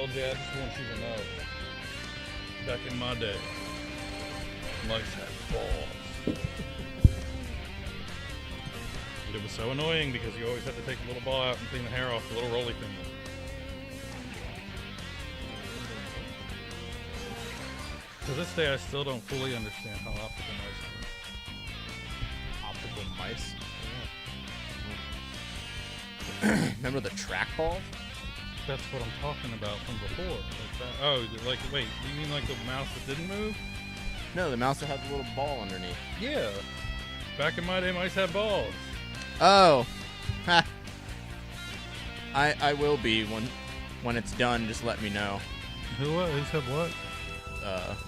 LJ, I just want you to know. Back in my day, mice had balls. And it was so annoying because you always had to take the little ball out and clean the hair off the little roly thing. To this day, I still don't fully understand how optical mice work. Optical mice? Yeah. Remember the trackballs? That's what I'm talking about from before. Like that. Oh, like, wait, you mean like the mouse that didn't move? No, the mouse that had the little ball underneath. Yeah. Back in my day, mice had balls. Oh. Ha. I will be when it's done. Just let me know. Who what? Who said what?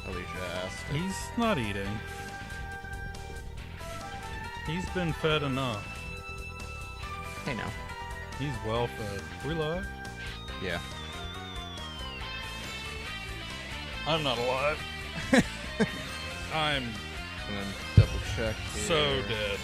Alicia asked. He's not eating. He's been fed enough. Hey now. He's well fed. We live? Yeah. I'm not alive. I'm And then double check. Here. so dead.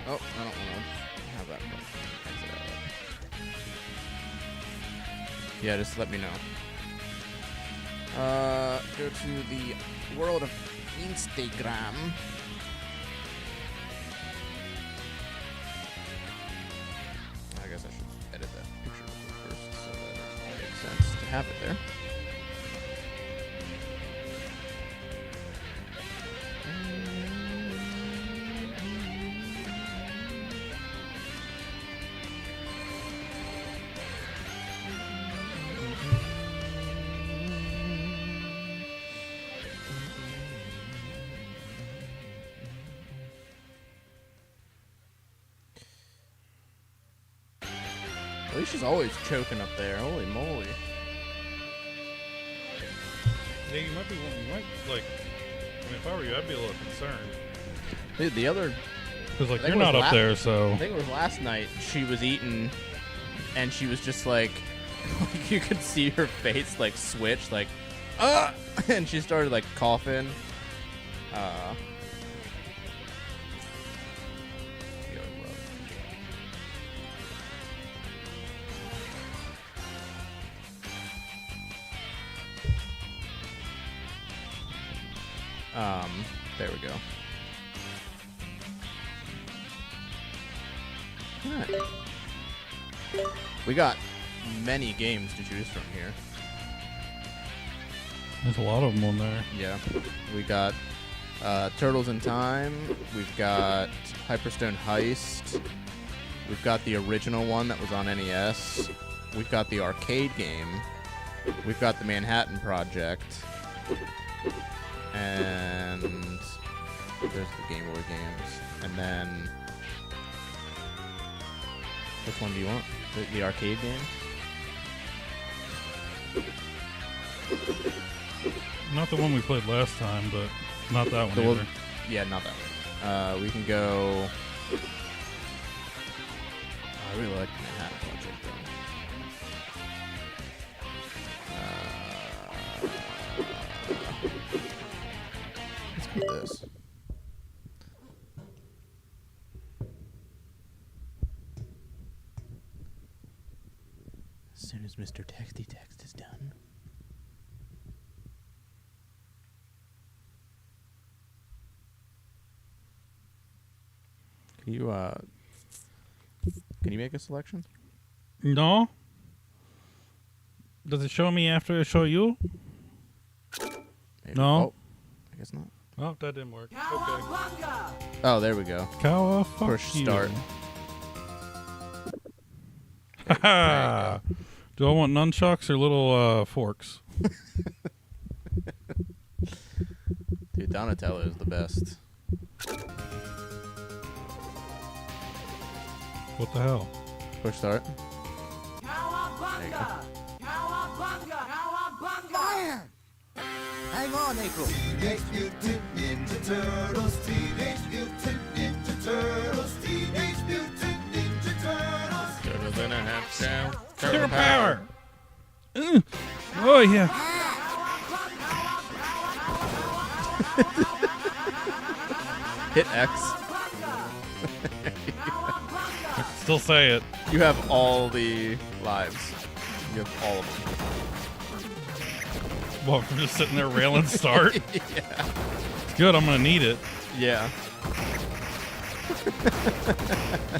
Oh, I don't want to have that. Exit out. Yeah, just let me know. Go to the world of Instagram. I guess I should edit that picture first so that it makes sense to have it there. Alicia's always choking up there. Holy moly. Yeah, you might, like, I mean, if I were you, I'd be a little concerned. Dude, the other... Because, like, you're not up there, so... I think it was last night she was eating, and she was just like... you could see her face, like, switch, like... and she started, like, coughing. There we go. Alright. We got many games to choose from here. There's a lot of them on there. Yeah. We got Turtles in Time. We've got Hyperstone Heist. We've got the original one that was on NES. We've got the arcade game. We've got the Manhattan Project. And there's the Game Boy games. And then... which one do you want? The arcade game? Not the one we played last time, but not that one either. Yeah, not that one. We can go... I really like the Manhattan Project, though. Let's go with this. As soon as Mr. Texty Text is done. Can you make a selection? No. Does it show me after it show you? Maybe. No. Oh, I guess not. Oh, that didn't work. Okay. Oh, there we go. Cow, fuck Push you. start. Haha. Do I want nunchucks or little forks? Dude, Donatello is the best. What the hell? Push start. Cowabunga! There you go. Cowabunga! Cowabunga! Fire! Hang on, April. Teenage Mutant Ninja Turtles. Teenage Mutant Ninja Turtles. Teenage Mutant Ninja Turtles. Turtles in a half shell. Turtle power! Oh yeah. Hit X. Still say it. You have all the lives. You have all of them. Well, if we're just sitting there railing start. Yeah. Good, I'm gonna need it. Yeah.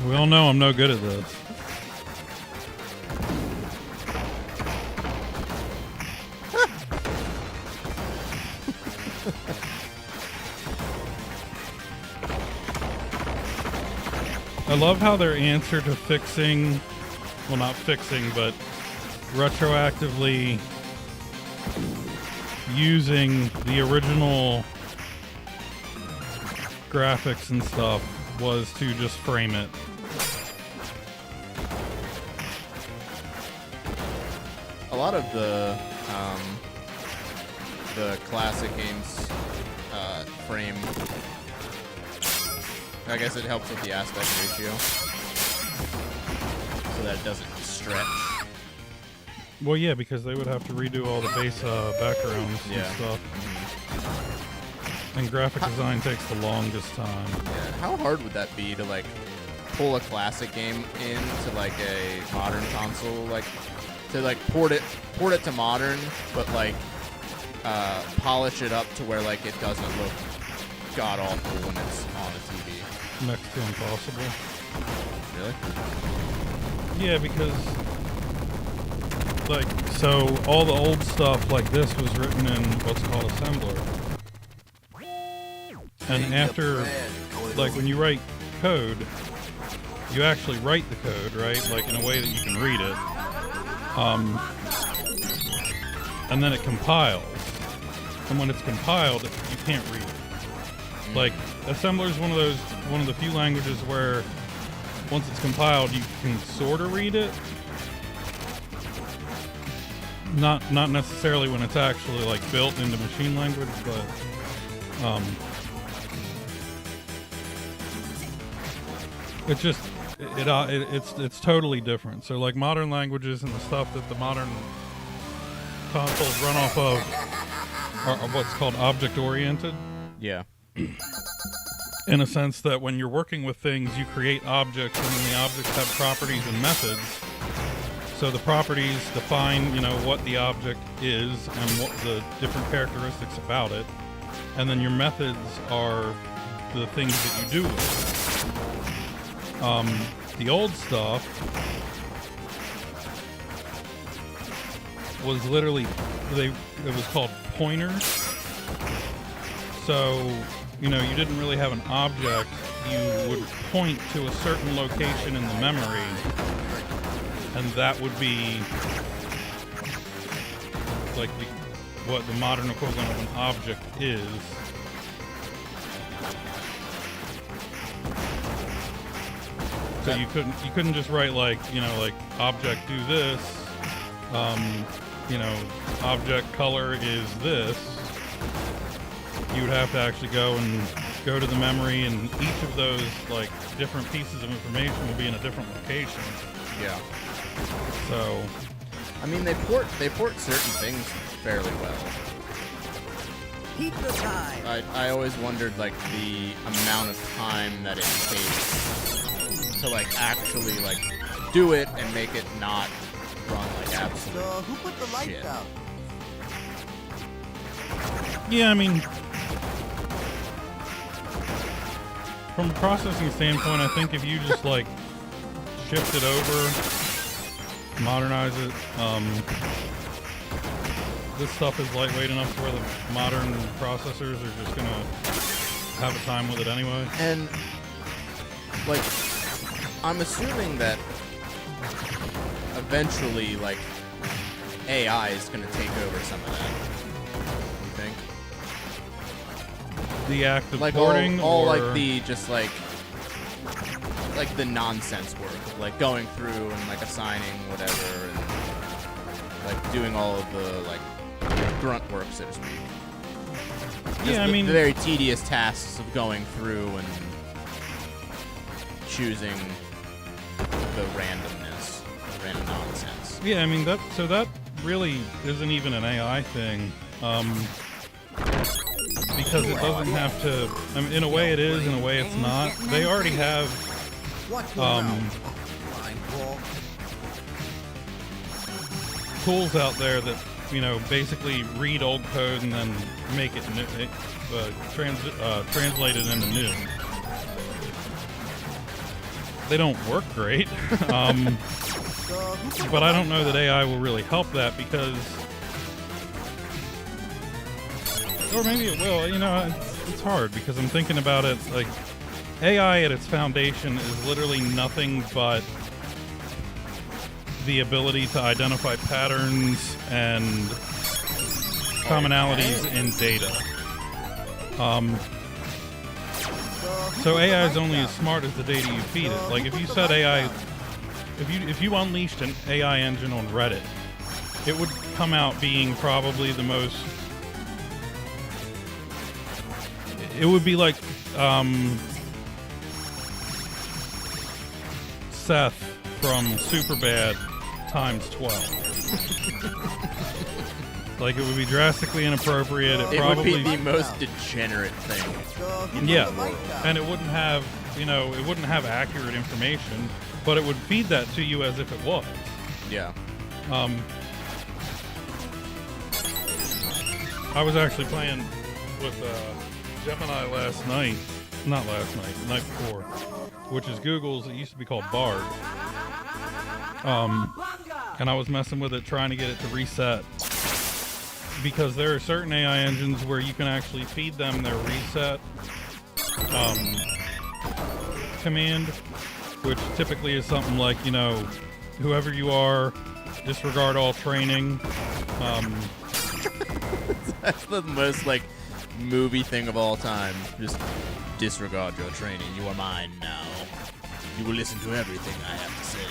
We all know I'm no good at this. I love how their answer to fixing, well, not fixing, but retroactively using the original graphics and stuff was to just frame it. A lot of the classic games frame. I guess it helps with the aspect ratio so that it doesn't stretch. Well, yeah, because they would have to redo all the base backgrounds and stuff. And graphic design takes the longest time. Yeah. How hard would that be to like pull a classic game into like a modern console, like to like port it to modern, but like polish it up to where like it doesn't look god awful when it's on a TV? Next to impossible. Really? Yeah, because like, so all the old stuff like this was written in what's called assembler. And after, like when you write code, you actually write the code, right? Like in a way that you can read it. And then it compiles. And when it's compiled, you can't read it. Like, assembler is one of the few languages where once it's compiled, you can sort of read it. Not necessarily when it's actually like built into machine language, but it's just it's totally different. So like modern languages and the stuff that the modern consoles run off of are what's called object oriented. Yeah. In a sense that when you're working with things, you create objects, and then the objects have properties and methods. So the properties define, you know, what the object is and what the different characteristics about it. And then your methods are the things that you do with it. The old stuff was literally, it was called pointers. So, you know, you didn't really have an object. You would point to a certain location in the memory, and that would be like what the modern equivalent of an object is. So you couldn't just write like, you know, like object do this, you know, object color is this. You would have to actually go to the memory, and each of those like different pieces of information will be in a different location. Yeah. So, I mean, they port certain things fairly well. Keep the time. I always wondered like the amount of time that it takes to like actually like do it and make it not run like absolute Who put the lights shit. out? yeah, I mean, from a processing standpoint, I think if you just like shift it over, modernize it, this stuff is lightweight enough to where the modern processors are just gonna have a time with it anyway. And like, I'm assuming that eventually, like, AI is gonna take over some of that. You think? The act of Like porting, all or like the just like the nonsense work, of, like going through and like assigning whatever and like doing all of the like grunt work, so to speak. yeah, I the mean, very tedious tasks of going through and choosing the random nonsense. yeah, I mean that really isn't even an AI thing. Because it doesn't have to. I mean, in a way it is, in a way it's not. They already have tools out there that, you know, basically read old code and then make it new, translate it into new. They don't work great, but I don't know that AI will really help that because, or maybe it will. You know, it's hard because I'm thinking about it like AI at its foundation is literally nothing but the ability to identify patterns and commonalities in data. So AI is only as smart as the data you feed it. Like if you said AI, if you unleashed an AI engine on Reddit, it would come out being probably the most. It would be like Seth from Superbad times 12. Like it would be drastically inappropriate. It would be the most degenerate thing. Yeah, and it wouldn't have, you know, it wouldn't have accurate information, but it would feed that to you as if it was. Yeah. I was actually playing with Gemini last night. Not last night, the night before. Which is Google's. It used to be called Bard. And I was messing with it, trying to get it to reset. Because there are certain AI engines where you can actually feed them their reset command, which typically is something like, you know, whoever you are, disregard all training. That's the most, like, movie thing of all time. Just disregard your training. You are mine now. You will listen to everything I have to say.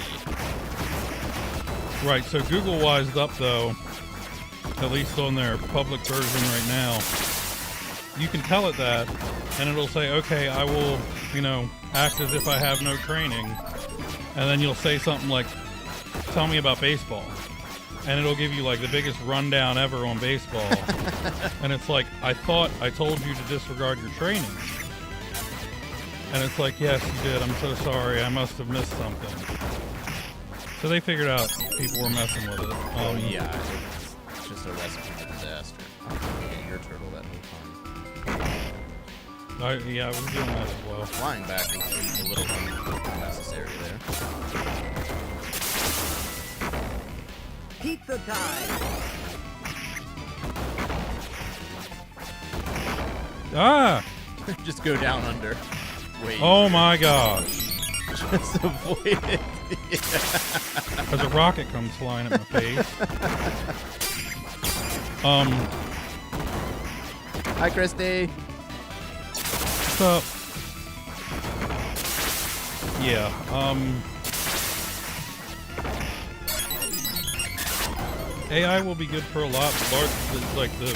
Right, so Google wised up, though, at least on their public version right now. You can tell it that, and it'll say, okay, I will, you know, act as if I have no training. And then you'll say something like, tell me about baseball. And it'll give you, like, the biggest rundown ever on baseball. And it's like, I thought I told you to disregard your training. And it's like, yes, you did. I'm so sorry. I must have missed something. So they figured out people were messing with it. Oh, yeah. It's just a recipe for disaster. Get your turtle that whole time. Yeah, I was doing that as well. Flying back was a little unnecessary there. Keep the time. Ah! Just go down under. Wait. Oh my gosh. Just avoid it. As a rocket comes flying at my face. Hi, Christy. What's up? Yeah, AI will be good for a lot, like the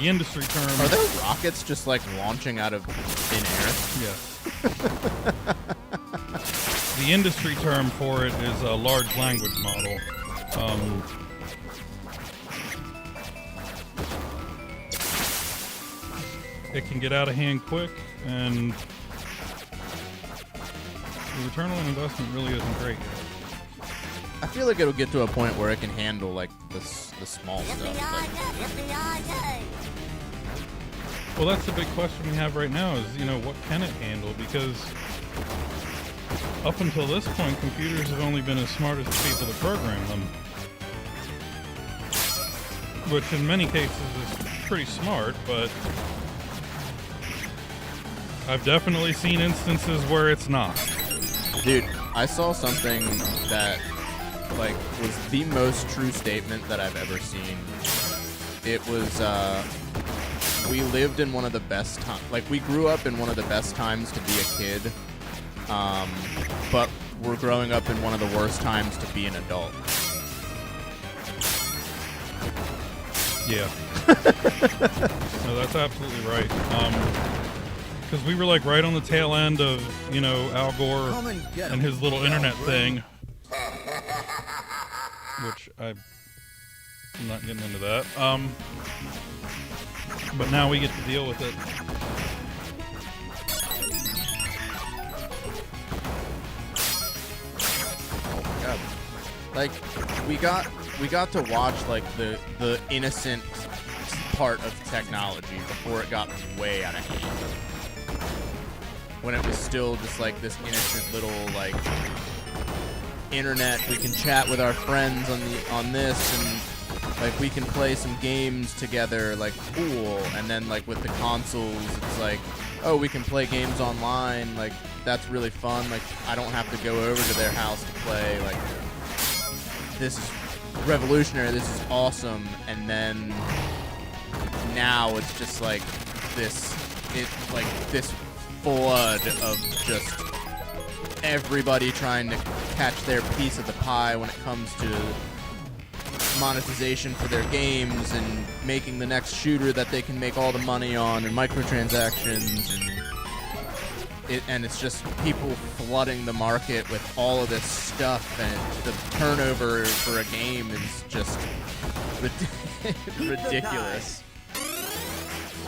industry term. Are there rockets just like launching out of thin air? Yes. The industry term for it is a large language model. It can get out of hand quick, and the return on investment really isn't great yet. I feel like it'll get to a point where it can handle like the small stuff. Like, Well, that's the big question we have right now is, you know, what can it handle? Because up until this point, computers have only been as smart as the people that program them. Which in many cases is pretty smart, but I've definitely seen instances where it's not. dude, I saw something that like was the most true statement that I've ever seen. It was we lived in one of the best times, like we grew up in one of the best times to be a kid, but we're growing up in one of the worst times to be an adult. Yeah. No, that's absolutely right. Because we were like right on the tail end of, you know, Al Gore and his little internet thing. which I'm not getting into that. But now we get to deal with it. Yeah. Like we got to watch like the innocent part of technology before it got way out of hand. When it was still just like this innocent little like internet, we can chat with our friends on this, and like we can play some games together, like cool. And then like with the consoles, it's like, oh, we can play games online, like that's really fun. Like I don't have to go over to their house to play. Like this is revolutionary, this is awesome. And then now it's just like this flood of just everybody trying to catch their piece of the pie when it comes to monetization for their games and making the next shooter that they can make all the money on, and microtransactions, and it's just people flooding the market with all of this stuff, and the turnover for a game is just ridiculous.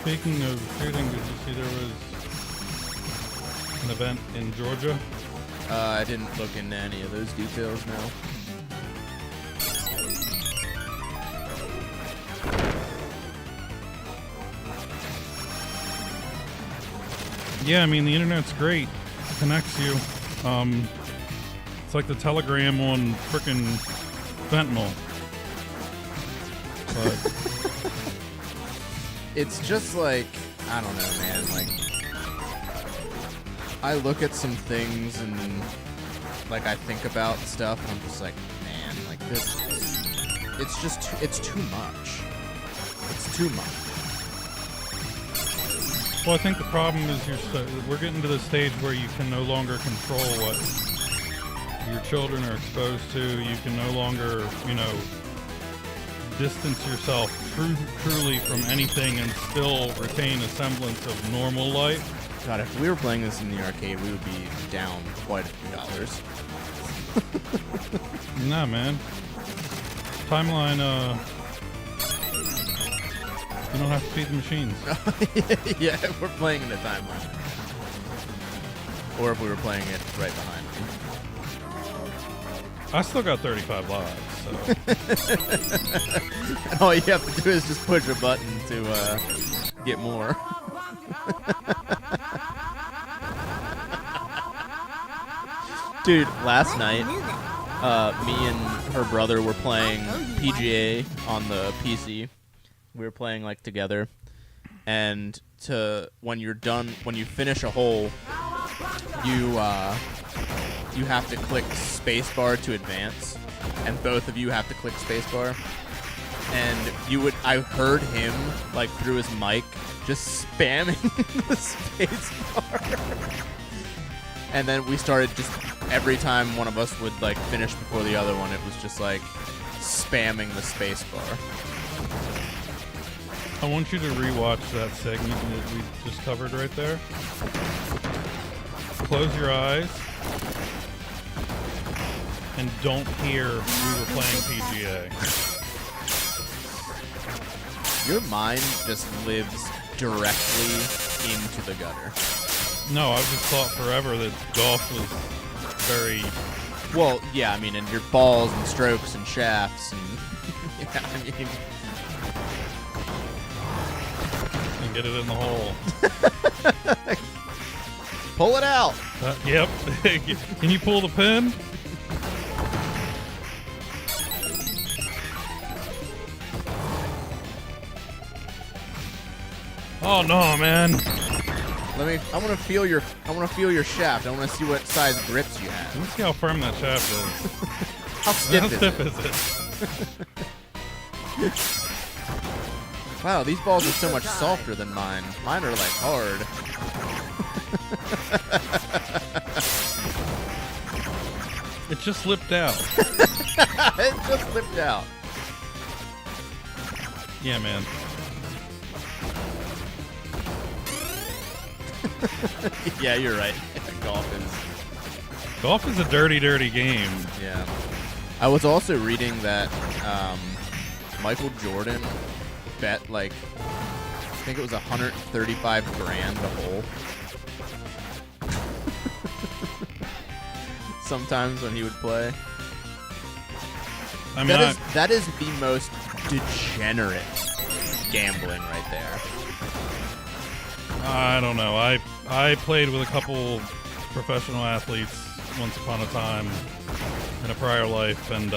Speaking of shooting, did you see there was an event in Georgia? I didn't look into any of those details now. Yeah, I mean, the internet's great. It connects you. It's like the Telegram on frickin' fentanyl. But it's just like, I don't know, man. Like, I look at some things and like I think about stuff, and I'm just like, man, like this. It's too much. It's too much. well, I think the problem is we're getting to the stage where you can no longer control what your children are exposed to. You can no longer, distance yourself truly from anything and still retain a semblance of normal life. God, if we were playing this in the arcade, we would be down quite a few dollars. Nah, man. Timeline, you don't have to feed the machines. Yeah, if we're playing in the timeline. Or if we were playing it right behind me. I still got 35 lives, so. And all you have to do is just push a button to get more. Dude, last night, me and her brother were playing PGA on the PC. We were playing like together, and when you finish a hole, you have to click spacebar to advance, and both of you have to click spacebar. And I heard him like through his mic just spamming the spacebar. And then we started just every time one of us would like finish before the other one, it was just like spamming the spacebar. I want you to rewatch that segment that we just covered right there. Close your eyes and don't hear we were playing PGA. Your mind just lives directly into the gutter. No, I've just thought forever that golf was very... Well, yeah, I mean, and your balls and strokes and shafts and... yeah, I mean... And get it in the hole. Pull it out! Yep. Can you pull the pin? Oh no, man! I want to feel your shaft. I want to see what size grips you have. Let me see how firm that shaft is. How stiff is it? Wow, these balls are so much softer than mine. Mine are like hard. It just slipped out. It just slipped out. Yeah, man. Yeah, you're right. Golf is a dirty, dirty game. Yeah. I was also reading that Michael Jordan bet like I think it was 135 grand a hole. Sometimes when he would play. I mean, that is the most degenerate gambling right there. I don't know. I played with a couple professional athletes once upon a time in a prior life, and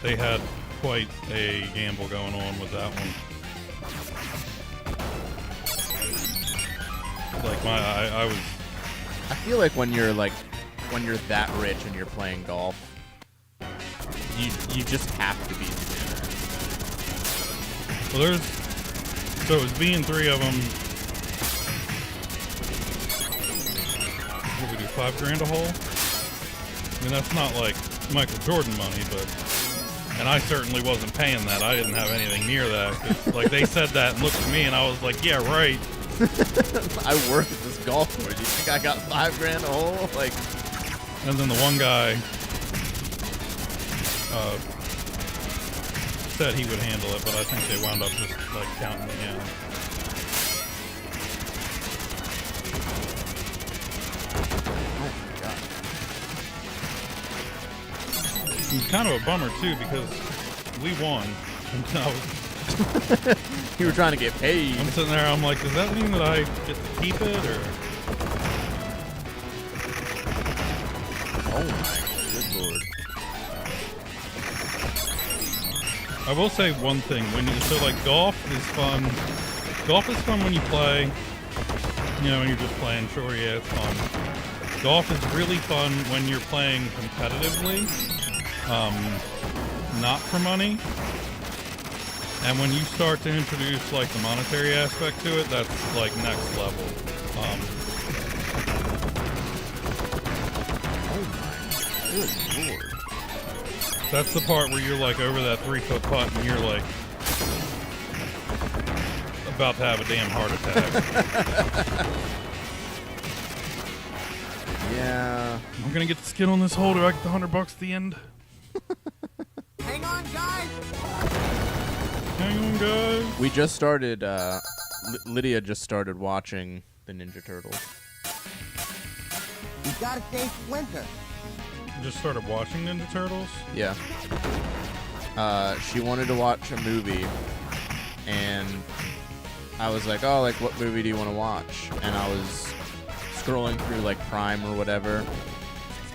they had quite a gamble going on with that one. Like I was. I feel like when you're that rich and you're playing golf, you just have to be degenerate. Well, so it was being 3 of them. What we do, $5 grand a hole? I mean, that's not like Michael Jordan money, but, and I certainly wasn't paying that. I didn't have anything near that. 'Cause, like, they said that and looked at me, and I was like, yeah, right. I work at this golf course. You think I got $5 grand a hole? Like, and then the one guy said he would handle it, but I think they wound up just like counting me out. oh my god. It was kind of a bummer too because we won. And I was, You were trying to get paid. I'm sitting there. I'm like, does that mean that I get to keep it or? Oh my good lord. I will say one thing. Golf is fun. Golf is fun when you play. You know, when you're just playing. Sure, yeah, it's fun. Golf is really fun when you're playing competitively, not for money. And when you start to introduce like the monetary aspect to it, that's like next level. Oh my good lord. That's the part where you're like over that 3-foot putt and you're like about to have a damn heart attack. Yeah. I'm gonna get the skin on this hole. Do I get the $100 at the end? Hang on, guys. Hang on, guys. We just started, Lydia just started watching the Ninja Turtles. We gotta save Splinter. Just started watching Ninja Turtles. Yeah. She wanted to watch a movie, and I was like, oh, like, what movie do you want to watch? And I was scrolling through, like, Prime or whatever,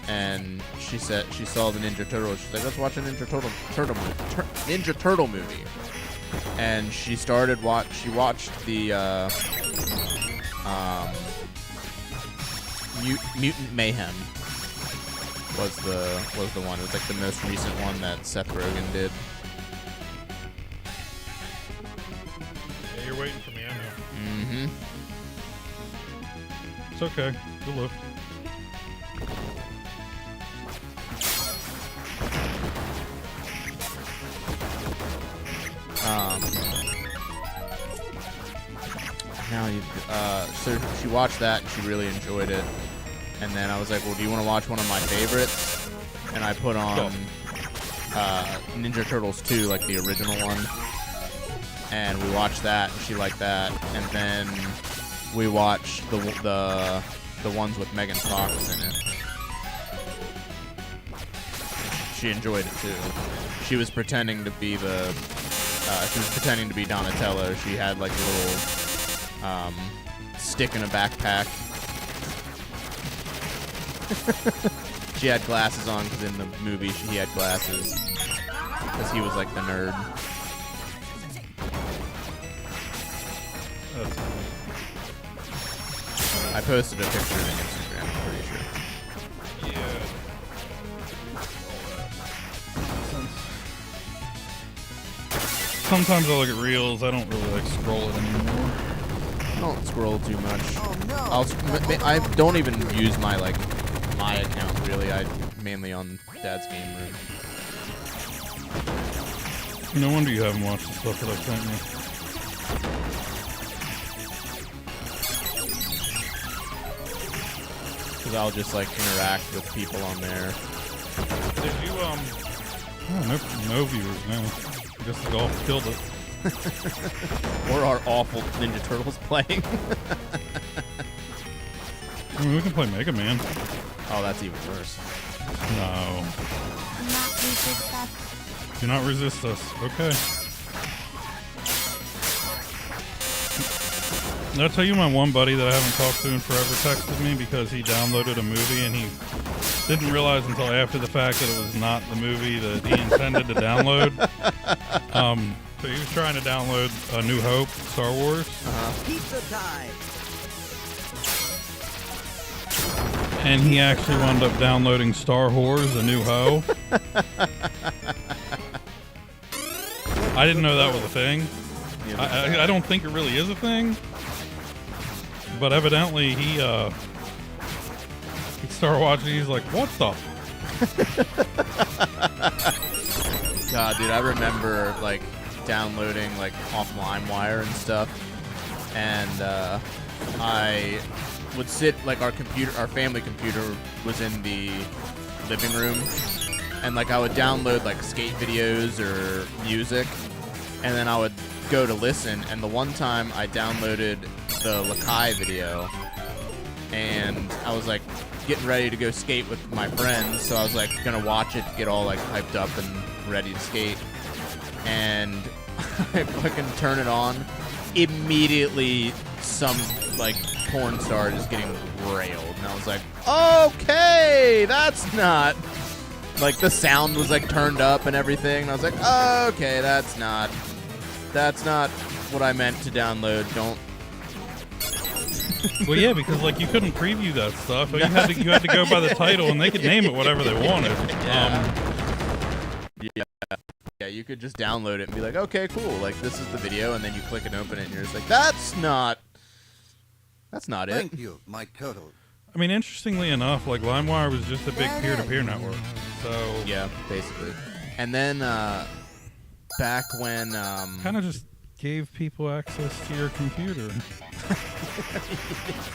and she said she saw the Ninja Turtles. She's like, let's watch a Ninja Turtle movie. And she started she watched the Mutant Mayhem was the one. It was like the most recent one that Seth Rogen did. Yeah, you're waiting for me, I know. Mm-hmm. It's okay. Good look. So she watched that and she really enjoyed it. And then I was like, well, do you want to watch one of my favorites? And I put on Ninja Turtles 2, like the original one. And we watched that and she liked that. And then we watched the ones with Megan Fox in it. She enjoyed it too. She was pretending to be Donatello. She had like a little stick in a backpack. She had glasses on because in the movie he had glasses because he was like the nerd. That's funny. I posted a picture on Instagram, I'm pretty sure. Yeah. Sometimes I look at reels. I don't really like scroll it anymore. I don't scroll too much. Oh no. I don't even use my account really. I mainly on Dad's game room. No wonder you haven't watched the stuff that I sent you. Because I'll just like interact with people on there. Did you Oh, no viewers now. I guess the golf killed it. Or our awful Ninja Turtles playing. I mean, we can play Mega Man. Oh, that's even worse. No. Do not resist us. Okay. Did I tell you my one buddy that I haven't talked to in forever texted me because he downloaded a movie and he didn't realize until after the fact that it was not the movie that he intended to download. So he was trying to download A New Hope, Star Wars. Pizza time. And he actually wound up downloading Star Wars, A New Ho. I didn't know that was a thing. I don't think it really is a thing. But evidently he started watching. He's like, "What the?" God, dude, I remember like downloading like off LimeWire and stuff, and I would sit like our family computer was in the living room, and like I would download like skate videos or music, and then I would go to listen. And the one time I downloaded the Lakai video, and I was like getting ready to go skate with my friends, so I was like gonna watch it to get all like hyped up and ready to skate, and I fucking turn it on. Immediately some like porn star just getting railed, and I was like, okay, that's not like, the sound was like turned up and everything, and I was like, okay, that's not what I meant to download. Don't. Well, yeah, because like you couldn't preview that stuff. You had to go by the title, and they could name it whatever they wanted. Yeah, you could just download it and be like, okay, cool. Like, this is the video, and then you click and open it, and you're just like, that's not it. Thank you, my turtle. I mean, interestingly enough, like LimeWire was just a big peer-to-peer network. So Yeah, basically. And then back when kind of just gave people access to your computer.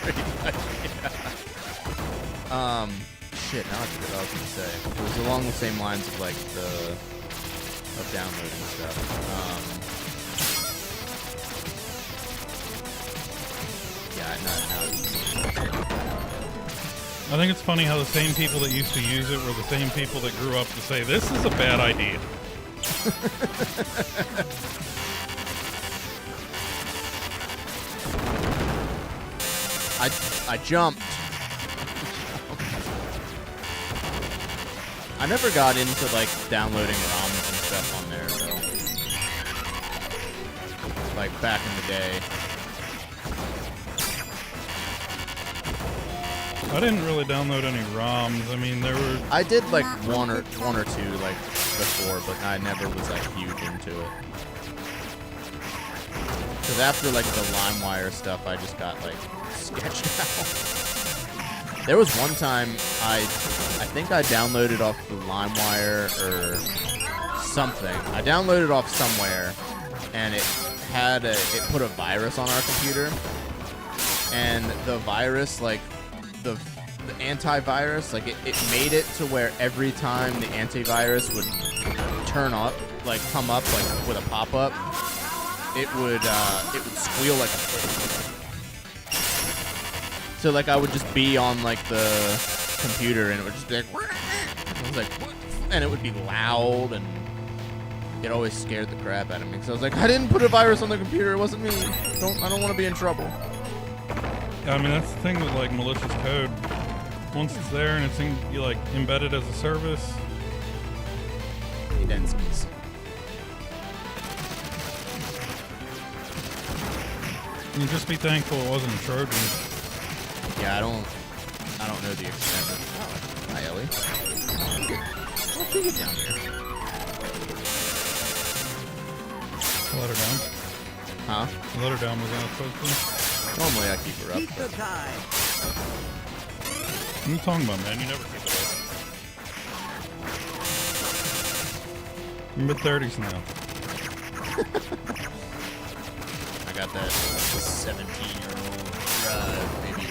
pretty much, yeah. Shit, now I forget what I was gonna say. It was along the same lines of like of downloading stuff. I think it's funny how the same people that used to use it were the same people that grew up to say, this is a bad idea. I jumped. I never got into like downloading ROMs and stuff on there though. Like back in the day. I didn't really download any ROMs. I mean, there were... I did like one or two like before, but I never was like huge into it. Because after like the LimeWire stuff, I just got like sketched out. There was one time I think I downloaded off the LimeWire or something. I downloaded off somewhere, and it put a virus on our computer, and the virus like the antivirus, like it made it to where every time the antivirus would turn up, like come up like with a pop-up, it would squeal like a pig. So like I would just be on like the computer and it would just be like, I was like, what? And it would be loud, and it always scared the crap out of me. Because I was like, I didn't put a virus on the computer. It wasn't me. I don't want to be in trouble. I mean, that's the thing with like malicious code. Once it's there and it's you like embedded as a service. Denskis. You just be thankful it wasn't a Trojan. Yeah, I don't know the extent of. Oh, hi Ellie. How'd you get down here? Let her down. Huh? Let her down was not supposed to. Normally I keep her up. Pizza time. What are you talking about, man? You never keep it up. You're mid-30s now. I got that 17-year-old drive, maybe.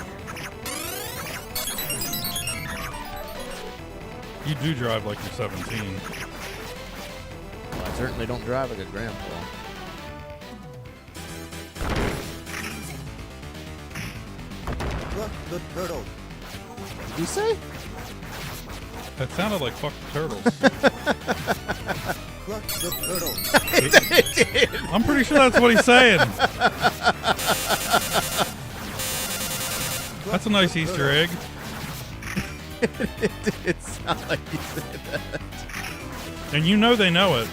You do drive like you're 17. certainly don't drive like a grandpa. Look, the turtle. What did you say? That sounded like fuck the turtles. Look, the turtle. I'm pretty sure that's what he's saying. That's a nice Easter egg. It did sound like you said that. And you know they know it.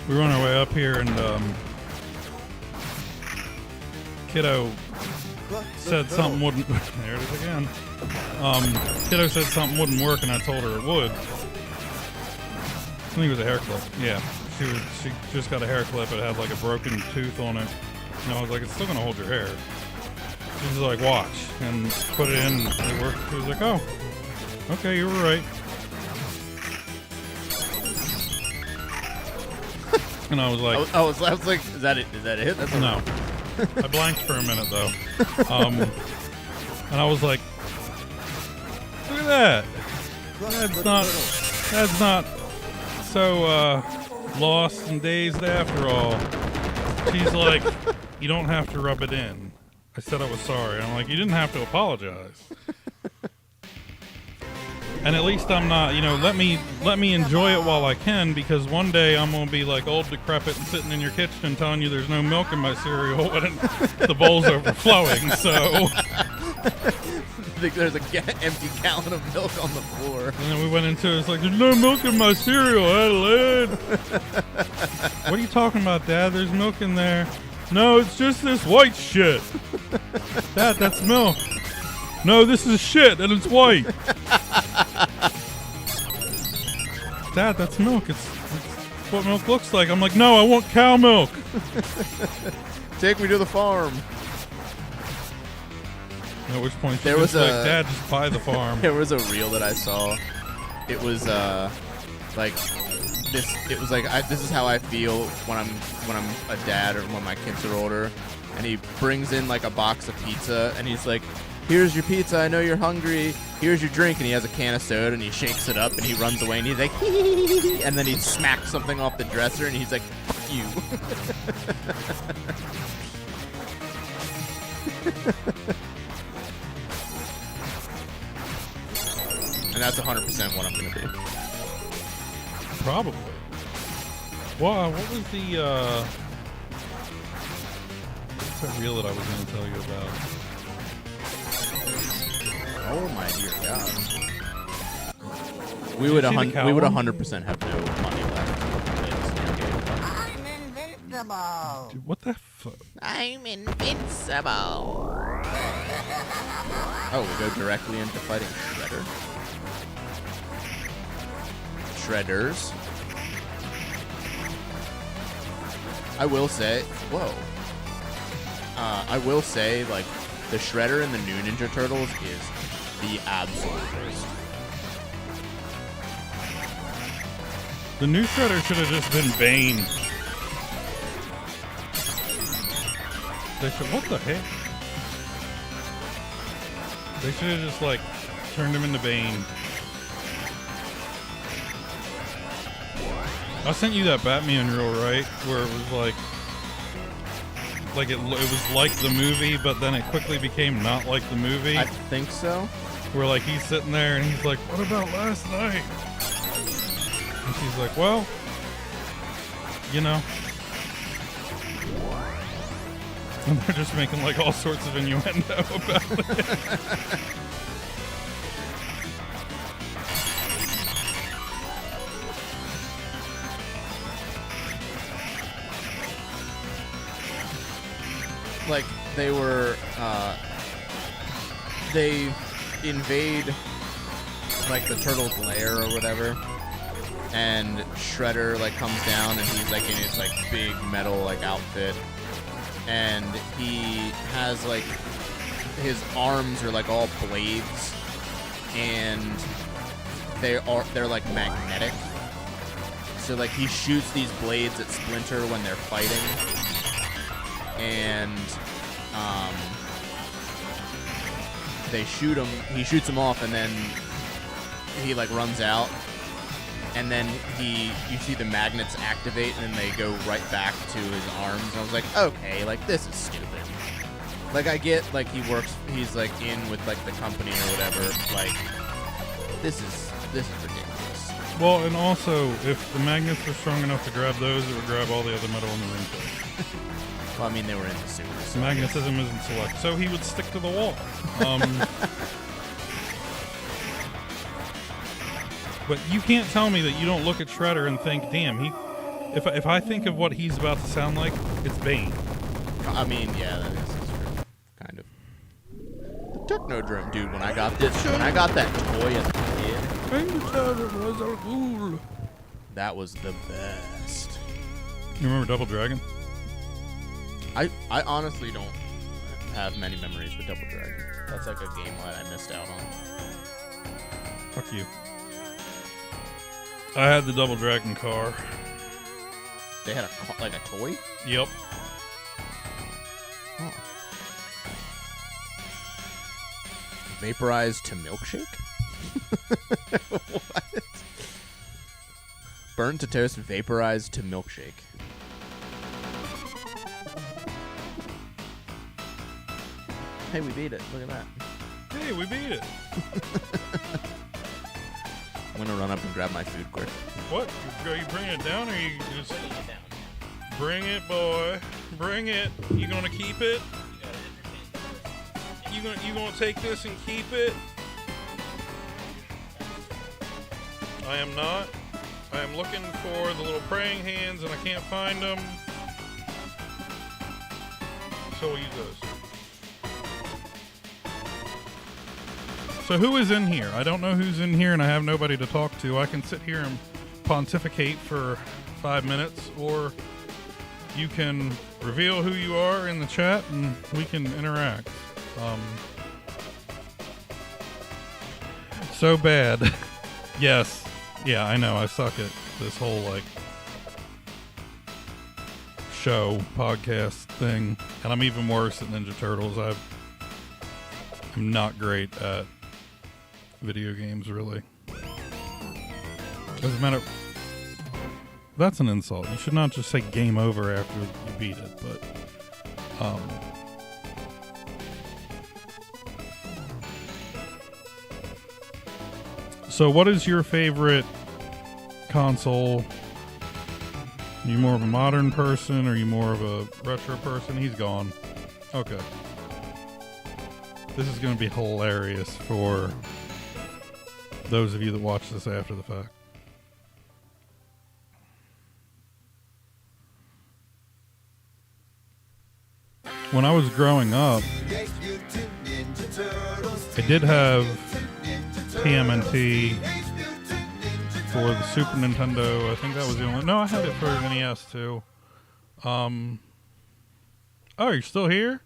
We were on our way up here and Kiddo Look, the said turtle. something wouldn't. There it is again. Kiddo said something wouldn't work, and I told her it would. I think it was a hair clip. Yeah, she just got a hair clip. It had like a broken tooth on it. And I was like, it's still gonna hold your hair. She was like, watch, and put it in. It worked. She was like, oh, okay, you were right. And I was like, I was like, is that it? Is that it? That's no. I blanked for a minute though. And I was like, look at that. Look, That's the not turtle. that's not so lost and dazed after all. She's like, you don't have to rub it in. I said I was sorry. I'm like, you didn't have to apologize. And at least I'm not, let me enjoy it while I can, because one day I'm gonna be like old, decrepit, and sitting in your kitchen telling you there's no milk in my cereal when the bowl's overflowing. So, I think there's an empty gallon of milk on the floor. and then we went into it. It's like, there's no milk in my cereal, Adelaide. What are you talking about, Dad? There's milk in there. No, it's just this white shit. Dad, that's milk. No, this is shit, and it's white. Dad, that's milk. It's what milk looks like. I'm like, no, I want cow milk. Take me to the farm. At which point There she was was like, a- Dad, just buy the farm. There was a reel that I saw. It was like this. It was like this is how I feel when I'm a dad or when my kids are older. And he brings in like a box of pizza, and he's like, "Here's your pizza. I know you're hungry. Here's your drink." And he has a can of soda, and he shakes it up, and he runs away, and he's like, "Hee." And then he smacks something off the dresser, and he's like, "Fuck you." And that's 100% what I'm gonna do. Probably. Wow, what was the what's that reel that I was going to tell you about? Oh my dear God. We would you see the cow 100% have no money left. I'm invincible. Dude, what the fuck? I'm invincible. Oh, we go directly into fighting Shredder. Shredders. I will say, whoa. I will say, like, the Shredder in the new Ninja Turtles is the absolute worst. The new Shredder should have just been Bane. They should. What the heck? They should have just like turned him into Bane. I sent you that Batman reel, right? Where it was like it was like the movie, but then it quickly became not like the movie. I think so. Where like he's sitting there and he's like, "What about last night?" And she's like, "Well, you know." And they're just making like all sorts of innuendo about it. Like, they were, they invade, like, the turtle's lair or whatever, and Shredder, like, comes down, and he's, like, in his, like, big metal, like, outfit, and he has, like, his arms are, like, all blades, and they're, like, magnetic, so, like, he shoots these blades at Splinter when they're fighting, and they shoot him. He shoots him off, and then he like runs out. And then you see the magnets activate, and then they go right back to his arms. And I was like, okay, like this is stupid. Like I get, like he's like in with like the company or whatever. Like this is ridiculous. Well, and also, if the magnets were strong enough to grab those, it would grab all the other metal in the room too. Well, I mean, they were in the sewer. So Magnetism isn't select, so he would stick to the wall. But you can't tell me that you don't look at Shredder and think, damn, if I think of what he's about to sound like, it's Bane. I mean, yeah, that is true. Kind of. The Technodrome, dude, when I got that toy as a kid, that was the best. You remember Double Dragon? I honestly don't have many memories with Double Dragon. That's like a game that I missed out on. Fuck you. I had the Double Dragon car. They had a toy? Yep. Huh. Vaporized to milkshake? What? Burnt to toast, vaporized to milkshake. Hey, we beat it. Look at that. Hey, we beat it. I'm gonna run up and grab my food quick. What? Are you bringing it down, or you just bring it, boy? Bring it. You gonna keep it? You gonna take this and keep it? I am not. I am looking for the little praying hands, and I can't find them. So we'll use those. So who is in here? I don't know who's in here, and I have nobody to talk to. I can sit here and pontificate for 5 minutes, or you can reveal who you are in the chat, and we can interact. So bad. Yes. Yeah, I know. I suck at this whole, like, show, podcast thing. And I'm even worse at Ninja Turtles. I'm not great at video games, really. Doesn't matter. That's an insult. You should not just say game over after you beat it, but so what is your favorite console? Are you more of a modern person, or are you more of a retro person? He's gone. Okay. This is going to be hilarious for those of you that watch this after the fact. When I was growing up, I did have TMNT for the Super Nintendo. I think that was the only... No, I had it for the NES too. Oh, you're still here?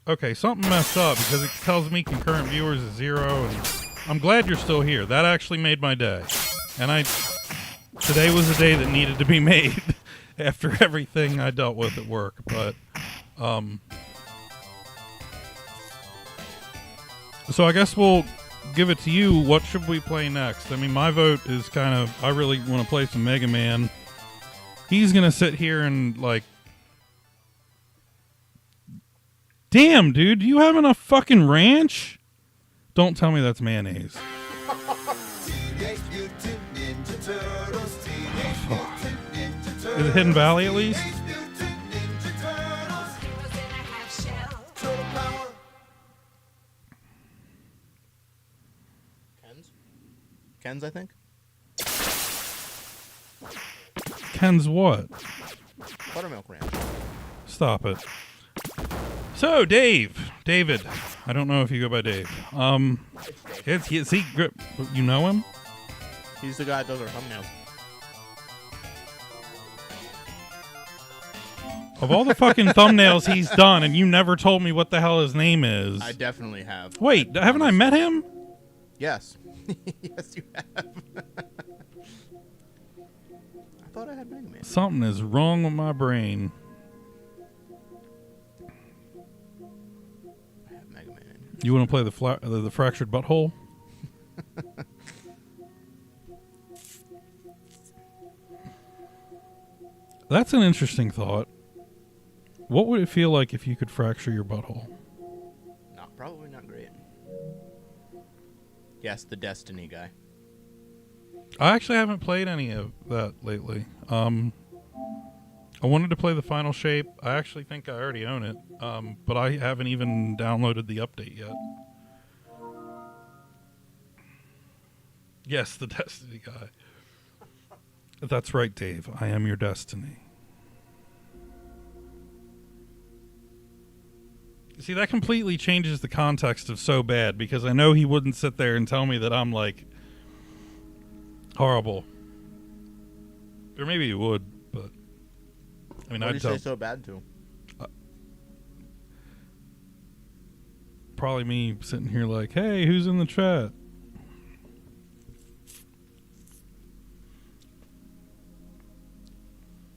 Okay, something messed up because it tells me concurrent viewers is 0, and I'm glad you're still here. That actually made my day. And today was a day that needed to be made after everything I dealt with at work, but so I guess we'll give it to you. What should we play next? I mean, my vote is kind of, I really want to play some Mega Man. He's going to sit here and, like, damn, dude, do you have enough fucking ranch? Don't tell me that's mayonnaise. Is it Hidden Valley at least? Ken's, I think. Ken's what? Buttermilk Ranch. Stop it. So, David. I don't know if you go by Dave. Is he? You know him? He's the guy that does our thumbnails. Of all the fucking thumbnails he's done, and you never told me what the hell his name is. I definitely have. Wait, haven't I met him? Yes. Yes, you have. I thought I had Mega Man. Something is wrong with my brain. I have Mega Man. You want to play the fractured butthole? That's an interesting thought. What would it feel like if you could fracture your butthole? No, probably not great. Yes, the Destiny guy. I actually haven't played any of that lately. I wanted to play the Final Shape. I actually think I already own it, but I haven't even downloaded the update yet. Yes, the Destiny guy. That's right, Dave. I am your destiny. See, that completely changes the context of So Bad, because I know he wouldn't sit there and tell me that I'm, like, horrible. Or maybe he would, but... I mean, What I'd did you tell... say so bad to? Probably me sitting here like, hey, who's in the chat?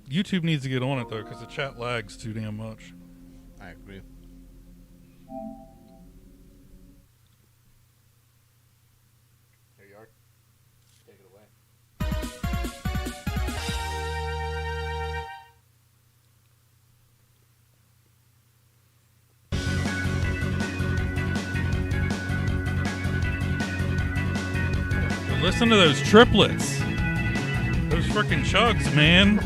YouTube needs to get on it, though, because the chat lags too damn much. I agree. Here you are. Take it away. Listen to those triplets. Those frickin' chugs, man.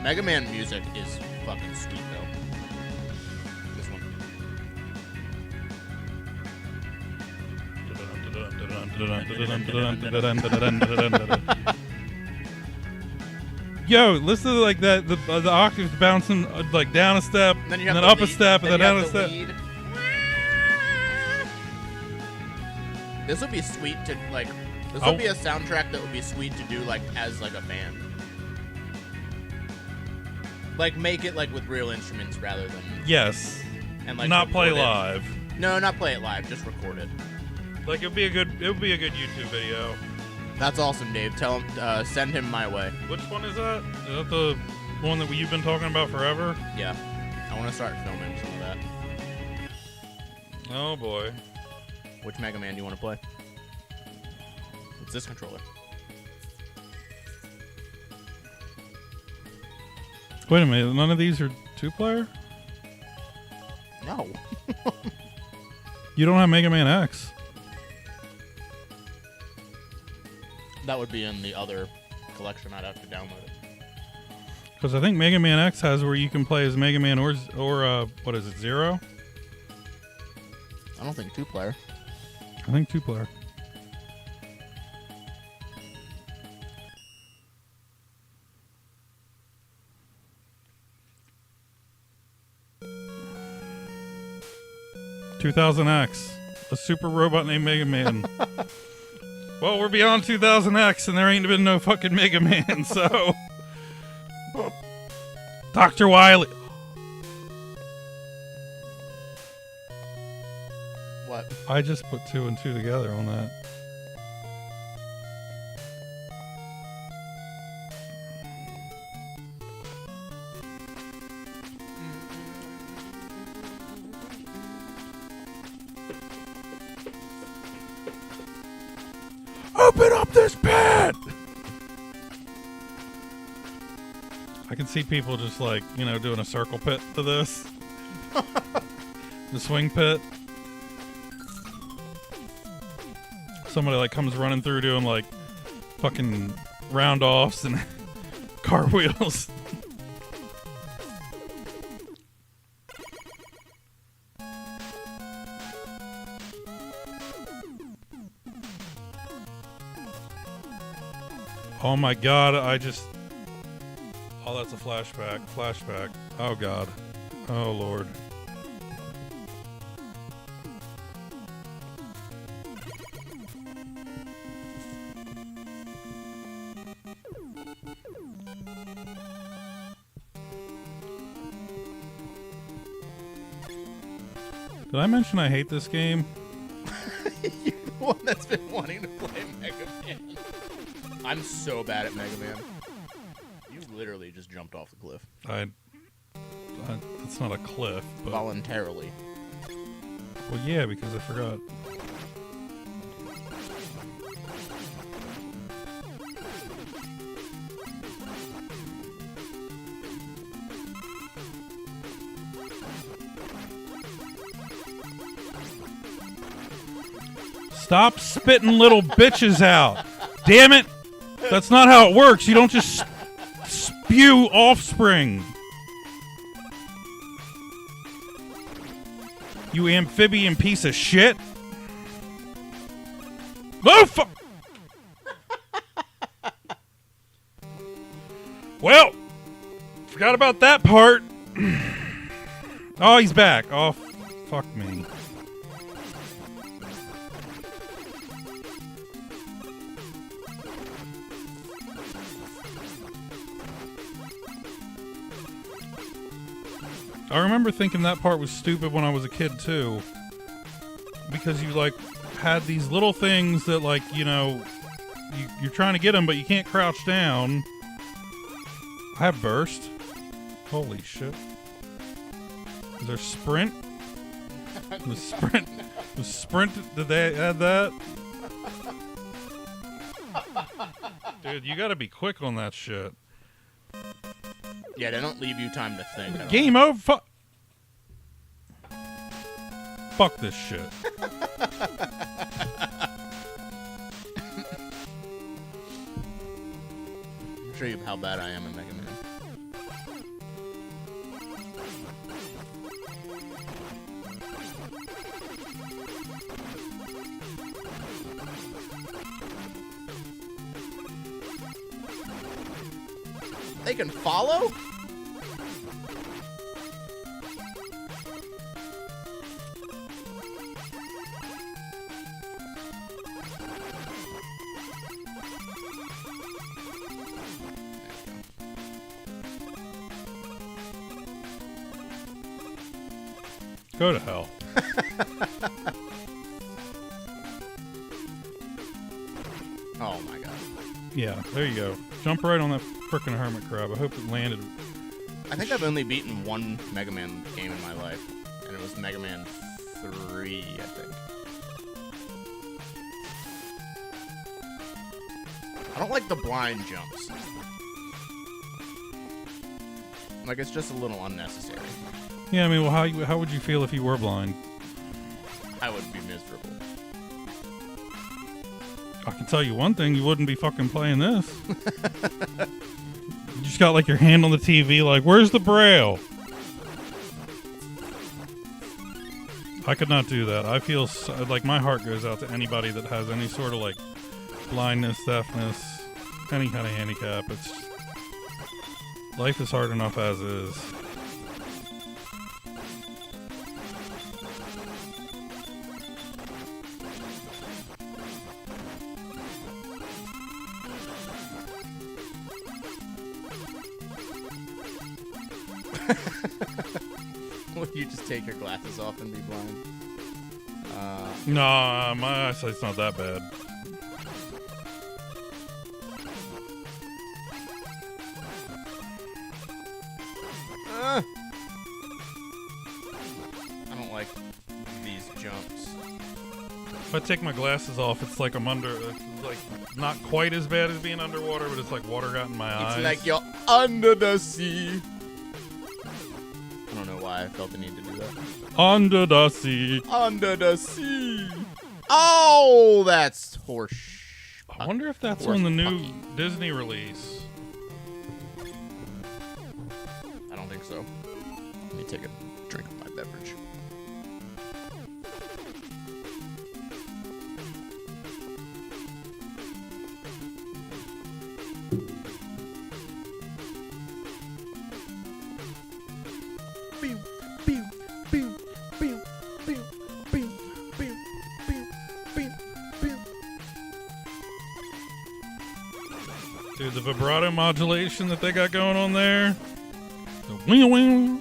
Mega Man music is fucking sweet, though. This one. Yo, listen to like that. The octaves bouncing like down a step, Then you and have then the up a lead. step, and then you down have a the step. lead. This would be sweet to like. This would be a soundtrack that would be sweet to do like as like a band. Like make it like with real instruments rather than Yes, and like not play record it. live. No, not play it live. Just record it. Like it would be a good YouTube video. That's awesome, Dave. Tell him, send him my way. Which one is that? Is that the one that you've been talking about forever? Yeah, I want to start filming some of that. Oh boy. Which Mega Man do you want to play? It's this controller. Wait a minute, none of these are 2-player? No. You don't have Mega Man X. That would be in the other collection. I'd have to download it. Because I think Mega Man X has where you can play as Mega Man or what is it, Zero? I don't think 2-player. I think 2-player. $2000X, a super robot named Mega Man. Well, we're beyond 2000X, and there ain't been no fucking Mega Man, so. Dr. Wily. What? I just put 2 and 2 together on that. Open up this pit! I can see people just like, doing a circle pit to this. The swing pit. Somebody like comes running through doing like fucking round offs and cartwheels. Oh my god, oh, that's a flashback. Oh god. Oh lord. Did I mention I hate this game? You're the one that's been wanting to play Mega Man. I'm so bad at Mega Man. You literally just jumped off the cliff. It's not a cliff, but Voluntarily. well, yeah, because I forgot. Stop spitting little bitches out. Damn it. That's not how it works. You don't just spew offspring. You amphibian piece of shit. Oh, fuck. Well, forgot about that part. Oh, he's back. Oh, fuck me. I remember thinking that part was stupid when I was a kid too, because you like had these little things that like, you know, you're trying to get them, but you can't crouch down. I have burst. Holy shit! Is there sprint? The sprint. The sprint. Did they add that? Dude, you got to be quick on that shit. Yeah, they don't leave you time to think. at all. Game over. Fuck this shit. I'll show you how bad I am in Mega Man. They can follow? Go to hell. Oh my god. Yeah, there you go. Jump right on that frickin' hermit crab. I hope it landed. I think I've only beaten one Mega Man game in my life, and it was Mega Man 3, I think. I don't like the blind jumps. Like, it's just a little unnecessary. Yeah, I mean, well, how would you feel if you were blind? I would be miserable. I can tell you one thing: you wouldn't be fucking playing this. You just got like your hand on the TV, like, where's the braille? I could not do that. I feel like my heart goes out to anybody that has any sort of like blindness, deafness, any kind of handicap. It's life is hard enough as is. Would you just take your glasses off and be blind? Nah, my eyesight's not that bad. I don't like these jumps. If I take my glasses off, it's like I'm under, like not quite as bad as being underwater, but it's like water got in my eyes. It's like you're under the sea. I don't know why I felt the need to do that. Under the sea. Under the sea. Oh, that's horse. I wonder if that's Horse on the new pucky. Disney release. I don't think so. Let me take a drink of my beverage. Dude, the vibrato modulation that they got going on there. The wing wing.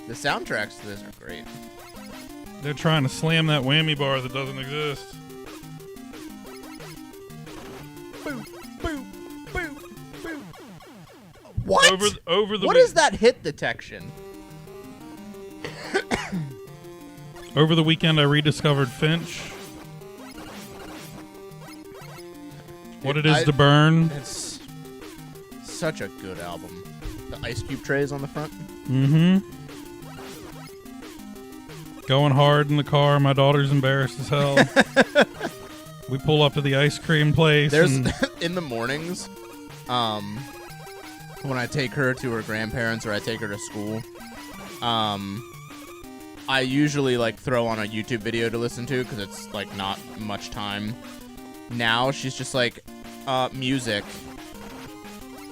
The soundtracks to this are great. They're trying to slam that whammy bar that doesn't exist. What? Over the What is that hit detection? Over the weekend, I rediscovered Finch. What it is to burn. It's such a good album. The Ice Cube trays on the front. Mm-hmm. Going hard in the car. My daughter's embarrassed as hell. We pull up to the ice cream place. There's and in the mornings, when I take her to her grandparents or I take her to school, I usually like throw on a YouTube video to listen to because it's like not much time. Now she's just like, music.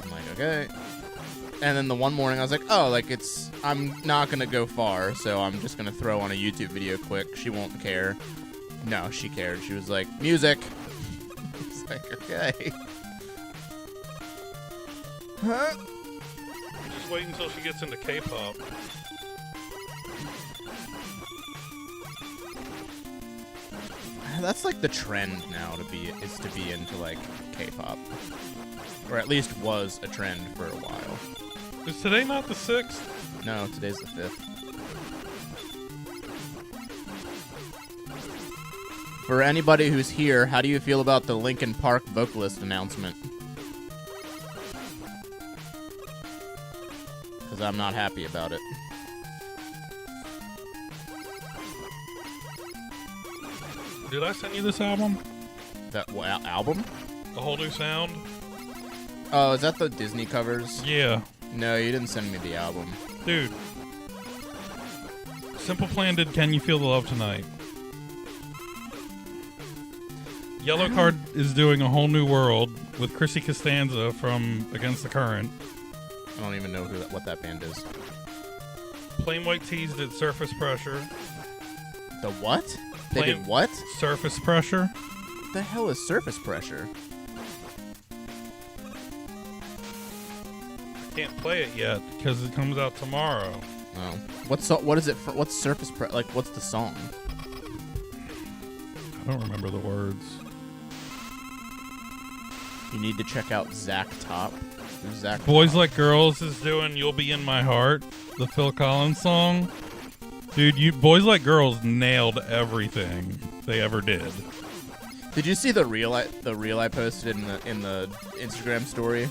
I'm like, okay. And then the one morning I was like, oh, like I'm not gonna go far, so I'm just gonna throw on a YouTube video quick. She won't care. No, she cared. She was like, music. It's like, okay. Huh? just wait until she gets into K-pop. That's like the trend now to be into like K-pop, or at least was a trend for a while. Is today not the 6th? No, today's the 5th. For anybody who's here, how do you feel about the Linkin Park vocalist announcement? Because I'm not happy about it. Did I send you this album? That album? A Whole New Sound? Oh, is that the Disney covers? Yeah. No, you didn't send me the album. Dude. Simple Plan did Can You Feel the Love Tonight? Yellow Card is doing A Whole New World with Chrissy Costanza from Against the Current. I don't even know what that band is. Plain White Tees did Surface Pressure. The what? They did what? Surface Pressure. What the hell is surface pressure? I can't play it yet because it comes out tomorrow. Oh. What is it for? What's surface pressure? Like, what's the song? I don't remember the words. You need to check out Zach Top. Who's Zach Boys Top? Like Girls is doing You'll Be In My Heart, the Phil Collins song. Dude, Boys Like Girls nailed everything they ever did. Did you see the reel I posted in the Instagram story?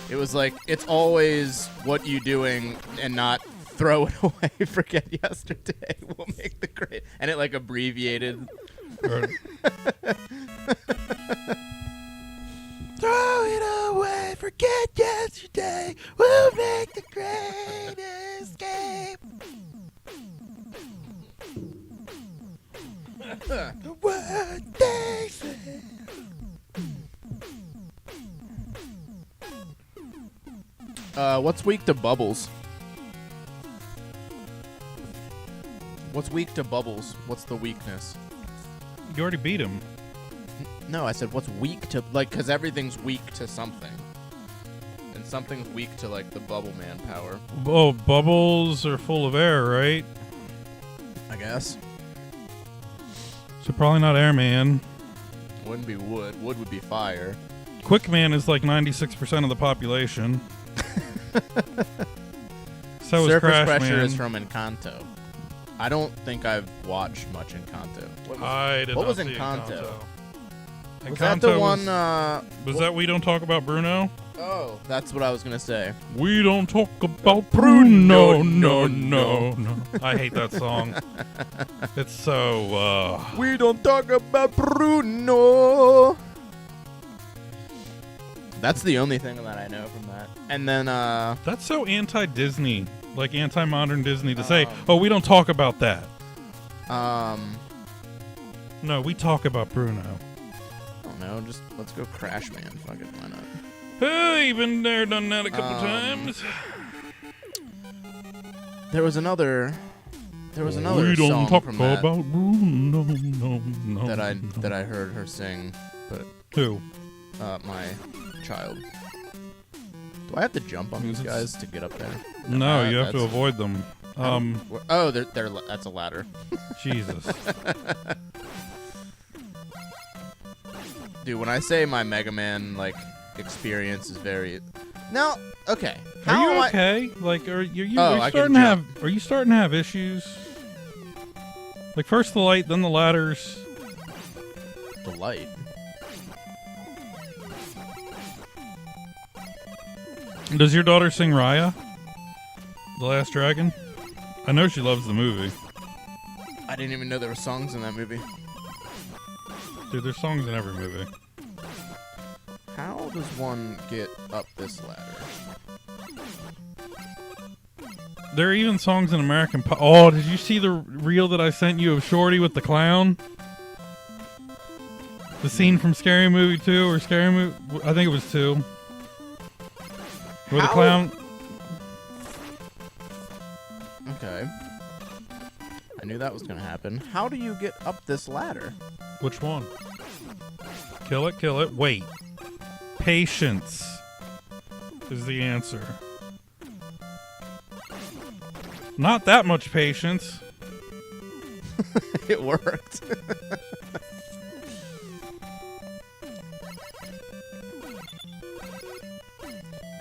It was like, it's always what you doing and not throw it away. Forget yesterday. We'll make the grade. And it like abbreviated. Or- Throw it away. Forget yesterday. We'll make the great escape. The word they say. What's weak to Bubbles? What's weak to Bubbles? What's the weakness? You already beat him. No, I said what's weak to, like, because everything's weak to something. And something's weak to, like, the Bubble Man power. Oh, bubbles are full of air, right? I guess. So probably not Airman. Wouldn't be wood. Wood would be fire. Quickman is like 96% of the population. So is Surface Crash Pressure Man. is from Encanto. I don't think I've watched much Encanto. What was see Encanto? Was Encanto that the one? Was that We Don't Talk About Bruno? Oh, that's what I was gonna say. We don't talk about Bruno, no. I hate that song. It's so, We don't talk about Bruno. That's the only thing that I know from that. And then, that's so anti-Disney, like anti-modern Disney to say, oh, we don't talk about that. No, we talk about Bruno. I don't know, just let's go Crash Man. Fuck it, why not? Hey, been there, done that a couple times. There was another We song don't talk from that about Bruno, no. that I heard her sing, but Who? my child. Do I have to jump on these guys to get up there? No, you have to that's- avoid them. Oh, they're that's a ladder. Jesus. Dude, when I say my Mega Man like experience is very no, okay. Are How you am okay? Like, are you Oh, I can starting to jump. have? Are you starting to have issues? Like first the light, then the ladders. the light? Does your daughter sing Raya? The Last Dragon? I know she loves the movie. I didn't even know there were songs in that movie. Dude, there's songs in every movie. How does one get up this ladder? There are even songs in American Pie. Oh, did you see the reel that I sent you of Shorty with the clown? The scene from Scary Movie 2 or Scary Movie... I think it was 2. Where the How- clown... Okay. I knew that was gonna happen. How do you get up this ladder? Which one? Kill it, kill it. Wait. Patience is the answer. Not that much patience. It worked.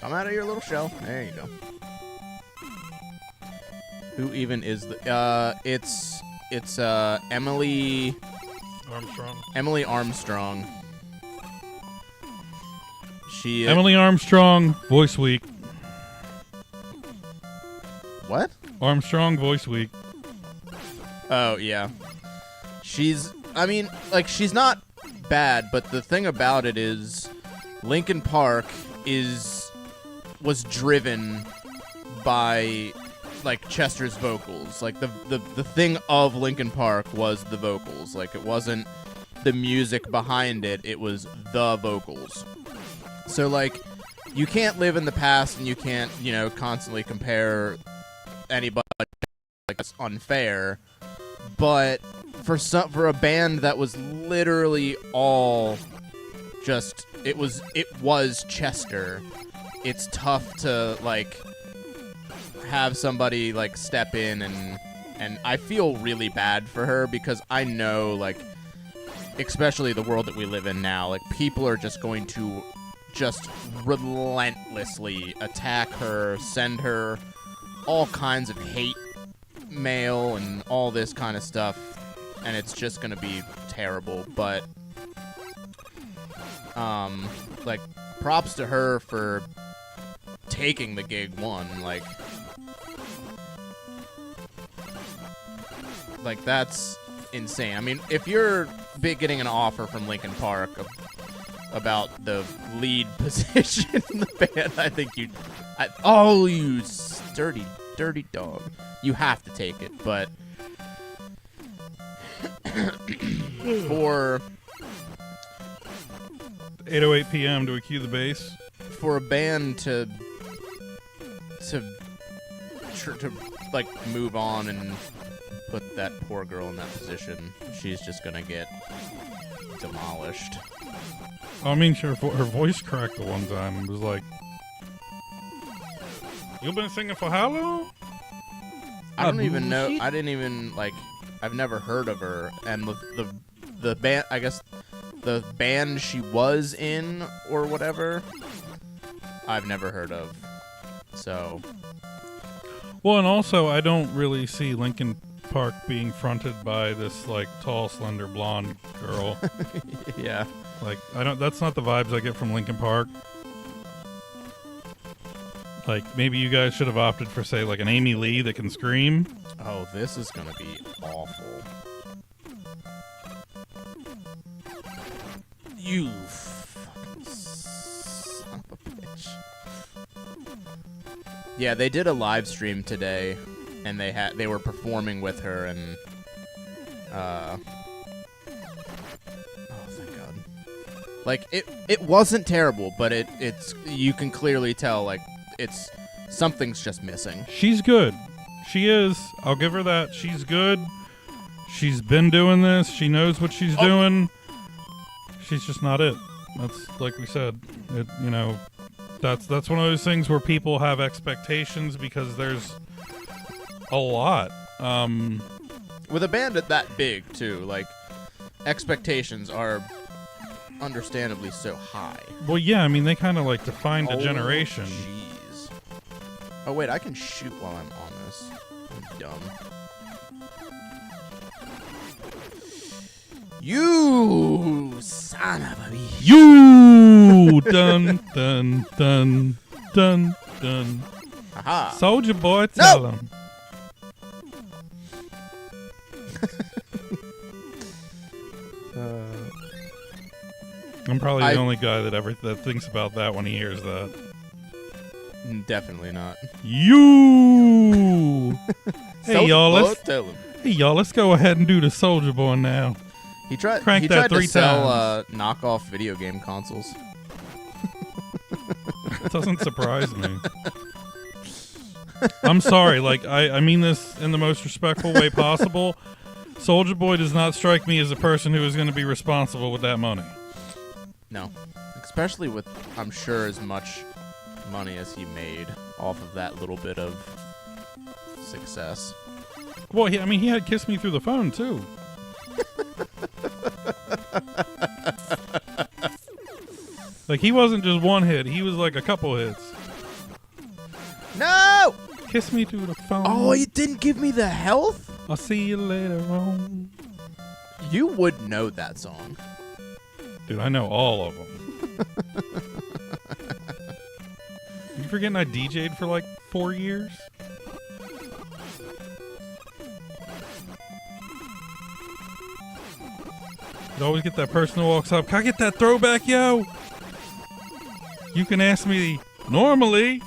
Come out of your little shell. There you go. Who even is the? It's Emily Armstrong. She Emily Armstrong, voice weak. what? Armstrong, voice weak. Oh yeah. I mean, like she's not bad, but the thing about it is Linkin Park was driven by like Chester's vocals. Like the thing of Linkin Park was the vocals. Like it wasn't the music behind it, it was the vocals. So like you can't live in the past and you can't, constantly compare anybody, like that's unfair. But for a band that was literally all just it was Chester, it's tough to like have somebody like step in and I feel really bad for her because I know like especially the world that we live in now, like people are just going to just relentlessly attack her, send her all kinds of hate mail and all this kind of stuff, and it's just gonna be terrible. But like props to her for taking the gig one. Like that's insane. I mean, if you're getting an offer from Linkin Park about the lead position in the band, I think you dirty dog. You have to take it, but for 8:08 p.m. Do we cue the bass? for a band to like move on and put that poor girl in that position, she's just gonna get demolished. I mean, her voice cracked the one time. It was like, "You been singing for how long?" I don't even know. I didn't even like. I've never heard of her, and the band. I guess the band she was in or whatever. I've never heard of. So. Well, and also, I don't really see Linkin Park being fronted by this like tall, slender, blonde girl. Yeah. Like I don't. That's not the vibes I get from Linkin Park. Like maybe you guys should have opted for say like an Amy Lee that can scream. Oh, this is gonna be awful. You fucking son of a bitch. Yeah, they did a live stream today, and they were performing with her, and oh thank God. Like it wasn't terrible, but it's you can clearly tell like it's something's just missing. She's good. She is. I'll give her that. She's good. She's been doing this. She knows what she's doing. She's just not it. That's like we said. That's one of those things where people have expectations because there's a lot. With a band that big too, like expectations are understandably so high. Well, yeah, I mean, they kind of like defined a generation. Jeez. Oh, wait, I can shoot while I'm on this. I'm dumb. You son of a bitch. You dun dun dun dun dun. Aha. Soldier Boy, tell him. I'm probably the only guy that thinks about that when he hears that. Definitely not. You. Hey y'all, Tell him. let's go ahead and do the Soldier Boy now. He tried. Crank he that tried 3 to sell times. knockoff video game consoles. It doesn't surprise me. I'm sorry, like I mean this in the most respectful way possible. Soldier Boy does not strike me as a person who is going to be responsible with that money. No, especially with, I'm sure, as much money as he made off of that little bit of success. Well, he had Kiss Me Through the Phone, too. Like, he wasn't just one hit. He was like a couple hits. No! Kiss Me Through the Phone. Oh, he didn't give me the health? I'll see you later on. You would know that song. Dude, I know all of them. You forgetting I DJ'd for like 4 years? You always get that person who walks up, can I get that throwback, yo? You can ask me normally.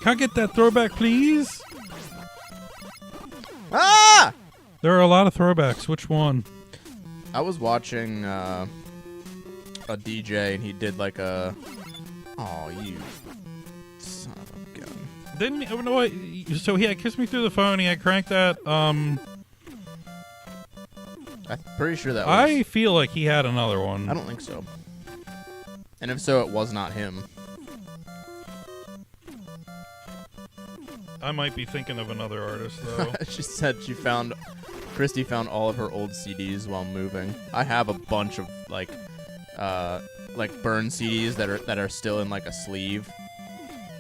Can I get that throwback, please? Ah! There are a lot of throwbacks. Which one? I was watching a DJ, and he did like a... Oh, you son of a gun. Didn't he? Oh, no, wait. So he had Kiss Me Through the Phone. He had Crank That. I'm pretty sure that was... I feel like he had another one. I don't think so. And if so, it was not him. I might be thinking of another artist, though. She said Christy found all of her old CDs while moving. I have a bunch of like burn CDs that are still in like a sleeve.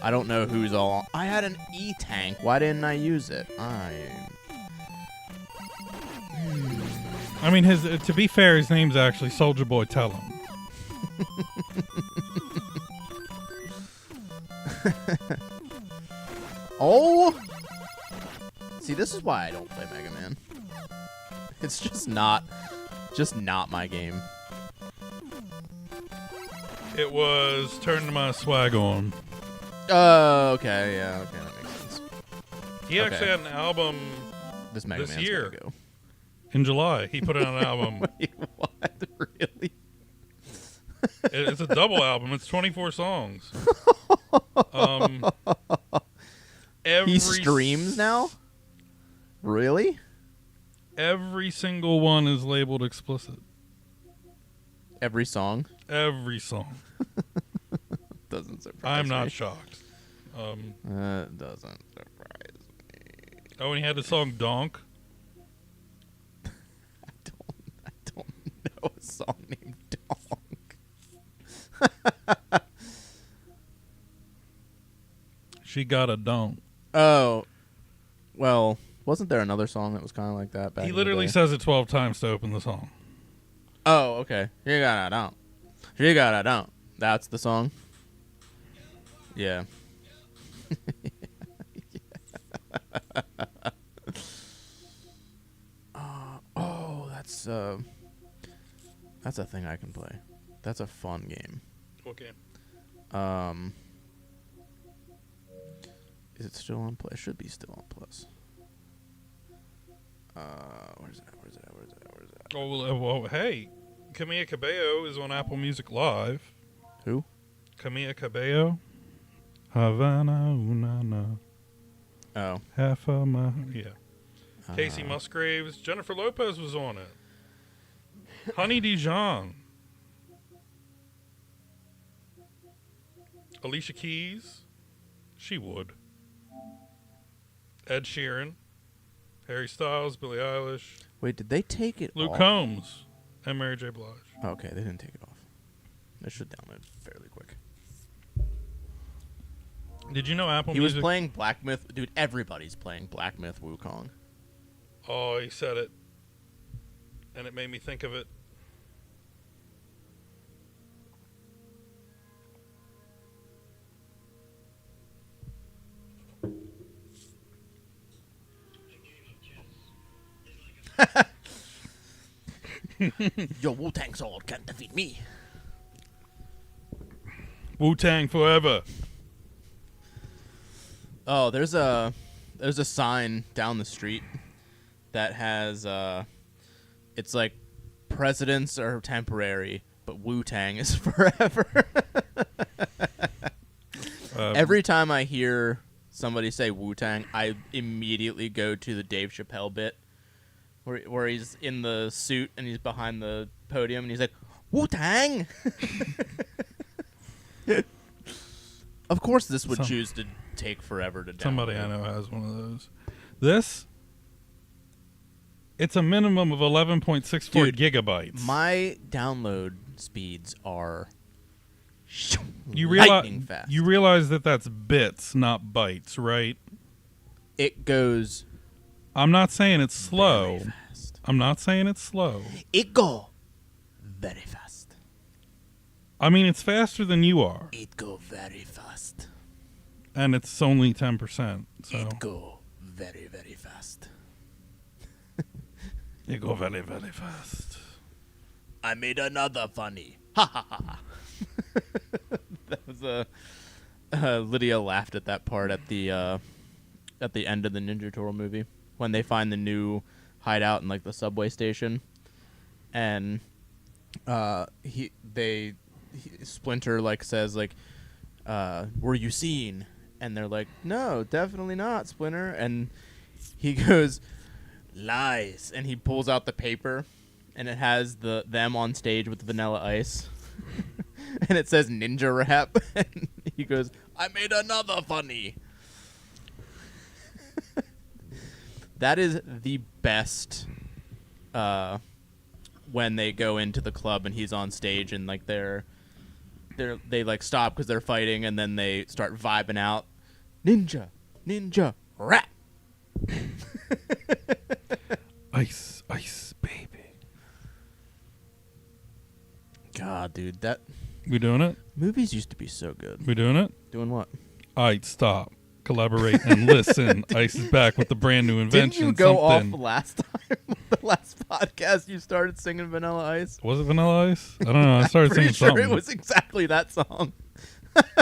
I don't know who's all. I had an E-Tank. Why didn't I use it? I mean, to be fair, his name's actually Soldier Boy Tell him. Oh! See, this is why I don't play Mega Man. It's just not my game. It was Turn My Swag On. Oh, okay, yeah, okay, that makes sense. He actually had an album This Mega this Man's year. gotta go. In July. He put out an album. Wait, what? Really? It's a double album. It's 24 songs. He streams now? Really? Every single one is labeled explicit. Every song? Every song. Doesn't surprise me. I'm not shocked. Doesn't surprise me. Oh, and he had the song Donk. I don't know a song named Donk. She got a donk. Oh, well, wasn't there another song that was kind of like that back He in the literally day? says it 12 times to open the song. Oh, okay. She got a donk. She got a donk. That's the song? Yeah. That's a thing I can play. That's a fun game. What game? Is it still on Plus? It should be still on Plus. Where's it at? Oh, well, hey. Camilla Cabello is on Apple Music Live. Who? Camilla Cabello. Havana, una, na. Oh. Half of my... Yeah. Casey Musgraves. Jennifer Lopez was on it. Honey Dijon. Alicia Keys. She would. Ed Sheeran. Harry Styles. Billie Eilish. Wait, did they take it Luke off? Combs and Mary J. Blige. Okay, they didn't take it off. That should download fairly quick. Did you know Apple He Music? was playing Black Myth. Dude, everybody's playing Black Myth Wukong. Oh, he said it, and it made me think of it. Your Wu-Tang sword can't defeat me. Wu-Tang forever. Oh, there's a sign down the street that has it's like presidents are temporary, but Wu-Tang is forever. Every time I hear somebody say Wu-Tang, I immediately go to the Dave Chappelle bit where he's in the suit and he's behind the podium and he's like, Wu-Tang! Of course this would choose to take forever to download. Somebody I know has one of those. This, it's a minimum of 11.64 Dude, gigabytes. My download speeds are you lightning fast. You realize that that's bits, not bytes, right? It goes I'm not saying it's slow. very fast. I'm not saying it's slow. It go very fast. I mean, it's faster than you are, It go very fast. and it's only 10%. So It go very, very fast. you go very, very fast. I made another funny. Ha ha ha. That was Lydia laughed at that part at the end of the Ninja Turtle movie when they find the new hideout in like the subway station, and Splinter like says like, "Were you seen?" And they're like, "No, definitely not, Splinter." And he goes, "Lies," and he pulls out the paper, and it has them on stage with Vanilla Ice. And it says Ninja Rap. And he goes, I made another funny. That is the best when they go into the club and he's on stage and like they like stop because they're fighting and then they start vibing out. Ninja Rap. Ice, ice, baby. God, dude, that We doing it? movies used to be so good. We doing it? Doing what? All right, stop. Collaborate and listen. Ice is back with the brand new invention. Didn't you go something. off last time? The last podcast you started singing Vanilla Ice? Was it Vanilla Ice? I don't know. I started Pretty singing sure something. it was exactly that song.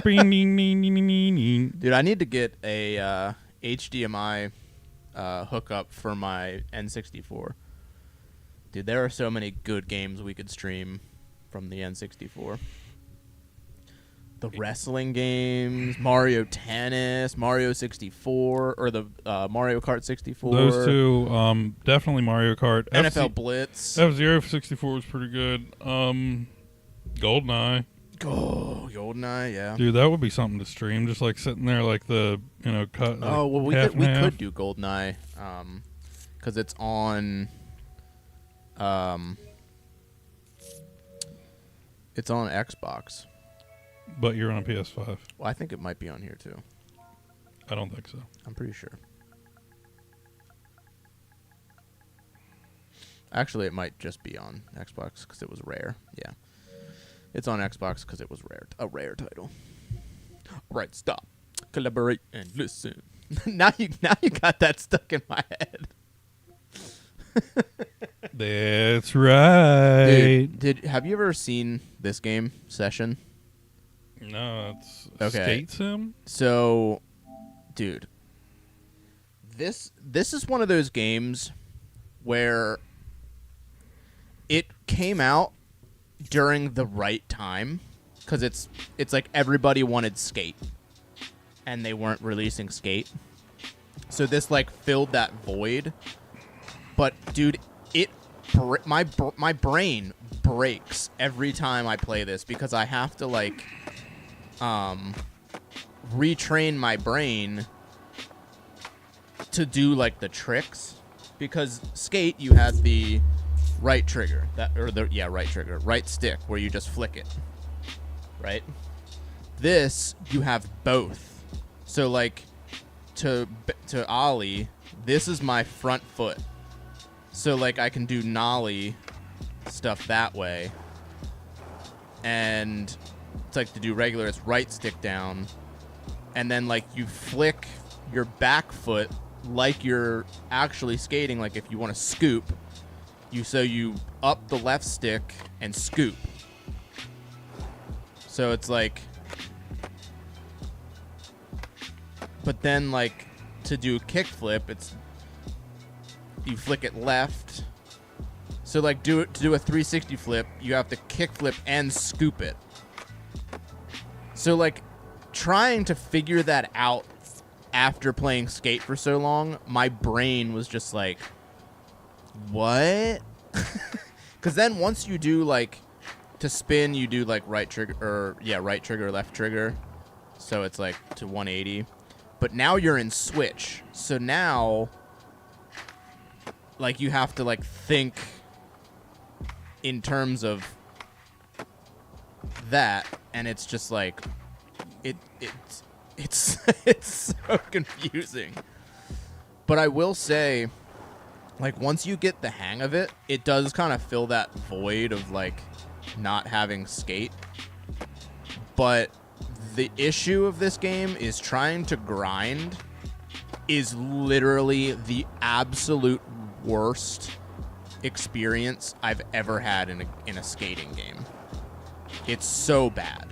Bing, ding, ding, ding, ding, ding, ding. Dude, I need to get a HDMI hookup for my N64. Dude, there are so many good games we could stream from the N64. The wrestling games, Mario Tennis, Mario 64, or the Mario Kart 64. Those two, definitely Mario Kart. NFL Blitz. F-Zero 64 was pretty good. GoldenEye. Oh, GoldenEye, yeah. Dude, that would be something to stream. Just like sitting there like the, cut. Like Oh, well, we half could and half. do GoldenEye, because it's on, it's on Xbox. But you're on a PS5. Well, I think it might be on here too. I don't think so. I'm pretty sure. Actually, it might just be on Xbox because it was rare. Yeah, it's on Xbox because it was rare. A rare title. All right, stop. Collaborate and listen. now you got that stuck in my head. That's right. Dude, have you ever seen this game, Session? No, it's Okay. Skate Sim. So, dude, this is one of those games where it came out during the right time because it's like everybody wanted Skate and they weren't releasing Skate, so this like filled that void. But dude, my brain breaks every time I play this because I have to like retrain my brain to do like the tricks because skate you had the right trigger, right stick where you just flick it, right? This you have both. So like to ollie, this is my front foot. So like I can do nollie stuff that way, and it's like to do regular, it's right stick down, and then like you flick your back foot like you're actually skating. Like if you want to scoop, you up the left stick and scoop. So it's like, but then like to do kickflip, it's you flick it left. So like to do a 360 flip, you have to kickflip and scoop it. So like trying to figure that out after playing skate for so long, my brain was just like, what? Because then once you do like to spin, you do like right trigger, left trigger. So it's like to 180. But now you're in switch. So now like you have to like think in terms of that, and it's just like it's so confusing. But I will say, like, once you get the hang of it, it does kind of fill that void of like not having skate. But the issue of this game is trying to grind is literally the absolute worst experience I've ever had in a skating game. It's so bad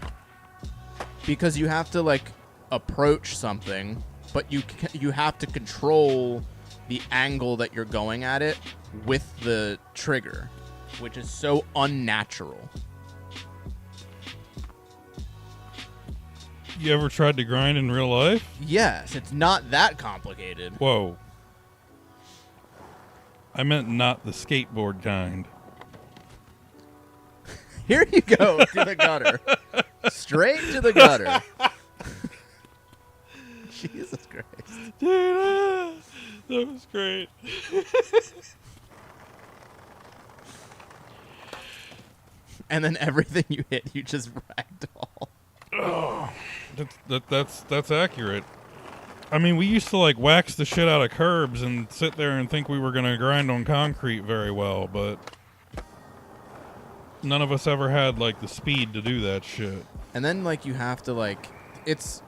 because you have to like approach something, but you have to control the angle that you're going at it with the trigger, which is so unnatural. You ever tried to grind in real life? Yes, it's not that complicated. Whoa. I meant not the skateboard kind. Here you go, to the gutter. Straight to the gutter. Jesus Christ. Dude, that was great. And then everything you hit, you just ragdoll. Oh, that's accurate. I mean, we used to like wax the shit out of curbs and sit there and think we were gonna grind on concrete very well, but none of us ever had like the speed to do that shit. And then like you have to like, it's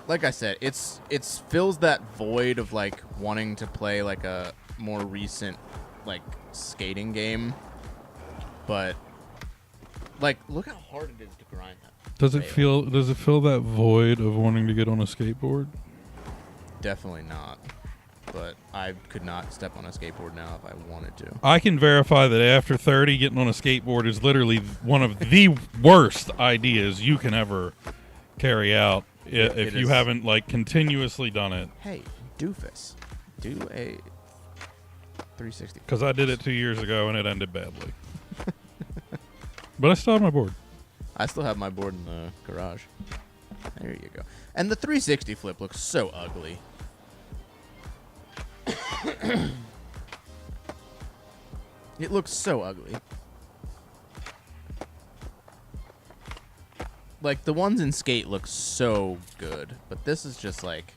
like I said, it's fills that void of like wanting to play like a more recent like skating game, but like look how hard it is to grind that. Does it fill that void of wanting to get on a skateboard? Definitely not. But I could not step on a skateboard now if I wanted to. I can verify that after 30, getting on a skateboard is literally one of the worst ideas you can ever carry out if you haven't like continuously done it. Hey, doofus, do a 360. Because I did it 2 years ago and it ended badly. But I still have my board. I still have my board in the garage. There you go. And the 360 flip looks so ugly. It looks so ugly. Like, the ones in Skate look so good, but this is just like...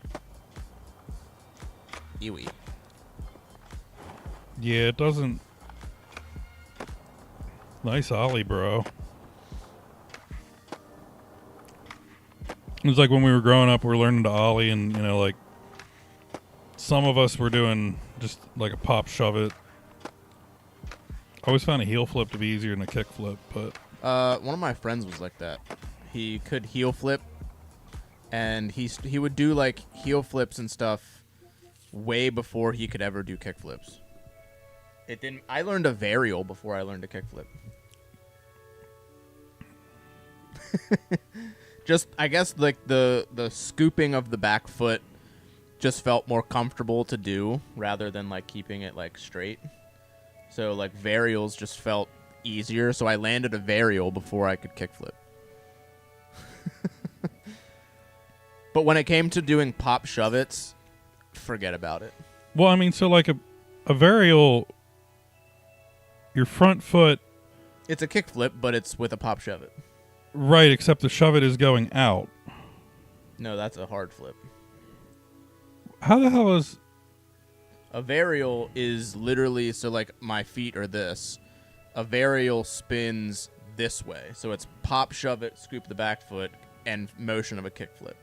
ewy. Yeah, it doesn't... Nice ollie, bro. It was like when we were growing up, we were learning to ollie, and, you know, like, some of us were doing just like a pop shove it. I always found a heel flip to be easier than a kick flip, but... one of my friends was like that. He could heel flip, and he would do, like, heel flips and stuff way before he could ever do kick flips. I learned a varial before I learned a kick flip. Just, I guess, like, the scooping of the back foot just felt more comfortable to do rather than, like, keeping it, like, straight. So, like, varials just felt easier, so I landed a varial before I could kickflip. But when it came to doing pop shove-its, forget about it. Well, I mean, so like a varial, your front foot, It's a kickflip, but it's with a pop shove it. right? Except the shove it is going out. No, that's a hard flip. How the hell is? A varial is literally, so like my feet are this. A varial spins this way. So it's pop, shove it, scoop the back foot, and motion of a kickflip.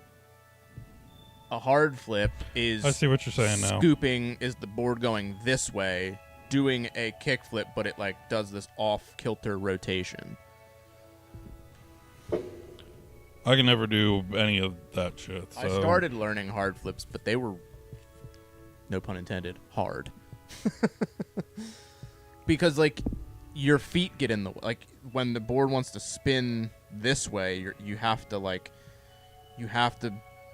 A hard flip is I see what you're saying now. scooping is the board going this way, doing a kickflip, but it like does this off kilter rotation. I can never do any of that shit. So. I started learning hard flips, but they were, no pun intended, hard. Because like your feet get in the, like when the board wants to spin this way, you have to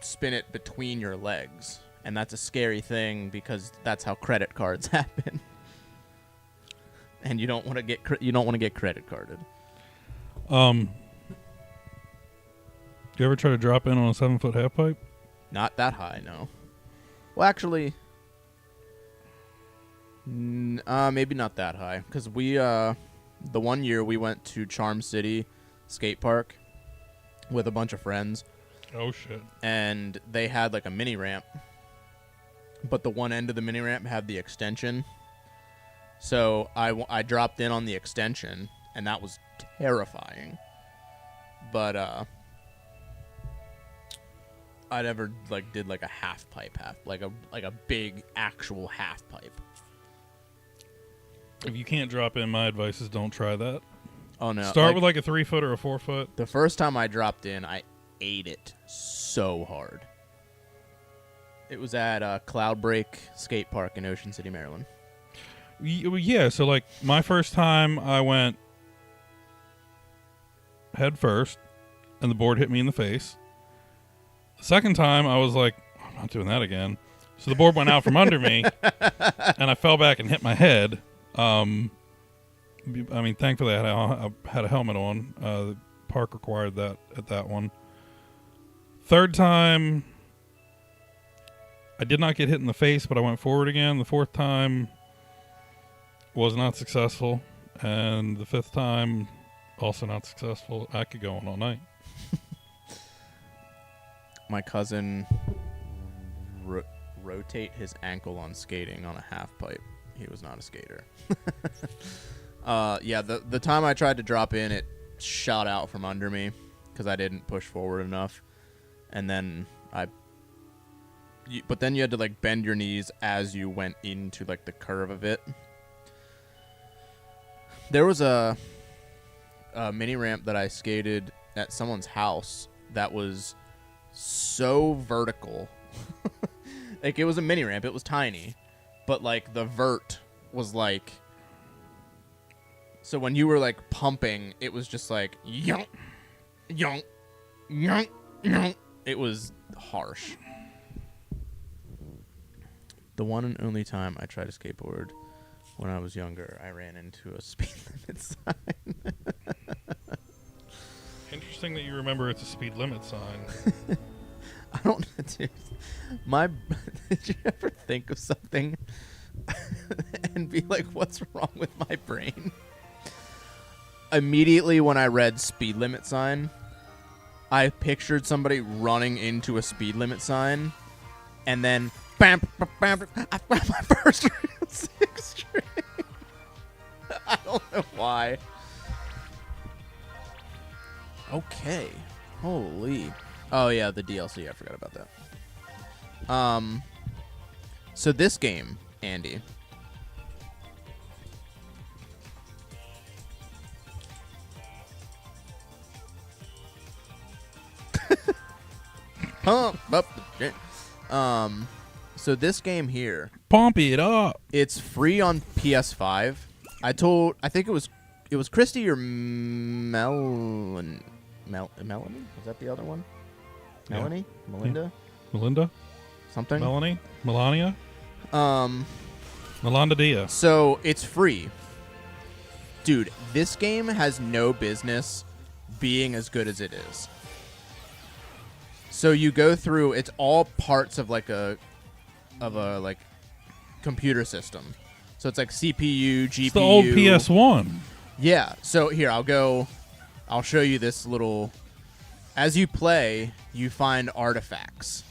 spin it between your legs, and that's a scary thing because that's how credit cards happen. And you don't want to get credit carded. Do you ever try to drop in on a 7-foot half pipe? Not that high, no. Well, actually, maybe not that high, because we, the one year we went to Charm City skate park with a bunch of friends, Oh shit! and they had like a mini ramp, but the one end of the mini ramp had the extension. So I dropped in on the extension, and that was terrifying. But I never like did like a half pipe, like a big actual half pipe. If you can't drop in, my advice is don't try that. Oh no! Start with like a 3-foot or a 4-foot. The first time I dropped in, I ate it so hard. It was at Cloudbreak Skate Park in Ocean City, Maryland. Yeah, so like my first time, I went head first, and the board hit me in the face. The second time, I was like, I'm not doing that again. So the board went out from under me, and I fell back and hit my head. I mean, thankfully, I had a helmet on. The park required that at that one. Third time, I did not get hit in the face, but I went forward again. The fourth time was not successful, and the fifth time, also not successful. I could go on all night. My cousin rotate his ankle on skating on a half pipe. He was not a skater. Yeah, the time I tried to drop in, shot out from under me because I didn't push forward enough, and then but then you had to like bend your knees as you went into like the curve of it. There was a mini ramp that I skated at someone's house that was so vertical. Like, it was a mini ramp. It was tiny. But, like, the vert was, like... So when you were, like, pumping, it was just, like... Yonk, yonk, yonk, yonk. It was harsh. The one and only time I tried to skateboard when I was younger, I ran into a speed limit sign. Interesting that you remember it's a speed limit sign. I don't dude, did you ever think of something and be like, what's wrong with my brain? Immediately when I read speed limit sign, I pictured somebody running into a speed limit sign, and then bam, bam, bam, I found my first real 6 string. I don't know why. Okay. Holy. Oh yeah, the DLC. I forgot about that. So this game, Andy. Pump up the jam. So this game here, Pump it up. it's free on PS5. I think it was Christy or Melanie. Was that the other one? Yeah. Melanie? Melinda? Melinda? Something? Melanie? Melania? Um, Melanda Dia. so it's free. Dude, this game has no business being as good as it is. So you go through, it's all parts of like computer system. So it's like CPU, GPU. It's the old PS1. Yeah. So here, I'll show you this little. As you play, you find artifacts.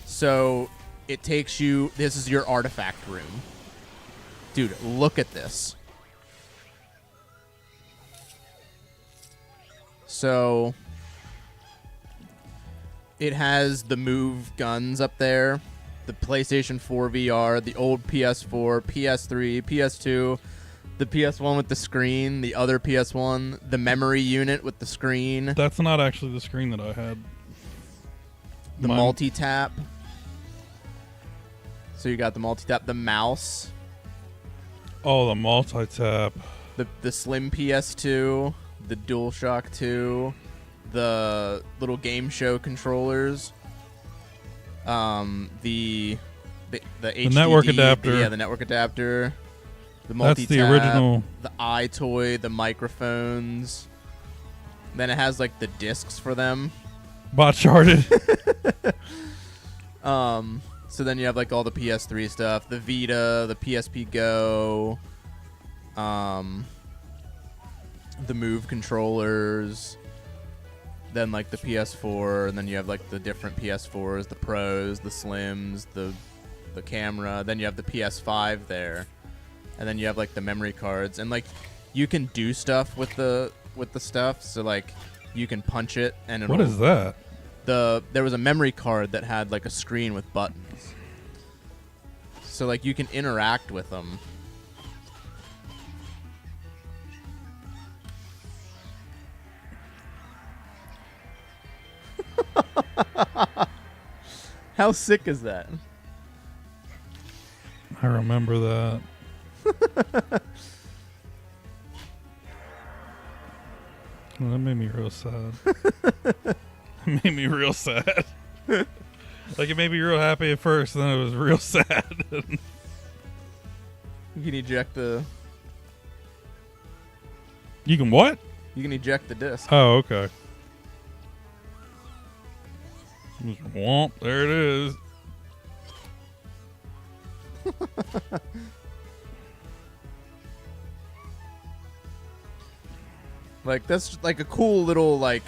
So it takes you. This is your artifact room. Dude, look at this. So it has the Move guns up there, the PlayStation 4 VR, the old PS4, PS3, PS2, the PS1 with the screen, the other PS1, the memory unit with the screen, That's not actually the screen that I had. the Mine- multi-tap. So you got the multi-tap, the mouse, Oh, the multi-tap. the slim PS2, the DualShock 2, the little game show controllers, the HDD, network adapter. yeah, the network adapter, the That's multi-tap, the original. the iToy, the microphones. Then it has like the discs for them. Bot charted. So then you have like all the PS3 stuff, the Vita, the PSP Go, the Move controllers, then like the PS4, and then you have like the different PS4s, the Pros, the Slims, the camera. Then you have the PS5 there, and then you have like the memory cards, and like you can do stuff with the stuff. So like you can punch it, and What is that? there was a memory card that had like a screen with buttons. So like you can interact with them. How sick is that? I remember that. Well, that made me real sad. It made me real sad. Like, it made me real happy at first, and then it was real sad. You can eject the You can what? the disc. Oh, okay. Just womp, there it is. Like that's like a cool little like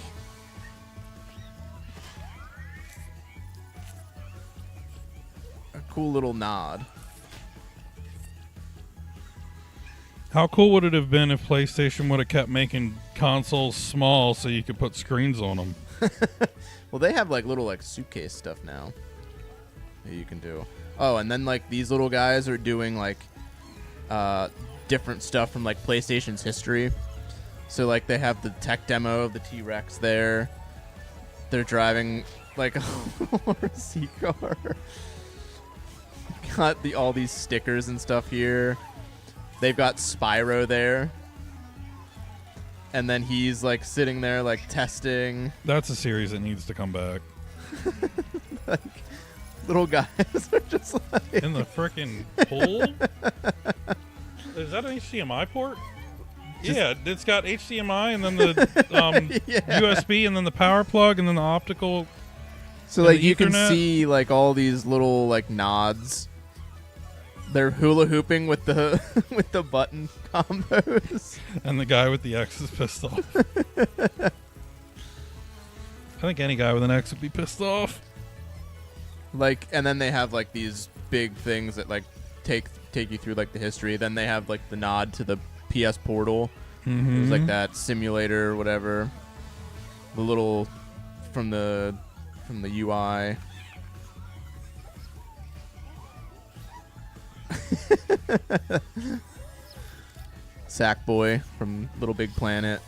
nod. How cool would it have been if PlayStation would have kept making consoles small so you could put screens on them? Well, they have like little like suitcase stuff now that you can do. Oh, and then like these little guys are doing like different stuff from like PlayStation's history. So like they have the tech demo of the T-Rex there. They're driving like a RC car. Got all these stickers and stuff here. They've got Spyro there. And then he's like sitting there like testing. That's a series that needs to come back. Like little guys are just like In the frickin' pool? Is that an HDMI port? Yeah, it's got HDMI and then the Yeah. USB and then the power plug and then the optical. So and like the you can Ethernet? see like all these little like nods. They're hula hooping with the with the button combos. And the guy with the X is pissed off. I think any guy with an X would be pissed off. Like, and then they have like these big things that like take you through like the history. Then they have like the nod to the PS Portal. Mm-hmm. It was like that simulator or whatever. The little from the UI. Sackboy from Little Big Planet.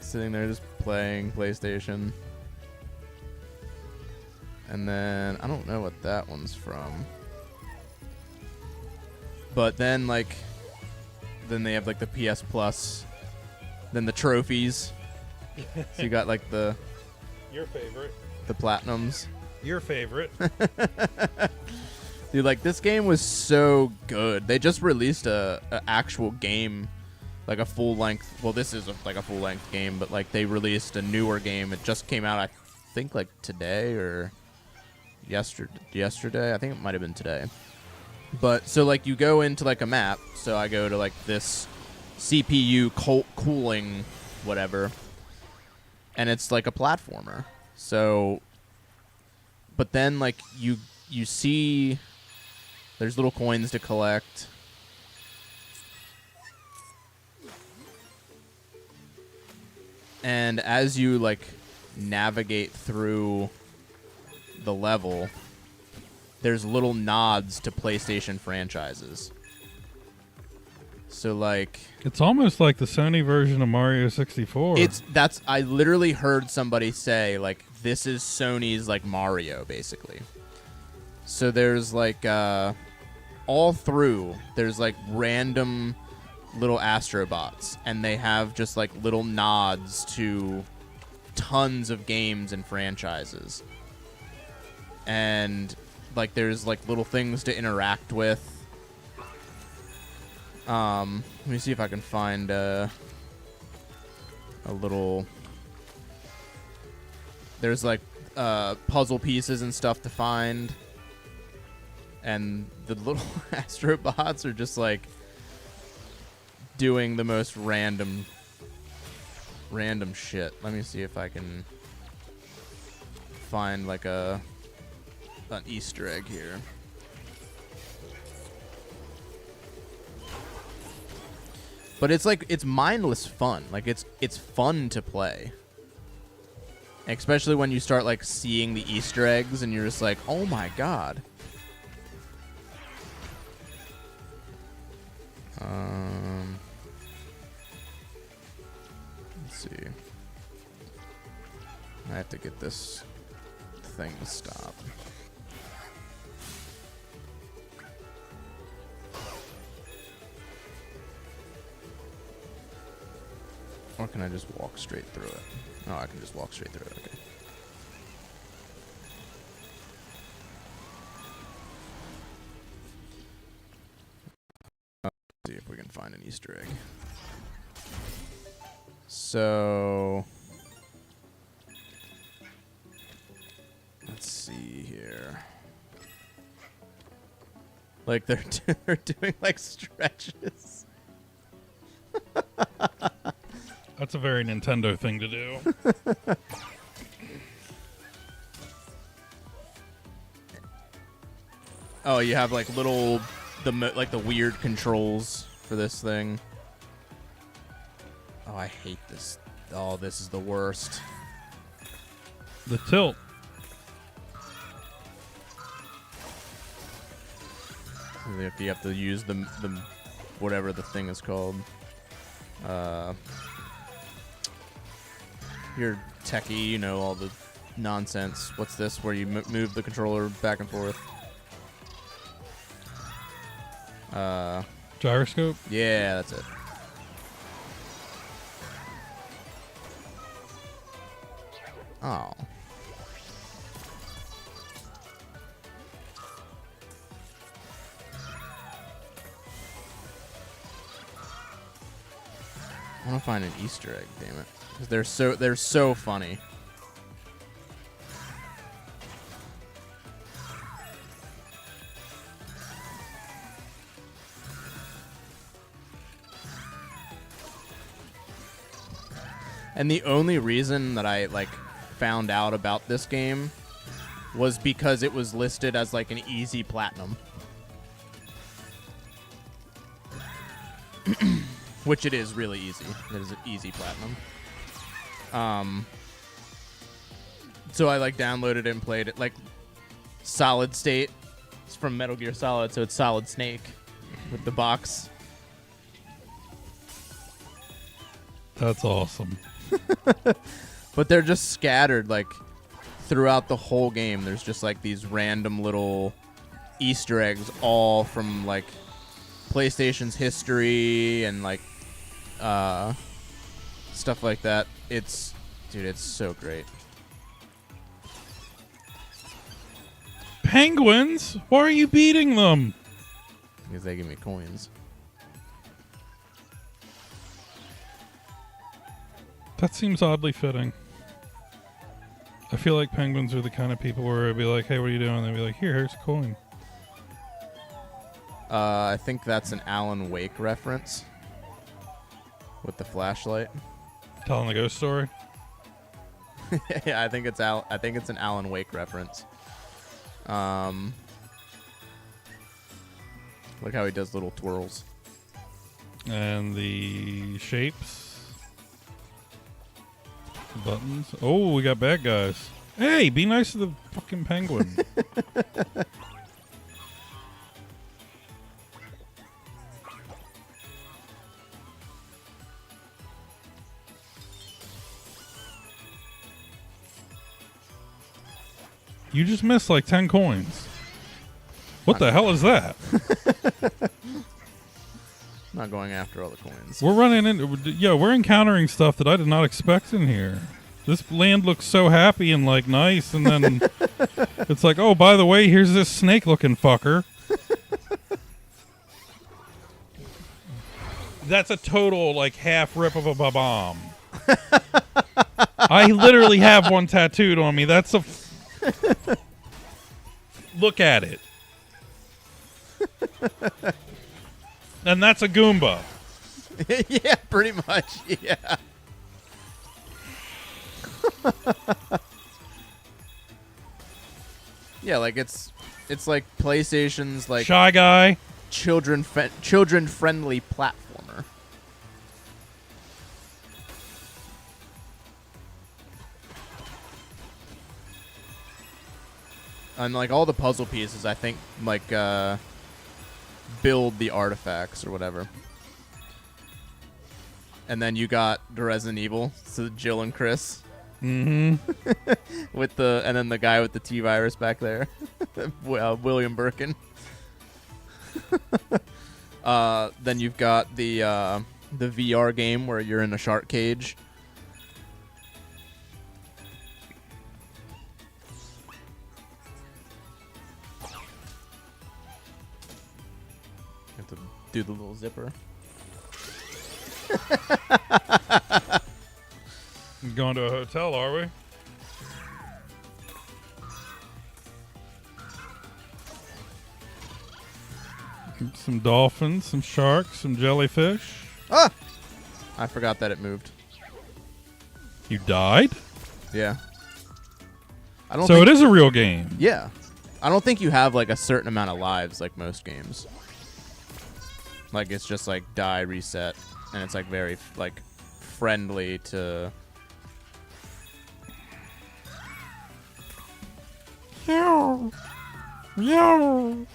Sitting there just playing PlayStation. And then I don't know what that one's from. But then like then they have like the PS Plus. Then the trophies. So you got like the Your favorite. platinums. Your favorite. Dude, like this game was so good. They just released a actual game, like a full length. Well, this is like a full length game, but like they released a newer game. It just came out, I think, like today or yesterday. I think it might have been today. But so like you go into like a map. So I go to like this CPU cooling whatever, and it's like a platformer. So, but then like you see there's little coins to collect. And as you like navigate through the level, there's little nods to PlayStation franchises. So like It's almost like the Sony version of Mario 64. I literally heard somebody say like this is Sony's like Mario basically. So there's like all through there's like random little astrobots, and they have just like little nods to tons of games and franchises. And like there's like little things to interact with. Let me see if I can find a little. There's like puzzle pieces and stuff to find, and the little astrobots are just like doing the most random shit. Let me see if I can find like an Easter egg here. But it's like it's mindless fun. Like it's fun to play. Especially when you start like seeing the Easter eggs and you're just like, "Oh my god." Let's see. I have to get this thing to stop. Or can I just walk straight through it? Oh, I can just walk straight through it. Okay. Let's see if we can find an Easter egg. So let's see here. Like they're doing like stretches. That's a very Nintendo thing to do. Oh, you have like little the weird controls for this thing. Oh, I hate this. Oh, this is the worst. The tilt. You have to use the whatever the thing is called. You're techie, you know all the nonsense. What's this? Where you move the controller back and forth? Gyroscope? Yeah, that's it. Oh. I want to find an Easter egg, damn it. 'Cause they're so funny. And the only reason that I like found out about this game was because it was listed as like an easy platinum. Which it is really easy. It is an easy platinum. So I like downloaded it and played it. Like Solid State. It's from Metal Gear Solid, so it's Solid Snake with the box. That's awesome. But they're just scattered like throughout the whole game. There's just like these random little Easter eggs all from like PlayStation's history and like stuff like that. Dude, it's so great. Penguins? Why are you beating them? Because they give me coins. That seems oddly fitting. I feel like penguins are the kind of people where it'd be like, hey, what are you doing? They'd be like, here's a coin. I think that's an Alan Wake reference with the flashlight. Telling the ghost story. Yeah, I think it's an Alan Wake reference. Look how he does little twirls. And the shapes. Buttons. Oh, we got bad guys. Hey, be nice to the fucking penguin. You just missed like 10 coins. What the hell is that? Not going after all the coins. We're running into... Yo, we're encountering stuff that I did not expect in here. This land looks so happy and like nice, and then it's like, oh, by the way, here's this snake-looking fucker. That's a total like half rip of a bomb. I literally have one tattooed on me. That's a... Look at it. And that's a Goomba. Yeah, pretty much. Yeah. Yeah, like it's like PlayStation's like Shy Guy. children friendly platformer. And like all the puzzle pieces, I think like build the artifacts or whatever. And then you got the Resident Evil, so Jill and Chris. Mm-hmm. And then the guy with the T virus back there, William Birkin. Then you've got the VR game where you're in a shark cage. You have to do the little zipper. Going to a hotel, are we? Some dolphins, some sharks, some jellyfish. Ah! I forgot that it moved. You died? Yeah. I don't So think it is a real game. Yeah. I don't think you have like a certain amount of lives like most games. Like it's just like die, reset, and it's like very like friendly to Yo! Yo!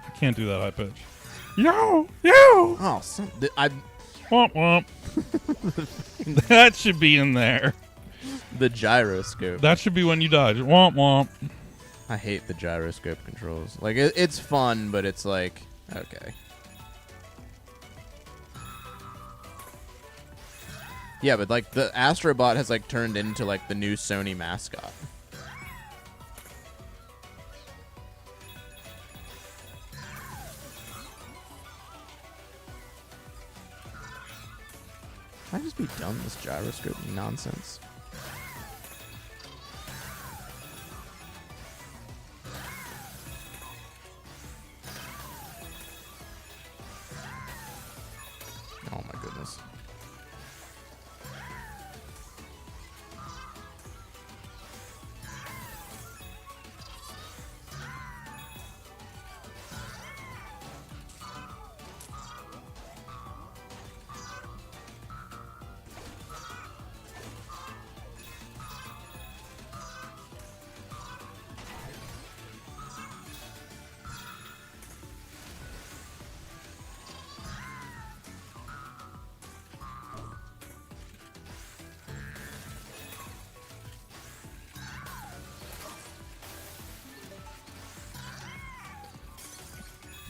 I can't do that high pitch. Yo! Yo! Oh, Womp womp. That should be in there. the gyroscope. That should be when you die. Just womp womp. I hate the gyroscope controls. Like it's fun, but it's like okay. Yeah, but like the Astrobot has like turned into like the new Sony mascot. Can I just be done with this gyroscope nonsense? Oh my goodness.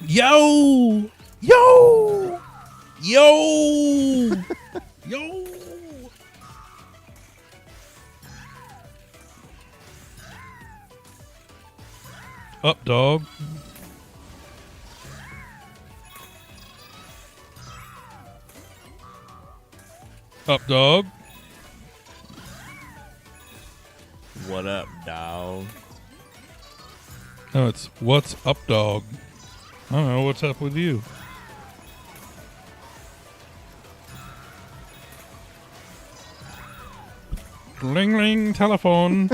Yo! Yo! Yo! Yo! Up, dog. Up, dog. What up, dog? No, it's what's up, dog. I don't know what's up with you. Ring ring telephone.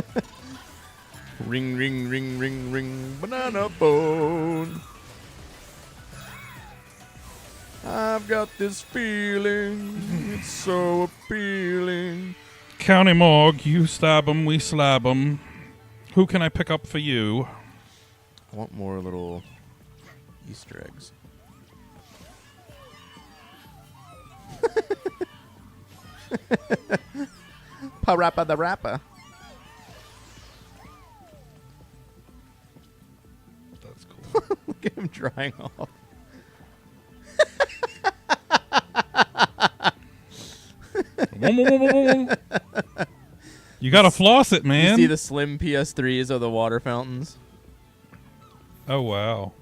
Ring, ring, ring, ring, ring, banana bone. I've got this feeling, it's so appealing. County morgue, you stab 'em, we slab 'em. Who can I pick up for you? I want more little Easter eggs. Parappa the Rapper. That's cool. Look at him drying off. You gotta floss it, man. You see the slim PS3s of the water fountains? Oh wow.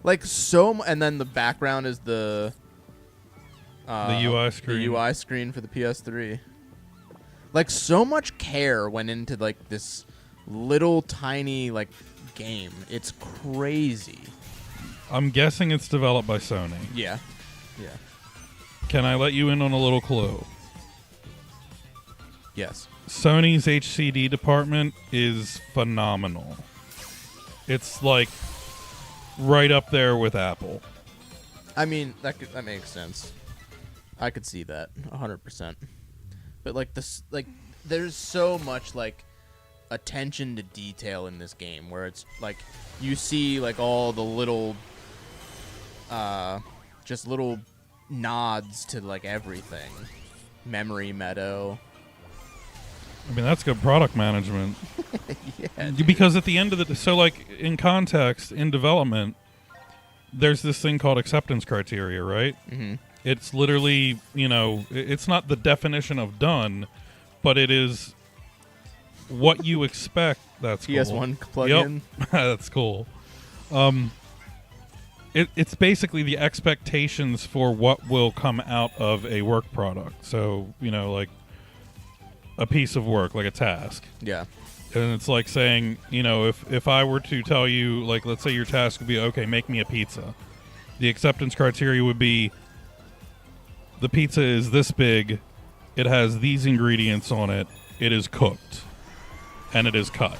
Like and then the background is the UI screen. The UI screen for the PS3. Like so much care went into like this little tiny like game. It's crazy. I'm guessing it's developed by Sony. Yeah. Yeah. Can I let you in on a little clue? Yes. Sony's HCD department is phenomenal. It's like right up there with Apple. I mean, that makes sense. I could see that 100%. But like there's so much like attention to detail in this game where it's like you see like all the little just little nods to like everything. Memory Meadow. I mean, that's good product management. Yeah. Because at the end of so like in context, in development, there's this thing called acceptance criteria, right? Mm-hmm. It's literally, it's not the definition of done, but it is what you expect. That's cool. PS1 plug-in. Yep. That's cool. It's basically the expectations for what will come out of a work product. So, like a piece of work, like a task. Yeah. And it's like saying, if I were to tell you, like, let's say your task would be, okay, make me a pizza. The acceptance criteria would be the pizza is this big, it has these ingredients on it, it is cooked, and it is cut.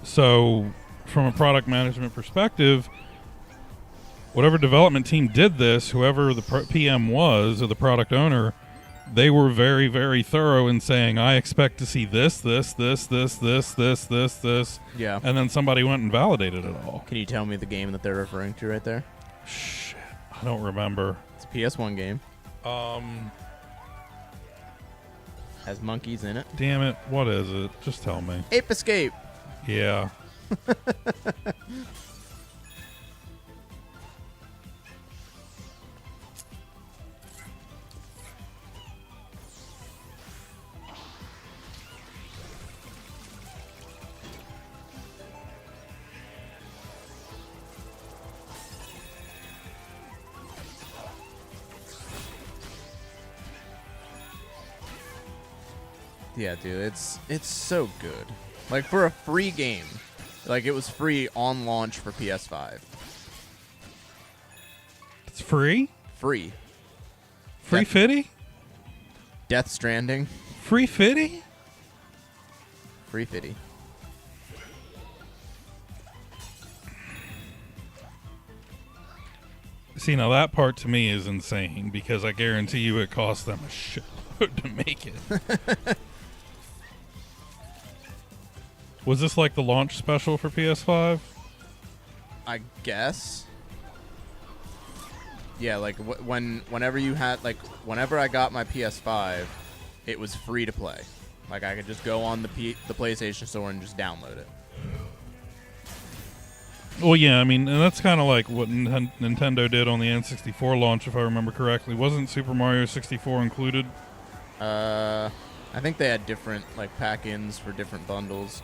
So, from a product management perspective, whatever development team did this, whoever the PM was, or the product owner, they were very, very thorough in saying, I expect to see this. Yeah. And then somebody went and validated it all. Can you tell me the game that they're referring to right there? Shit. I don't remember. It's a PS1 game. Has monkeys in it. Damn it. What is it? Just tell me. Ape Escape. Yeah. Yeah, dude, it's so good. Like for a free game, like it was free on launch for PS5. It's free? Free. Free Death- fitty? Death Stranding. Free fitty? Free fitty. See, now that part to me is insane because I guarantee you it cost them a shitload to make it. Was this like the launch special for PS5? I guess. Yeah, like whenever you had whenever I got my PS5, it was free to play. Like I could just go on the PlayStation Store and just download it. Well, yeah, I mean, and that's kind of like what Nintendo did on the N64 launch, if I remember correctly. Wasn't Super Mario 64 included? I think they had different pack-ins for different bundles.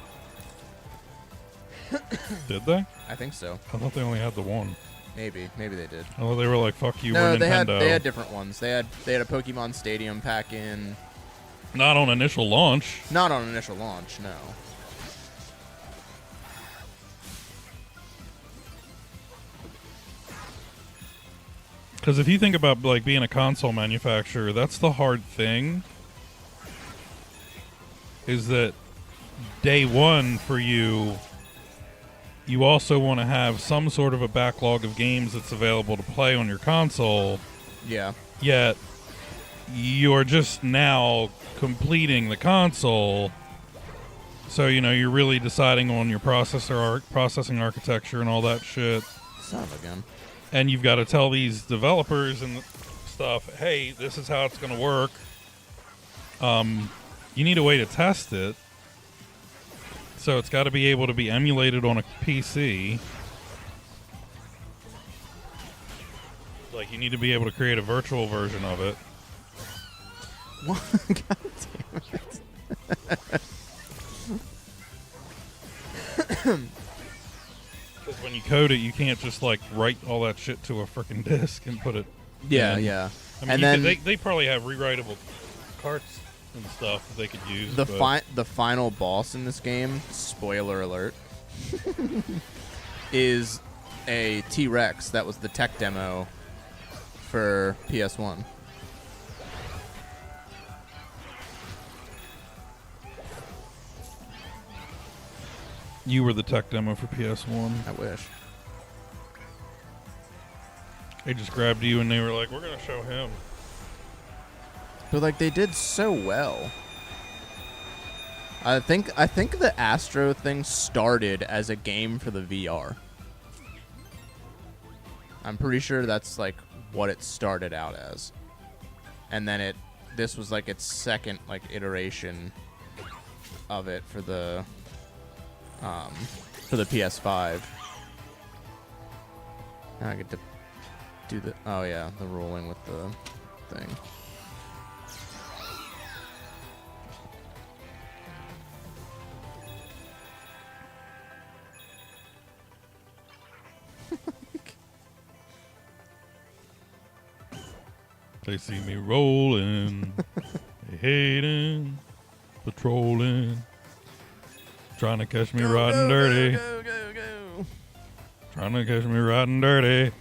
Did they? I think so. I thought they only had the one. Maybe they did. I thought they were like, "Fuck you, No, we're Nintendo." they had different ones. They had a Pokemon Stadium pack-in. Not on initial launch. Not on initial launch, no. Because if you think about like being a console manufacturer, that's the hard thing. Is that day one for you, you also want to have some sort of a backlog of games that's available to play on your console. Yeah. Yet you're just now completing the console. So, you know, you're really deciding on your processing architecture and all that shit. Son of a gun. And you've got to tell these developers and stuff, hey, this is how it's going to work. You need a way to test it. So it's got to be able to be emulated on a PC. Like, you need to be able to create a virtual version of it. What? God damn it. Because when you code it, you can't just, like, write all that shit to a freaking disk and put it Yeah, in. yeah. I mean, And then they probably have rewritable carts and stuff that they could use. the but the final boss in this game, spoiler alert, is a T-Rex that was the tech demo for PS1. You were the tech demo for PS1. I wish. They just grabbed you and they were like, we're going to show him. But like they did so well. I think the Astro thing started as a game for the VR. I'm pretty sure that's like what it started out as. And then this was like its second like iteration of it for the PS5. Now I get to do the the rolling with the thing. They see me rolling, hating, patrolling, trying to catch me riding dirty. Go. Trying to catch me riding dirty.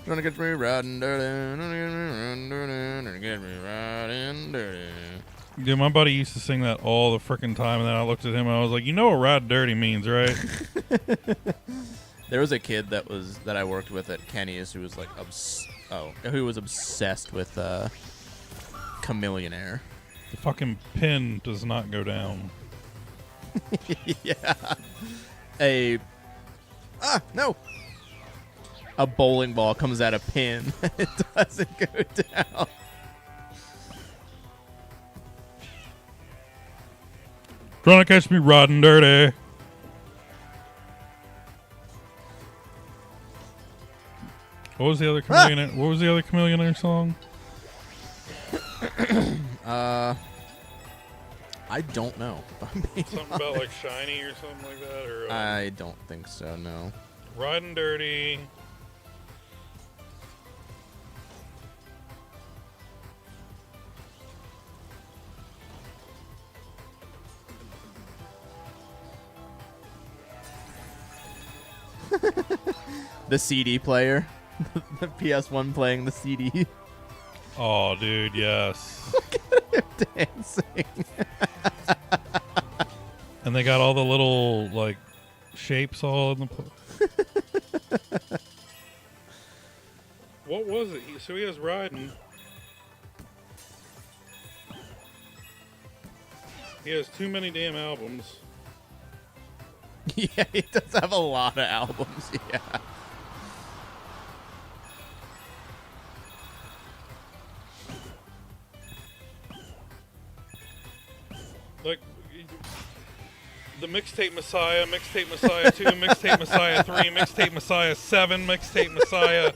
Trying to get me riding dirty. Trying to get me riding dirty. Yeah, my buddy used to sing that all the frickin' time, and then I looked at him and I was like, you know what ride dirty means, right? There was a kid that I worked with at Kenny's who was like who was obsessed with Chameleonaire. The fucking pin does not go down. Yeah. No. A bowling ball comes out of pin. It doesn't go down. Trying to catch me riding dirty. What was the other Chameleonaire? What was the other Chameleonaire song? I don't know. Something about like shiny or something like that, or I don't think so. No. riding dirty. The CD player. The PS1 playing the CD. Oh, dude, yes. Dancing. And they got all the little like shapes all in the. What was it? So he has riding. He has too many damn albums. Yeah, he does have a lot of albums. Yeah. Like the Mixtape Messiah, Mixtape Messiah 2, Mixtape Messiah 3, Mixtape Messiah 7, Mixtape Messiah,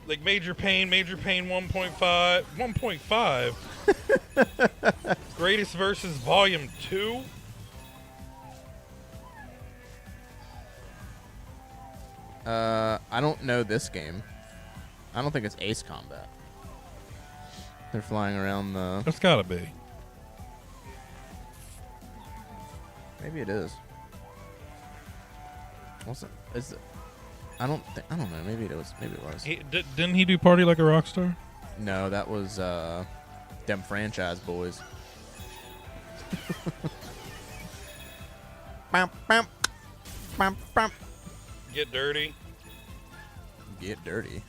like Major Pain 1.5, 1.5, Greatest Verses Volume 2. I don't know this game. I don't think it's Ace Combat. They're flying around the. That's gotta be. Maybe it is. Wasn't? Is it? I don't know. Maybe it was. Maybe it was. Didn't he do Party Like a Rock Star? No, that was them franchise boys. Bam, bam, bam, bam. Get Dirty. Get dirty.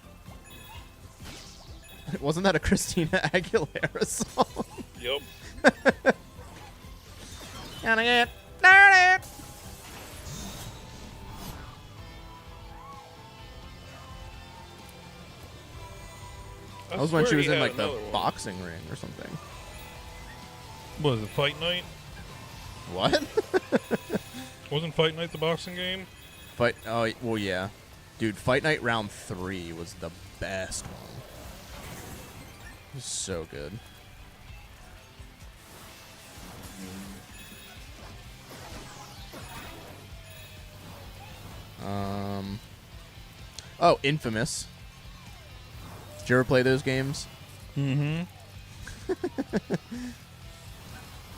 Wasn't that a Christina Aguilera song? Yep. Gonna get dirty. That was when she was in like the boxing ring or something. What was it, Fight Night? What? Wasn't Fight Night the boxing game? Oh, well, yeah. Dude, Fight Night Round 3 was the best one. It was so good. Oh, Infamous. Did you ever play those games? Mm-hmm.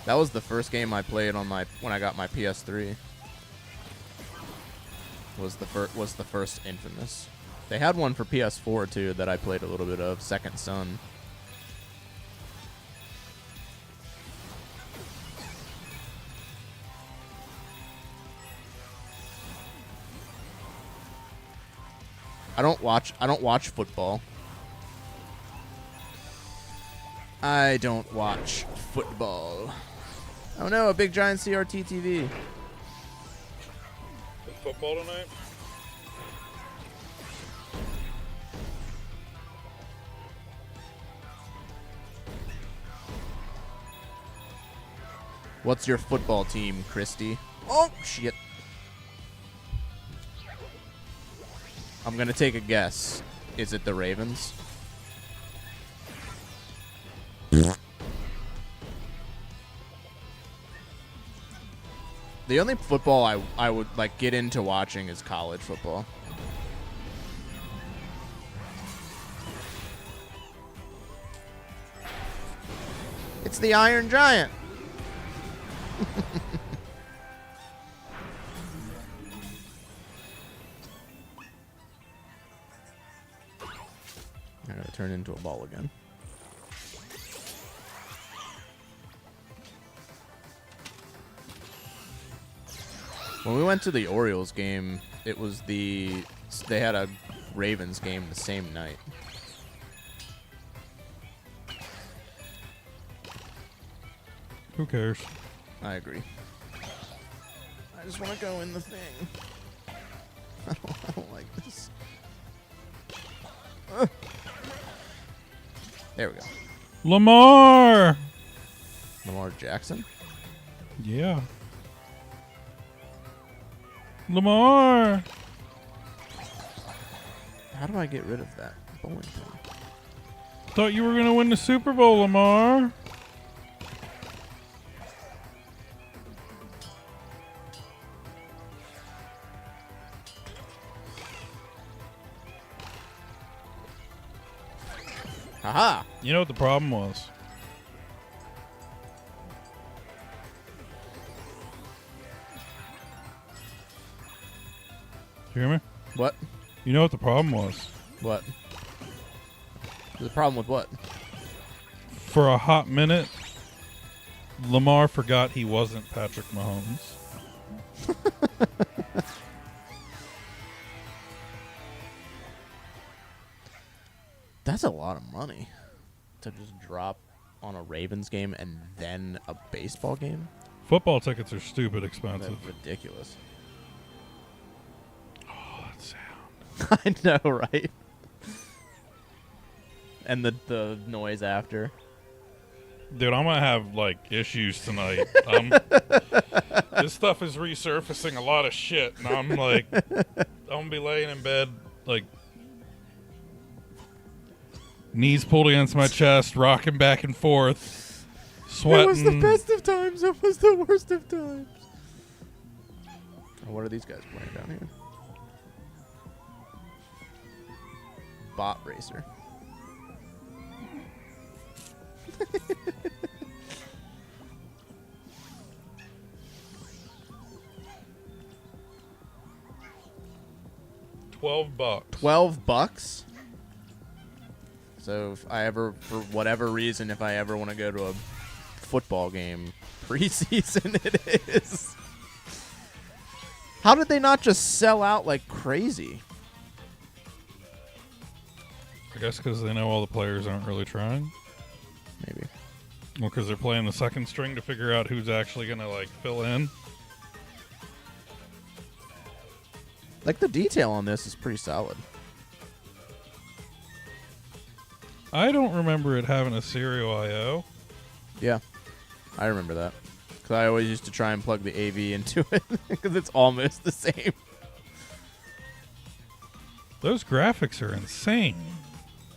That was the first game I played on when I got my PS3. Was the first Infamous. They had one for PS4 too that I played a little bit of, Second Son. I don't watch football. I don't watch football. Oh no, a big giant CRT TV. Football tonight? What's your football team, Christy? Oh, shit. I'm going to take a guess. Is it the Ravens? The only football I would like get into watching is college football. It's the Iron Giant. I gotta turn into a ball again. When we went to the Orioles game, they had a Ravens game the same night. Who cares? I agree. I just want to go in the thing. I don't like this. There we go. Lamar! Lamar Jackson? Yeah. Lamar! How do I get rid of that bowling pin? Thought you were going to win the Super Bowl, Lamar. Haha! You know what the problem was? You hear me? What? You know what the problem was? What? There's a problem with what? For a hot minute, Lamar forgot he wasn't Patrick Mahomes. That's a lot of money to just drop on a Ravens game and then a baseball game. Football tickets are stupid expensive. That's ridiculous. Oh, that sound. I know, right? And the noise after. Dude, I'm gonna have like issues tonight. This stuff is resurfacing a lot of shit, and I'm like, I'm gonna be laying in bed, like, knees pulled against my chest, rocking back and forth, sweating. It was the best of times. It was the worst of times. Oh, what are these guys playing down here? Bot Racer. $12. $12. So if I ever, for whatever reason, if I ever want to go to a football game preseason, it is. How did they not just sell out like crazy? I guess because they know all the players aren't really trying. Maybe. Well, because they're playing the second string to figure out who's actually going to, like, fill in. Like, the detail on this is pretty solid. I don't remember it having a serial I/O. Yeah, I remember that. Because I always used to try and plug the AV into it because it's almost the same. Those graphics are insane.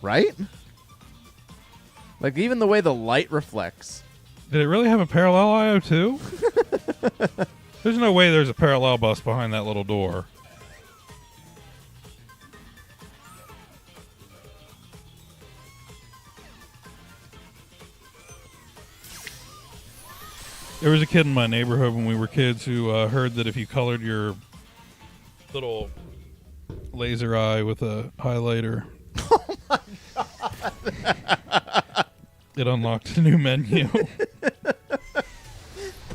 Right? Like, even the way the light reflects. Did it really have a parallel I/O too? There's no way there's a parallel bus behind that little door. There was a kid in my neighborhood when we were kids who heard that if you colored your little laser eye with a highlighter, oh my God, it unlocked a new menu.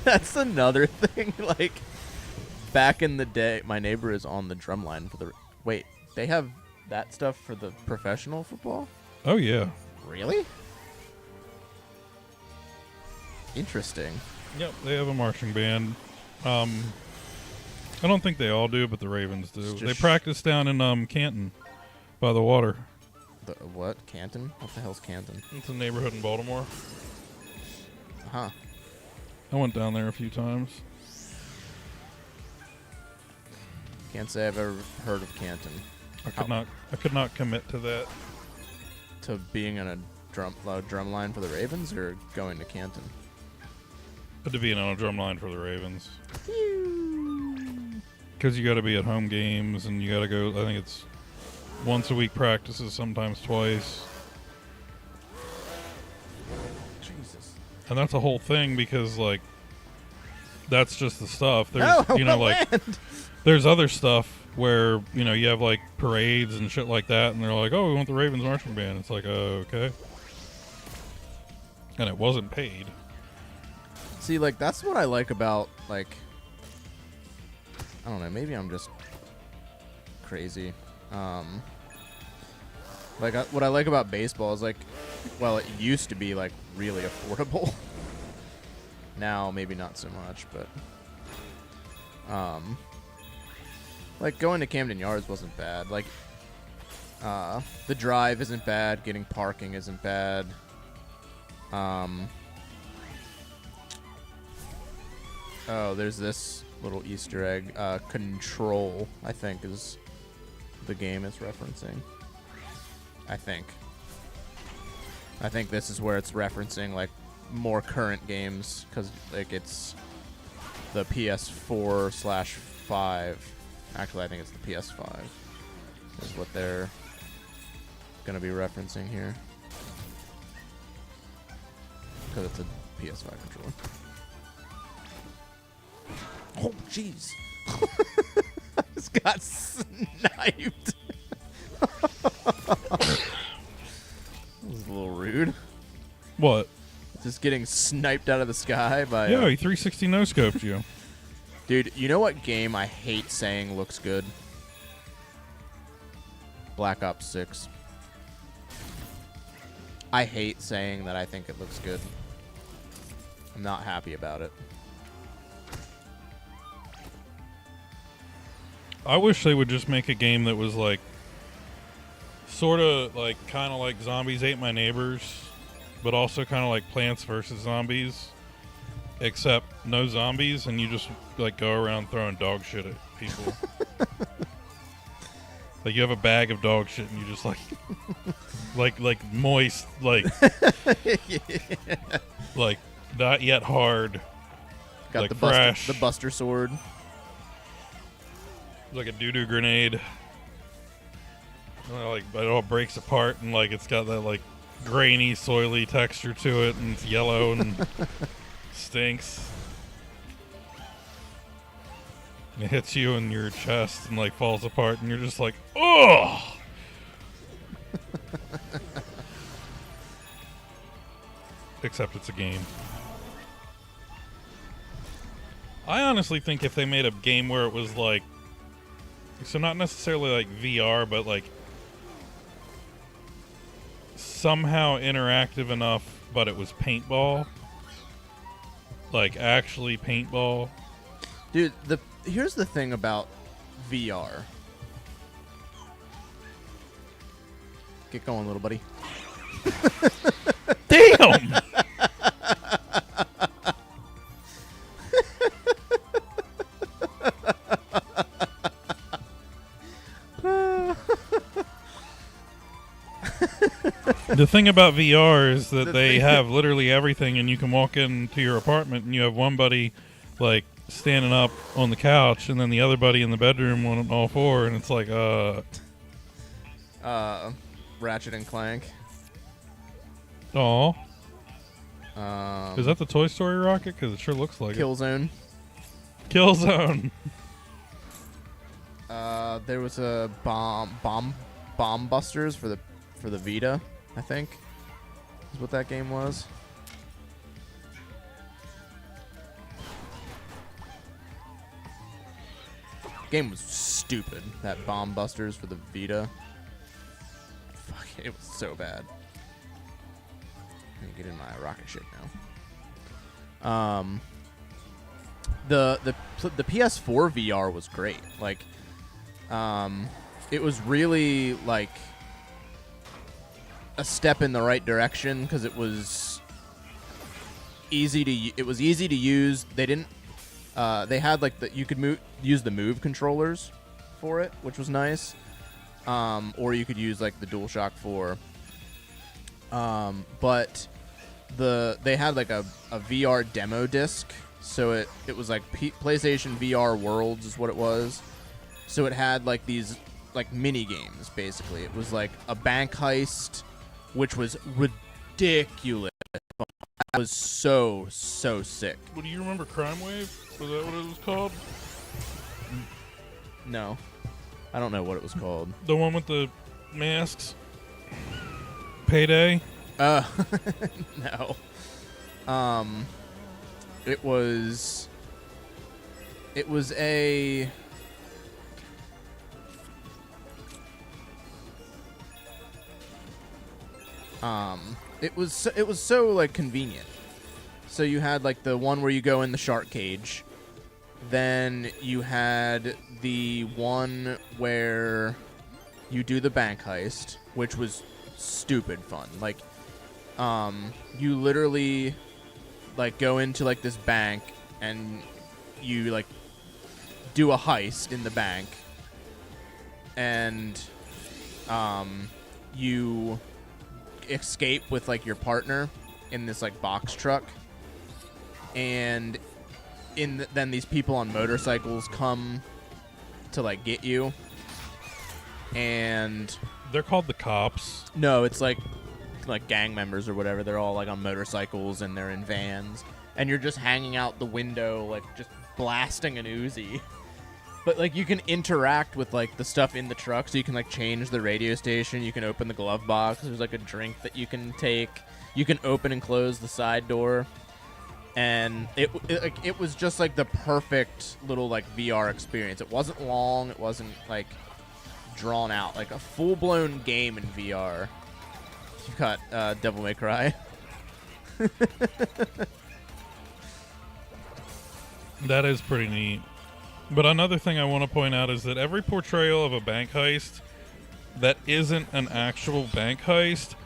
That's another thing. Like, back in the day, my neighbor is on the drum line for the. Wait, they have that stuff for the professional football? Oh yeah. Really? Interesting. Yep, they have a marching band. I don't think they all do, but the Ravens do. It's They just practice down in Canton by the water. The what? Canton? What the hell's Canton? It's a neighborhood in Baltimore. Huh. I went down there a few times. Can't say I've ever heard of Canton. I could not commit to that. To being on a drum line for the Ravens or going to Canton? But to be on a drum line for the Ravens. Because you got to be at home games and you got to go, I think it's once a week practices, sometimes twice. Jesus. And that's a whole thing because, like, that's just the stuff. There's, you know, like, there's other stuff where, you know, you have, like, parades and shit like that, and they're like, oh, we want the Ravens marching band. It's like, okay. And it wasn't paid. See, like, that's what I like about, like, I don't know, maybe I'm just crazy. What I like about baseball is, like, well, it used to be, like, really affordable. Now, maybe not so much, but, like, going to Camden Yards wasn't bad. Like, the drive isn't bad. Getting parking isn't bad. Oh, there's this little Easter egg. Control, I think, is the game it's referencing. I think this is where it's referencing, like, more current games, because, like, it's the PS4/5. Actually, I think it's the PS5 is what they're going to be referencing here. Because it's a PS5 controller. Oh, jeez. I just got sniped. That was a little rude. What? Just getting sniped out of the sky by... Yeah, he 360 no-scoped you. Dude, you know what game I hate saying looks good? Black Ops 6. I hate saying that I think it looks good. I'm not happy about it. I wish they would just make a game that was like, sort of like, kind of like Zombies Ate My Neighbors, but also kind of like Plants vs. Zombies, except no zombies, and you just like go around throwing dog shit at people. Like you have a bag of dog shit, and you just like, like moist, like, like not yet hard, Got like the fresh, the Buster Sword. like a doo-doo grenade. Like it all breaks apart and like it's got that like grainy, soily texture to it, and it's yellow and stinks. And it hits you in your chest and like falls apart, and you're just like, ugh. Except it's a game. I honestly think if they made a game where it was like, so not necessarily like VR, but like somehow interactive enough, but it was paintball, like actually paintball. Dude, here's the thing about VR. Get going, little buddy. Damn! The thing about VR is that they have literally everything, and you can walk into your apartment and you have one buddy like standing up on the couch and then the other buddy in the bedroom on all four, and it's like Ratchet and Clank. Aw. Um, Is that the Toy Story rocket? Because it sure looks like Killzone? it. Killzone. There was a bomb busters for the Vita, I think, is what that game was. Game was stupid. That bomb busters for the Vita. Fuck, it was so bad. Let me get in my rocket ship now. The PS4 VR was great. Like, it was really like a step in the right direction because it was easy to use. They didn't. They had like you could use the Move controllers for it, which was nice. Or you could use like the DualShock 4. But they had like a VR demo disc, so it was like PlayStation VR Worlds is what it was. So it had like these like mini games basically. It was like a bank heist, which was ridiculous. It was so sick. Well, do you remember Crime Wave? Was that what it was called? No, I don't know what it was called. The one with the masks? Payday? No. It was a it was so like convenient. So you had like the one where you go in the shark cage. Then you had the one where you do the bank heist, which was stupid fun. Like, you literally like go into like this bank and you like do a heist in the bank, and you escape with like your partner in this like box truck, and then these people on motorcycles come to like get you, and They're called the cops. no, it's like gang members or whatever. They're all like on motorcycles and they're in vans, and you're just hanging out the window like just blasting an Uzi. But like you can interact with like the stuff in the truck, so you can like change the radio station, you can open the glove box, there's like a drink that you can take, you can open and close the side door. And it was just like the perfect little like VR experience. It wasn't long, it wasn't like drawn out, like a full-blown game in VR. You got Devil May Cry. That is pretty neat. But another thing I want to point out is that every portrayal of a bank heist that isn't an actual bank heist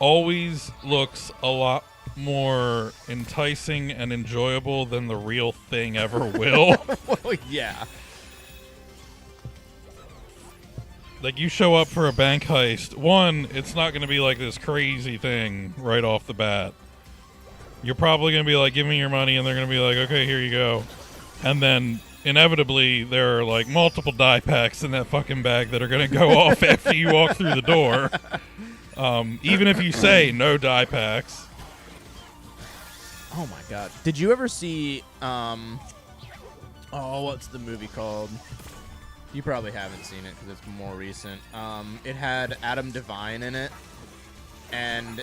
always looks a lot more enticing and enjoyable than the real thing ever will. Well, yeah. Like, you show up for a bank heist. One, it's not going to be like this crazy thing right off the bat. You're probably going to be like, give me your money, and they're going to be like, okay, here you go. And then, inevitably, there are like multiple die packs in that fucking bag that are going to go off after you walk through the door. Even if you say no die packs. Oh my god. Did you ever see what's the movie called? You probably haven't seen it because it's more recent. It had Adam Devine in it and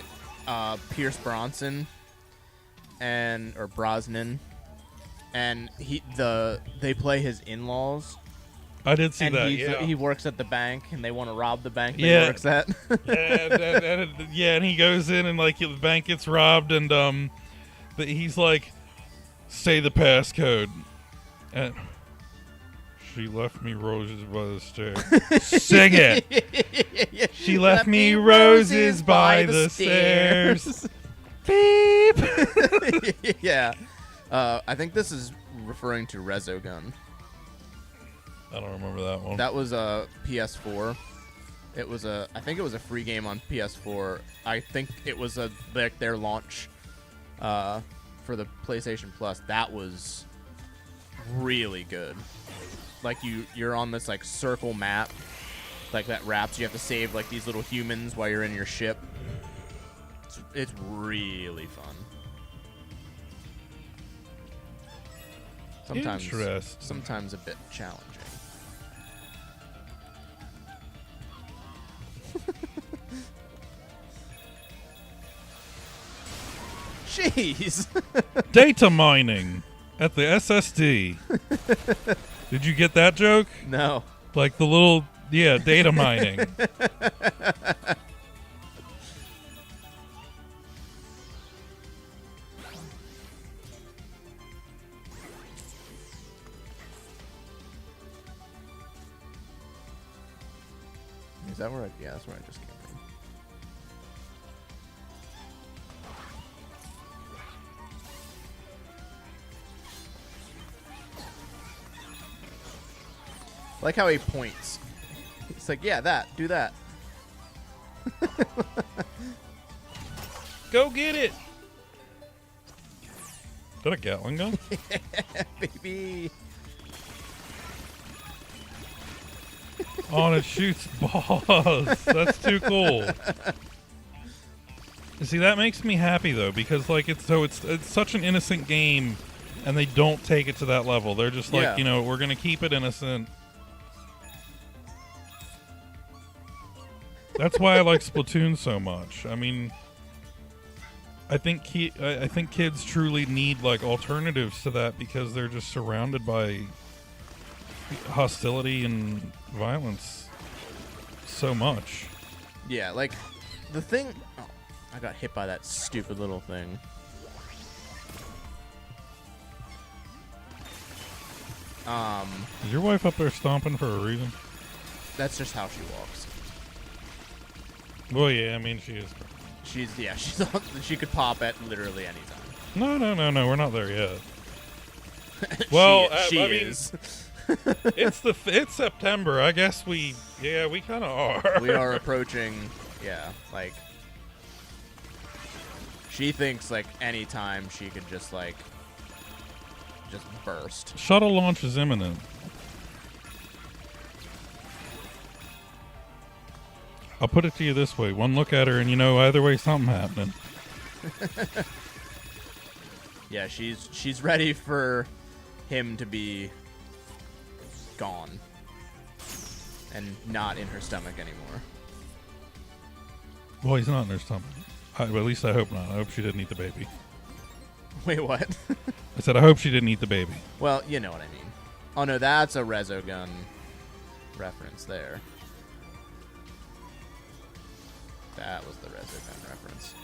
Pierce Bronson or Brosnan, and they play his in-laws. I did see And that. he works at the bank, and they want to rob the bank that Yeah. he works at. And he goes in and like the bank gets robbed, and he's like, say the passcode, and she left me roses by the stairs. Sing it. She left me roses by the stairs. Beep. Yeah. I think this is referring to Resogun. I don't remember that one. That was a PS4. I think it was a free game on PS4. I think it was their launch for the PlayStation Plus. That was really good. Like you're on this like circle map, like that wraps. You have to save like these little humans while you're in your ship. It's really fun. Sometimes a bit challenging. Jeez. Data mining at the SSD. Did you get that joke? No. Like the little, data mining. Is that where that's where I just came from. I like how he points. It's like, yeah, do that. Go get it. Is that a Gatling gun? Baby. Oh, and it shoots balls. That's too cool. See, that makes me happy though, because like it's such an innocent game, and they don't take it to that level. They're just like, we're gonna keep it innocent. That's why I like Splatoon so much. I mean, I think kids truly need like alternatives to that because they're just surrounded by hostility and violence so much. Yeah, like the thing. Oh, I got hit by that stupid little thing. Is your wife up there stomping for a reason? That's just how she walks. Well, yeah, I mean she is. She could pop at literally any time. No, we're not there yet. Well, she I mean, is. it's September. I guess we kind of are. We are approaching. Yeah, like she thinks like any time she could just burst. Shuttle launch is imminent. I'll put it to you this way. One look at her and either way something happening. Yeah, she's ready for him to be gone and not in her stomach anymore. Well, he's not in her stomach. At least I hope not. I hope she didn't eat the baby. Wait, what? I said I hope she didn't eat the baby. Well, you know what I mean. Oh no, that's a Resogun reference there. That was the Resogun reference.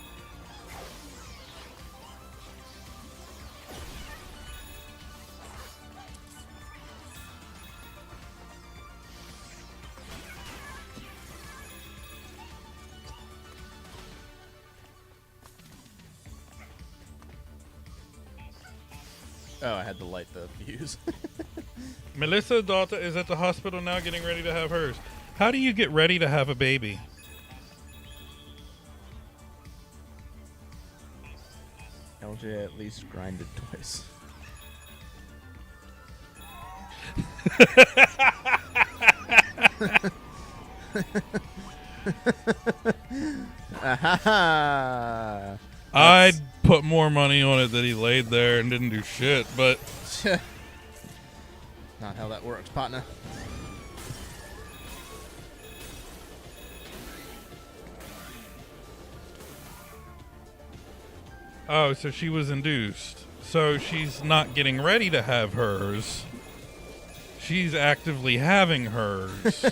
Oh, I had to light the fuse. Melissa's daughter is at the hospital now getting ready to have hers. How do you get ready to have a baby? LJ at least grinded twice. I'd put more money on it that he laid there and didn't do shit, but Not how that works, partner. oh, so she was induced. So she's not getting ready to have hers. She's actively having hers.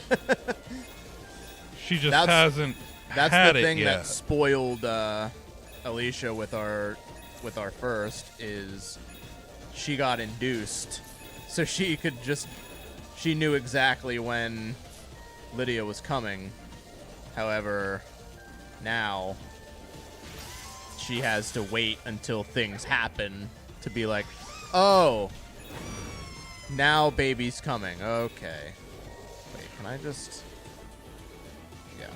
She just hasn't That's had the it thing yet. that spoiled Alicia with our first is she got induced, so she knew exactly when Lydia was coming. However, now she has to wait until things happen to be like, oh, now baby's coming. Okay. Wait, can I just... Yeah.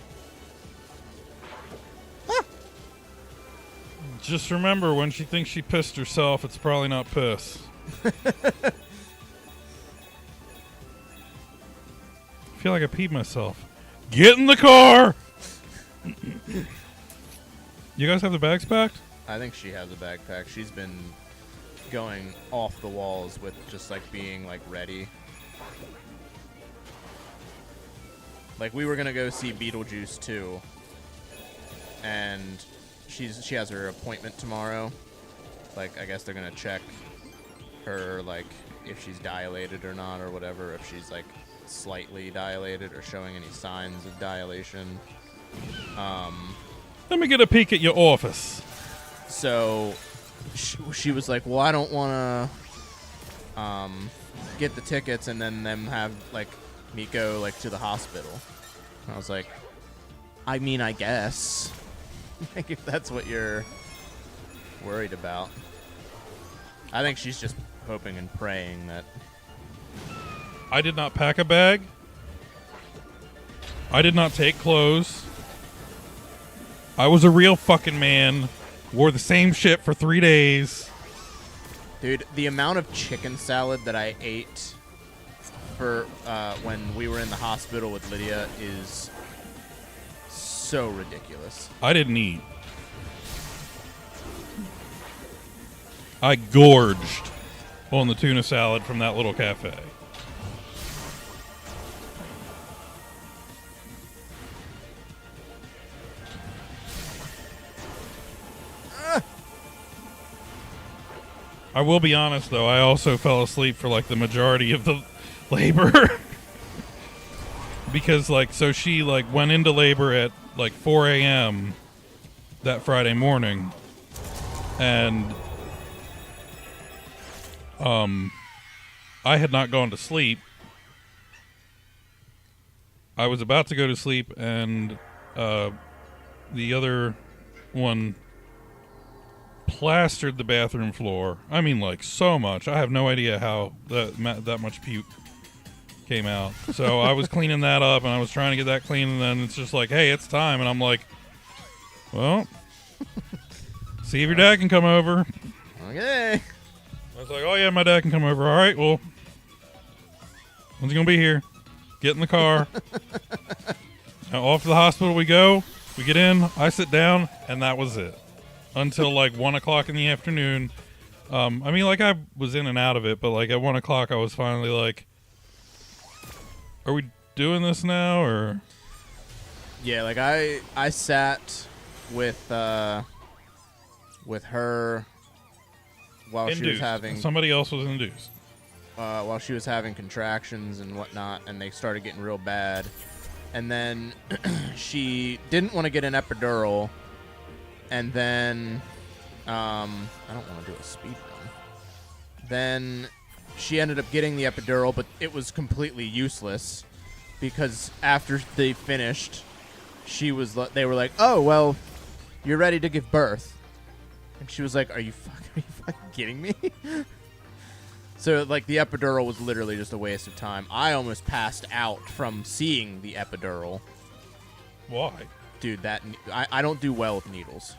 Just remember, when she thinks she pissed herself, it's probably not piss. I feel like I peed myself. Get in the car! You guys have the bags packed? I think she has a backpack. She's been going off the walls with just like being like ready. Like we were gonna go see Beetlejuice 2, and she has her appointment tomorrow. Like I guess they're gonna check her like if she's dilated or not or whatever. If she's like slightly dilated or showing any signs of dilation. Let me get a peek at your office. So she was like, well, I don't want to get the tickets and then them have like me go like to the hospital. And I was like, I mean, I guess like if that's what you're worried about. I think she's just hoping and praying that. I did not pack a bag. I did not take clothes. I was a real fucking man. Wore the same shit for 3 days. Dude, the amount of chicken salad that I ate for when we were in the hospital with Lydia is so ridiculous. I didn't eat. I gorged on the tuna salad from that little cafe. I will be honest, though. I also fell asleep for, like, the majority of the labor. Because, like, so she, like, went into labor at, like, 4 a.m. that Friday morning. And, I had not gone to sleep. I was about to go to sleep, and, the other one plastered the bathroom floor. I mean, like, so much. I have no idea how that much puke came out. So I was cleaning that up, and I was trying to get that clean, and then it's just like, hey, it's time. And I'm like, well, see if your dad can come over. Okay. I was like, oh, yeah, my dad can come over. All right, well, when's he going to be here? Get in the car. Now, off to the hospital we go. We get in. I sit down, and that was it. Until like 1 o'clock in the afternoon. I mean, like, I was in and out of it, but like at 1 o'clock I was finally like, are we doing this now, or? Yeah, like I sat with her while Induced. she was having Somebody else was induced. while she was having contractions and whatnot, and they started getting real bad. And then she didn't want to get an epidural. And then, I don't want to do a speed run. Then she ended up getting the epidural, but it was completely useless because after they finished, they were like, "Oh, well, you're ready to give birth," and she was like, "Are you fucking kidding me?" So like the epidural was literally just a waste of time. I almost passed out from seeing the epidural. Why? Dude, I don't do well with needles.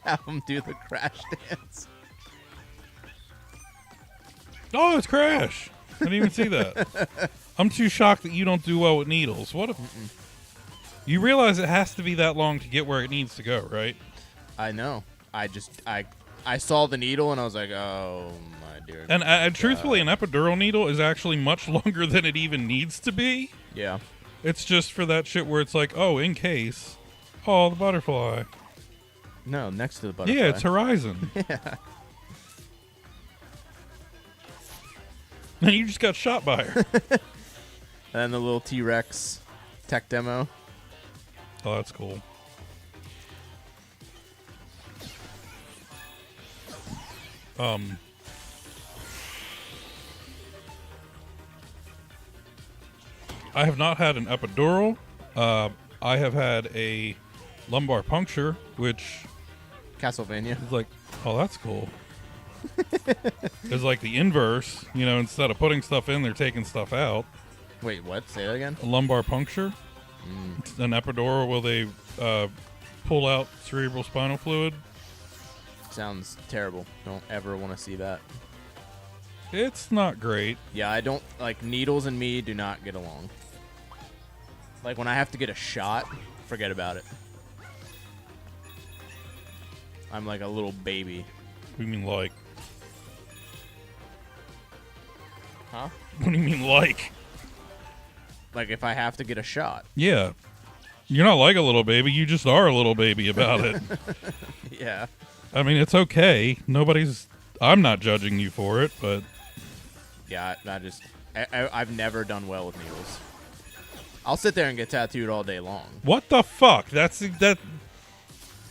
Have him do the crash dance. Oh, it's Crash. I didn't even see that. I'm too shocked that you don't do well with needles. What if you realize it has to be that long to get where it needs to go, right? I know. I saw the needle and I was like, oh my dear. And truthfully, an epidural needle is actually much longer than it even needs to be. Yeah. It's just for that shit where it's like, oh, in case. Oh, the butterfly. No, next to the butterfly. Yeah, it's Horizon. Yeah. And you just got shot by her. And then the little T-Rex tech demo. Oh, that's cool. I have not had an epidural. I have had a lumbar puncture, which Castlevania. is like, oh, that's cool. It's like the inverse. You know, instead of putting stuff in, they're taking stuff out. Wait, what? Say that again? A lumbar puncture. It's an epidural where they pull out cerebral spinal fluid. Sounds terrible. Don't ever want to see that. It's not great. Yeah, I don't like needles and me do not get along. Like when I have to get a shot, forget about it. I'm like a little baby. What do you mean like? Huh? What do you mean like? Like if I have to get a shot. Yeah. You're not like a little baby. You just are a little baby about it. Yeah. I mean, it's okay. I'm not judging you for it, but Yeah, I've never done well with needles. I'll sit there and get tattooed all day long. what the fuck? That.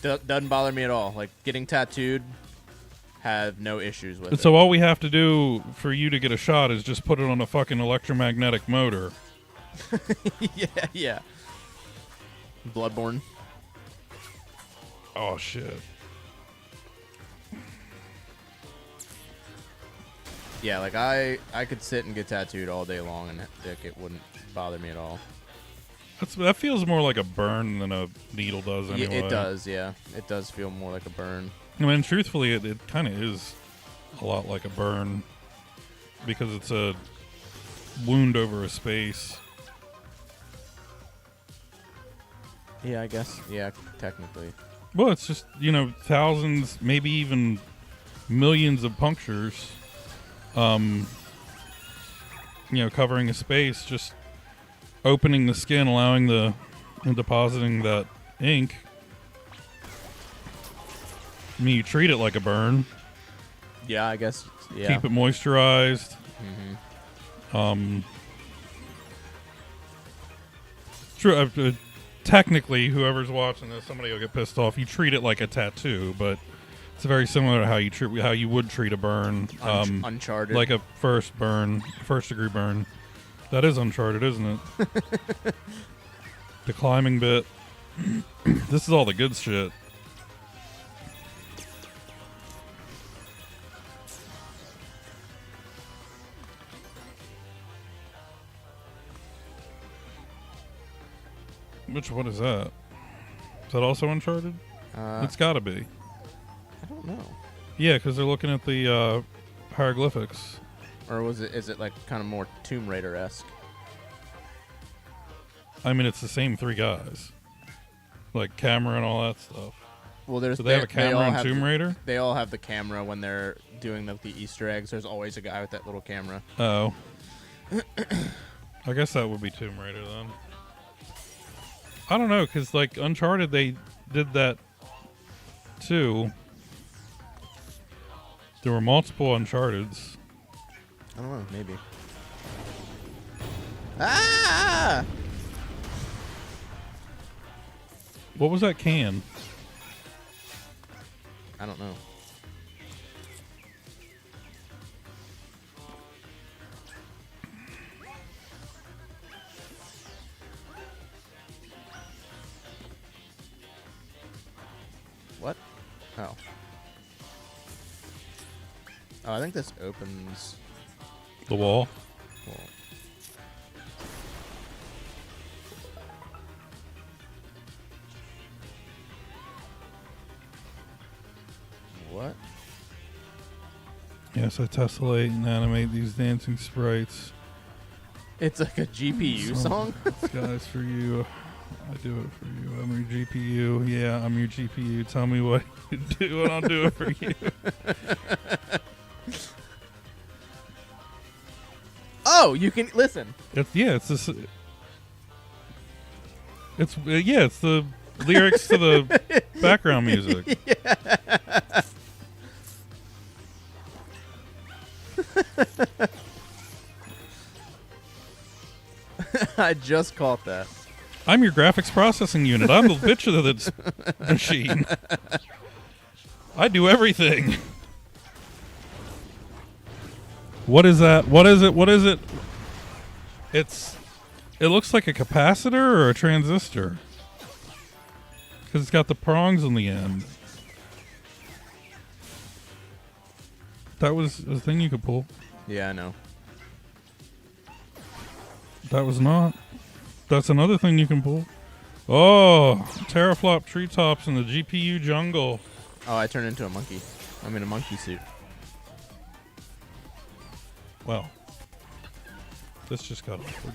Doesn't bother me at all. Like getting tattooed, have no issues with So all we have to do for you to get a shot is just put it on a fucking electromagnetic motor. it. Yeah. Bloodborne. Oh shit. Yeah, like I could sit and get tattooed all day long and it wouldn't bother me at all. That feels more like a burn than a needle does anyway. Yeah, it does, yeah. It does feel more like a burn. I mean, truthfully, it kind of is a lot like a burn because it's a wound over a space. Yeah, I guess. Yeah, technically. Well, it's just, thousands, maybe even millions of punctures, covering a space, just opening the skin, allowing and depositing that ink. I mean, you treat it like a burn. Yeah, I guess. Yeah. Keep it moisturized. True. Technically, whoever's watching this, somebody will get pissed off. You treat it like a tattoo, but it's very similar to how you would treat a burn. Uncharted. Like a first degree burn. That is Uncharted, isn't it? The climbing bit. This is all the good shit. What is that? Is that also Uncharted? It's gotta be. I don't know. Yeah, because they're looking at the hieroglyphics. Or is it like kind of more Tomb Raider-esque? I mean, it's the same three guys. Like camera and all that stuff. Well, there's Do they have a camera in Tomb Raider? They all have the camera when they're doing the Easter eggs. There's always a guy with that little camera. Oh. I guess that would be Tomb Raider then. I don't know, because like Uncharted, they did that too. There were multiple Uncharteds. I don't know, maybe. Ah! What was that can? I don't know. What? Oh. Oh, I think this opens. The wall? Well, what? Yes, I tessellate and animate these dancing sprites. It's like a GPU song. This guy's for you. I do it for you. I'm your GPU. Yeah, I'm your GPU. Tell me what you do, and I'll do it for you. Oh, you can listen. It's this. It's the lyrics to the background music. I just caught that. I'm your graphics processing unit. I'm the bitch of this machine. I do everything. What is that? What is it? What is it? It looks like a capacitor or a transistor. Because it's got the prongs on the end. That was a thing you could pull. Yeah, I know. That was not. That's another thing you can pull. Oh, teraflop treetops in the GPU jungle. Oh, I turned into a monkey. I'm in a monkey suit. Well, this just got awkward.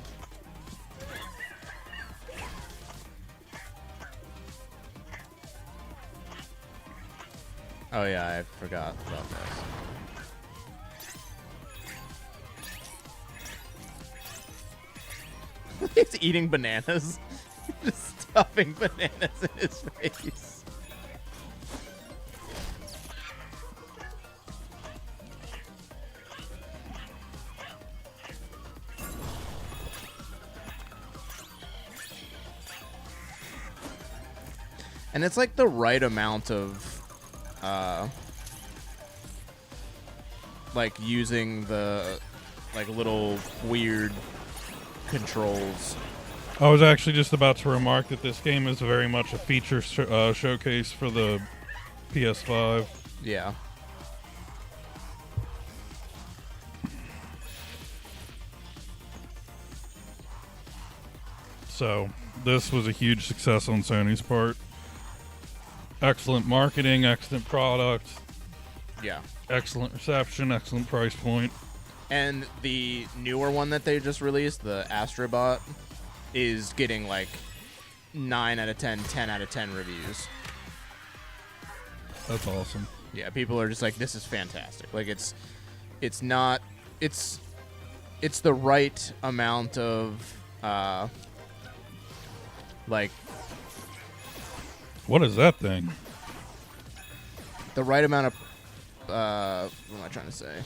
Oh yeah, I forgot about that. He's eating bananas. Just stuffing bananas in his face. And it's like the right amount of like using the like little weird controls. I was actually just about to remark that this game is very much a feature showcase for the PS5. Yeah. So this was a huge success on Sony's part. Excellent marketing, excellent product, Yeah. excellent reception, excellent price point. And the newer one that they just released, the Astrobot, is getting like 9 out of 10, 10 out of 10 reviews. That's awesome. Yeah, people are just like, this is fantastic. Like it's the right amount of like What is that thing? the right amount of what am I trying to say?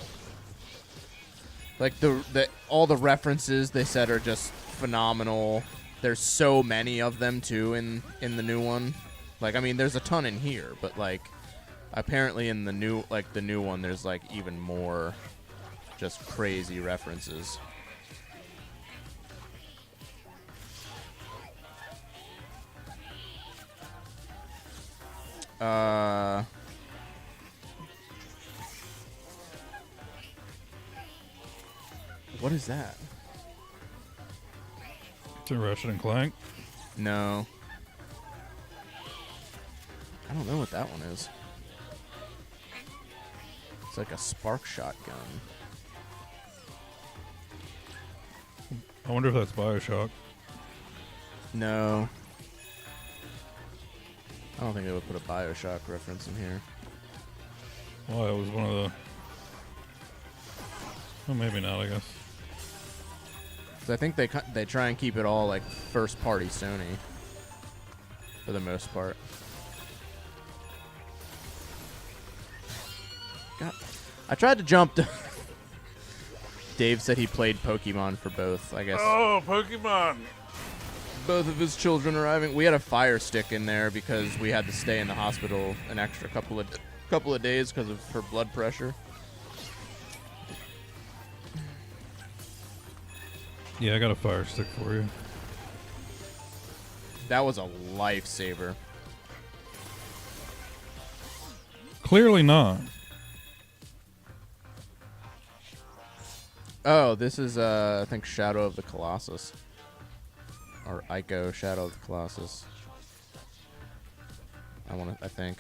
Like the all the references they said are just phenomenal. There's so many of them too in the new one. Like I mean, there's a ton in here, but like apparently in the new one, there's like even more just crazy references. What is that? It's a Ratchet and Clank. No. I don't know what that one is. It's like a spark shotgun. I wonder if that's Bioshock. No. I don't think they would put a Bioshock reference in here. Well, it was one of the... Well, maybe not, I guess. 'Cause I think they try and keep it all like first party Sony for the most part. God, I tried to jump to Dave said he played Pokemon for both, I guess. Oh, Pokemon! Both of his children arriving. We had a Fire Stick in there because we had to stay in the hospital an extra couple of days because of her blood pressure. Yeah, I got a Fire Stick for you. That was a lifesaver. Clearly not. Oh, this is I think Shadow of the Colossus. Or Ico Shadow of the Colossus. I think.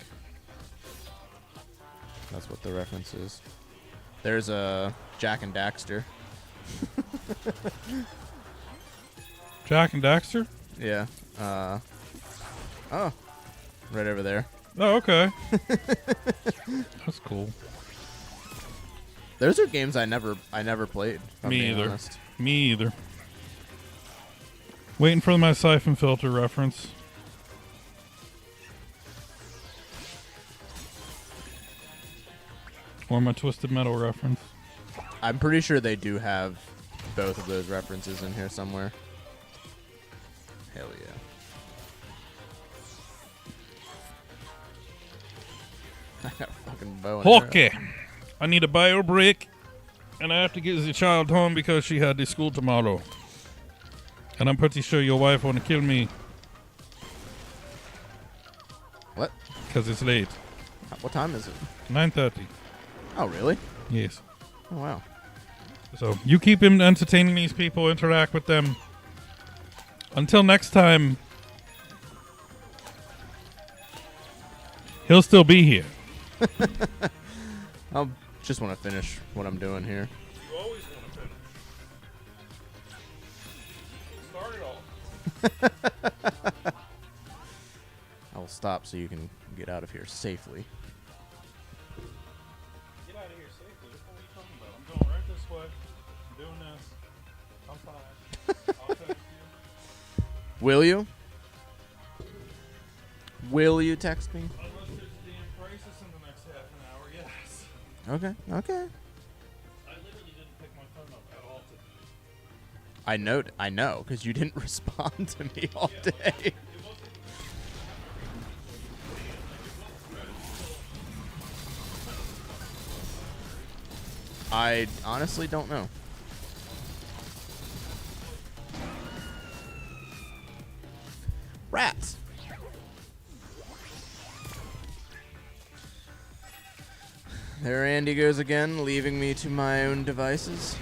That's what the reference is. There's a Jack and Daxter. Jack and Daxter? Yeah. Oh. Right over there. Oh, okay. That's cool. Those are games I never played. If I'm Me being either. honest. Me either. Waiting for my siphon filter reference. Or my Twisted Metal reference. I'm pretty sure they do have both of those references in here somewhere. Hell yeah. I got a fucking bow and arrow. Okay. I need a bio break. And I have to get the child home because she had the school tomorrow. And I'm pretty sure your wife want to kill me What? because it's late. What time is it? 9:30. Oh, really? Yes. Oh, wow. So you keep him entertaining these people, interact with them. Until next time, he'll still be here. I'll just want to finish what I'm doing here. You always want to finish. Start it all. I will stop so you can get out of here safely. Get out of here safely. What are you talking about? I'm going right this way. I'm doing this. I'm fine. I'll text you. Will you? Will you text me? Unless there's a damn crisis in the next half an hour, yes. Okay. Okay. I literally didn't pick my phone up at all today. I know, because you didn't respond to me all day. I honestly don't know. Rats. There Andy goes again, leaving me to my own devices.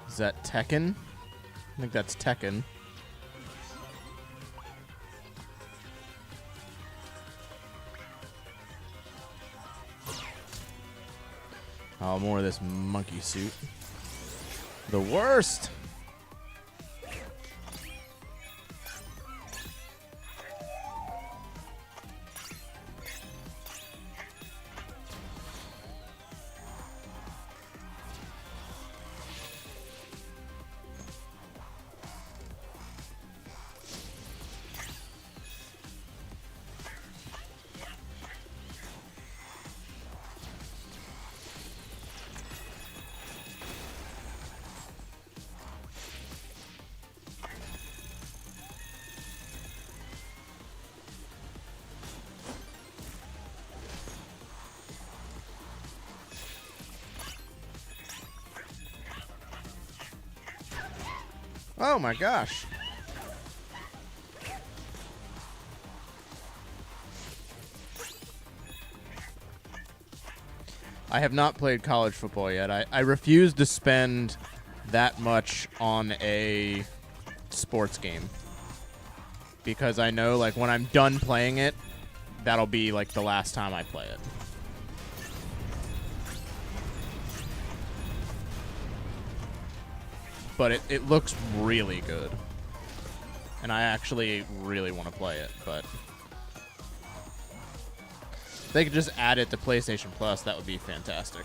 Is that Tekken? I think that's Tekken. Oh, more of this monkey suit. The worst! Oh my gosh. I have not played college football yet. I refuse to spend that much on a sports game. Because I know, like, when I'm done playing it, that'll be, like, the last time I play it. But it looks really good. And I actually really want to play it, but if they could just add it to PlayStation Plus, that would be fantastic.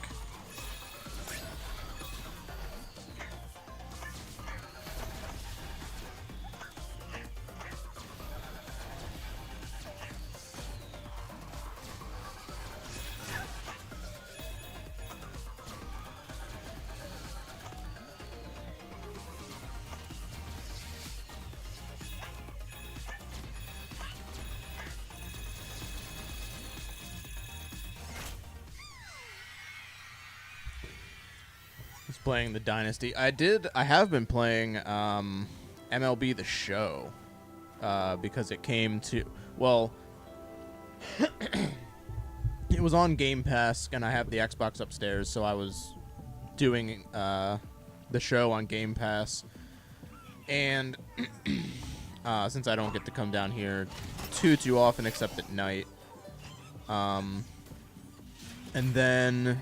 playing the Dynasty. I have been playing MLB The Show because it came to, well, it was on Game Pass, and I have the Xbox upstairs, so I was doing the show on Game Pass. And since I don't get to come down here too often except at night, and then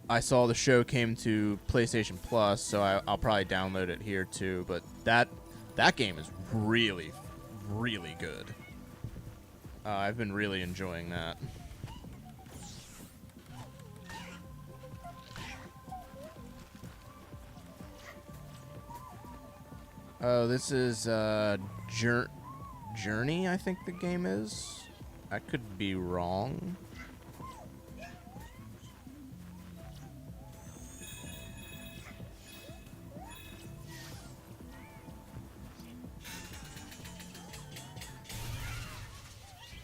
I saw the show came to PlayStation Plus, so I'll probably download it here too. But that game is really, really good. I've been really enjoying that. Oh, this is Journey, I think the game is. I could be wrong.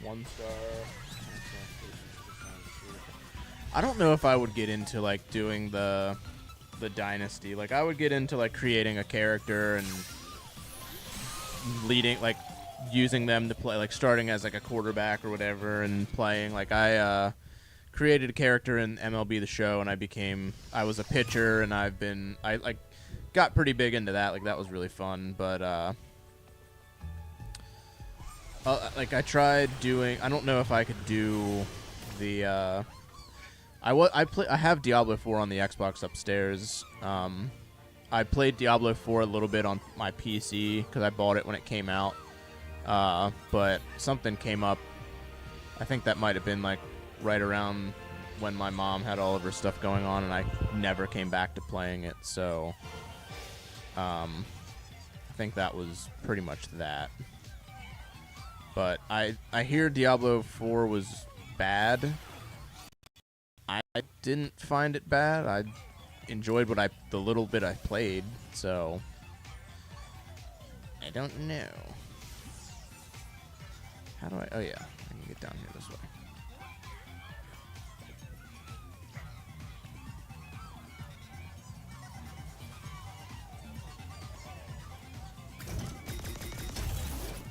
One star. I don't know if I would get into like doing the Dynasty. Like I would get into like creating a character and leading, like using them to play, like starting as like a quarterback or whatever and playing. Like I created a character in MLB The Show, and I was a pitcher, and I like got pretty big into that. Like that was really fun. But like I tried doing, I don't know if I could do the I have Diablo 4 on the Xbox upstairs. I played Diablo 4 a little bit on my PC because I bought it when it came out. But something came up. I think that might have been like right around when my mom had all of her stuff going on, and I never came back to playing it. So I think that was pretty much that. But I hear Diablo 4 was bad. I didn't find it bad. I enjoyed the little bit I played, so I don't know. How do oh yeah, I can get down here this way.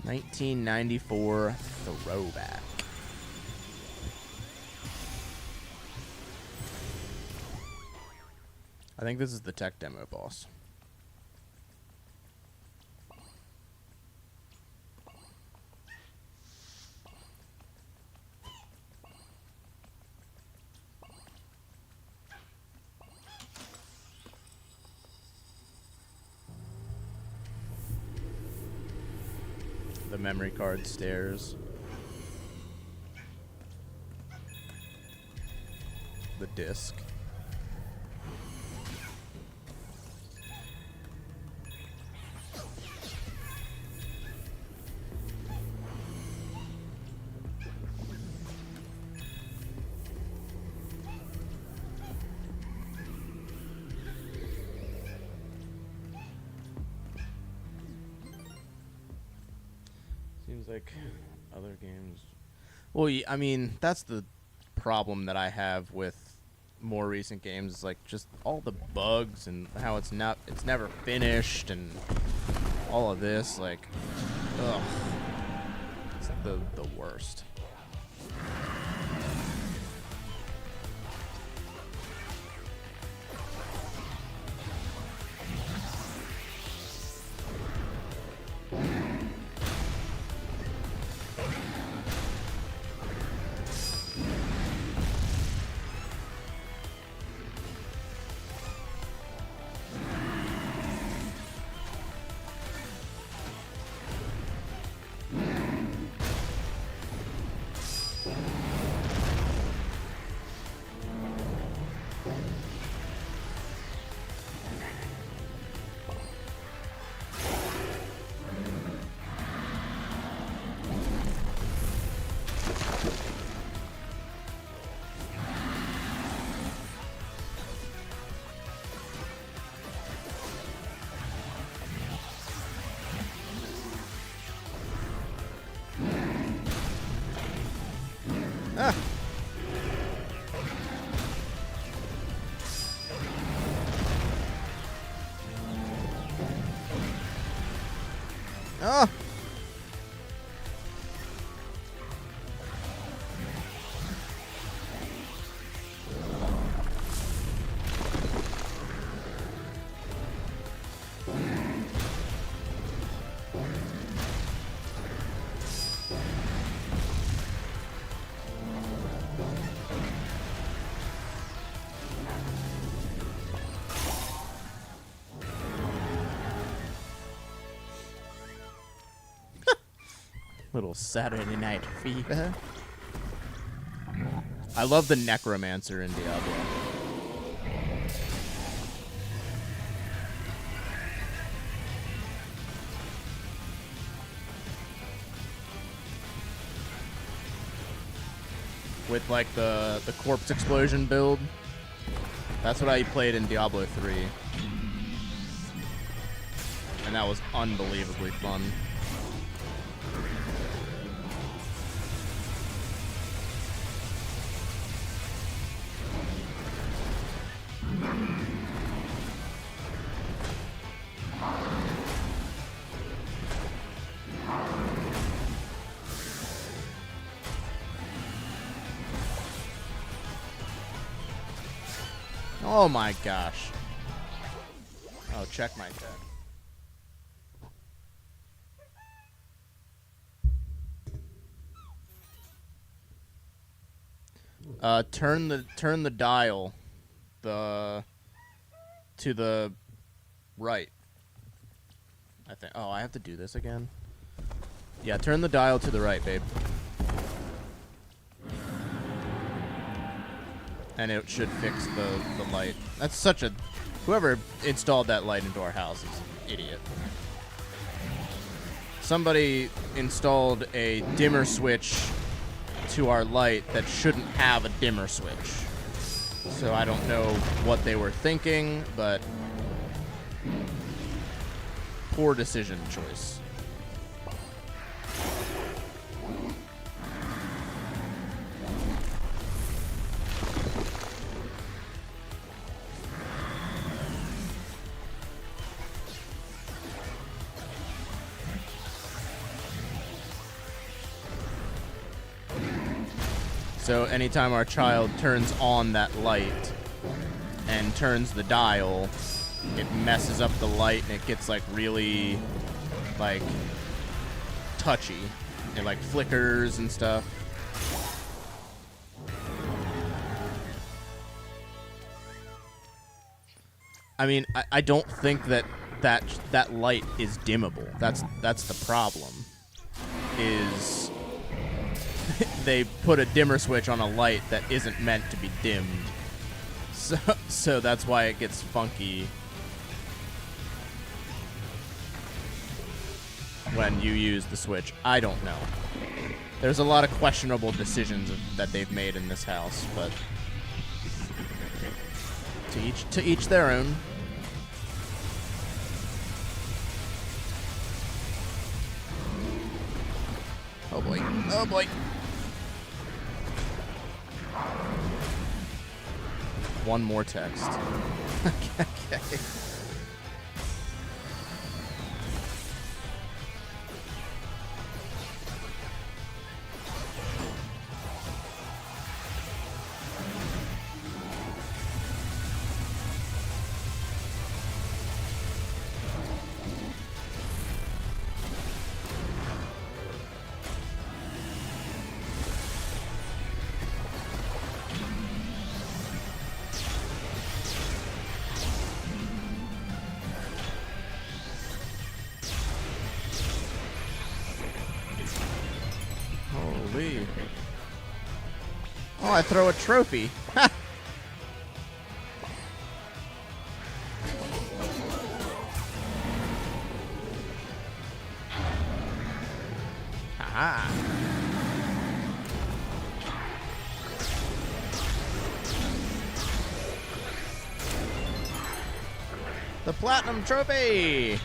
$19.94 throwback. I think this is the tech demo boss. The memory card stairs. The disc. Seems like other games. Well, I mean, that's the problem that I have with more recent games. Is like just all the bugs and how it's never finished and all of this. Like, ugh, it's the worst. Oh! Little Saturday night fever. I love the necromancer in Diablo. With like the corpse explosion build. That's what I played in Diablo 3. And that was unbelievably fun. Oh my gosh. Oh, check my deck. Turn the dial to the right. I think. Oh, I have to do this again. Yeah, turn the dial to the right, babe. And it should fix the light. That's such a... Whoever installed that light into our house is an idiot. Somebody installed a dimmer switch to our light that shouldn't have a dimmer switch. So I don't know what they were thinking, but... Poor decision choice. So anytime our child turns on that light and turns the dial, it messes up the light and it gets like really like touchy. It like flickers and stuff. I mean, I don't think that light is dimmable. That's the problem. Is they put a dimmer switch on a light that isn't meant to be dimmed. So that's why it gets funky when you use the switch. I don't know. There's a lot of questionable decisions that they've made in this house, but to each their own. Oh boy. Oh boy. One more text. Okay. Holy. Oh, I throw a trophy. Ha! Aha. The platinum trophy.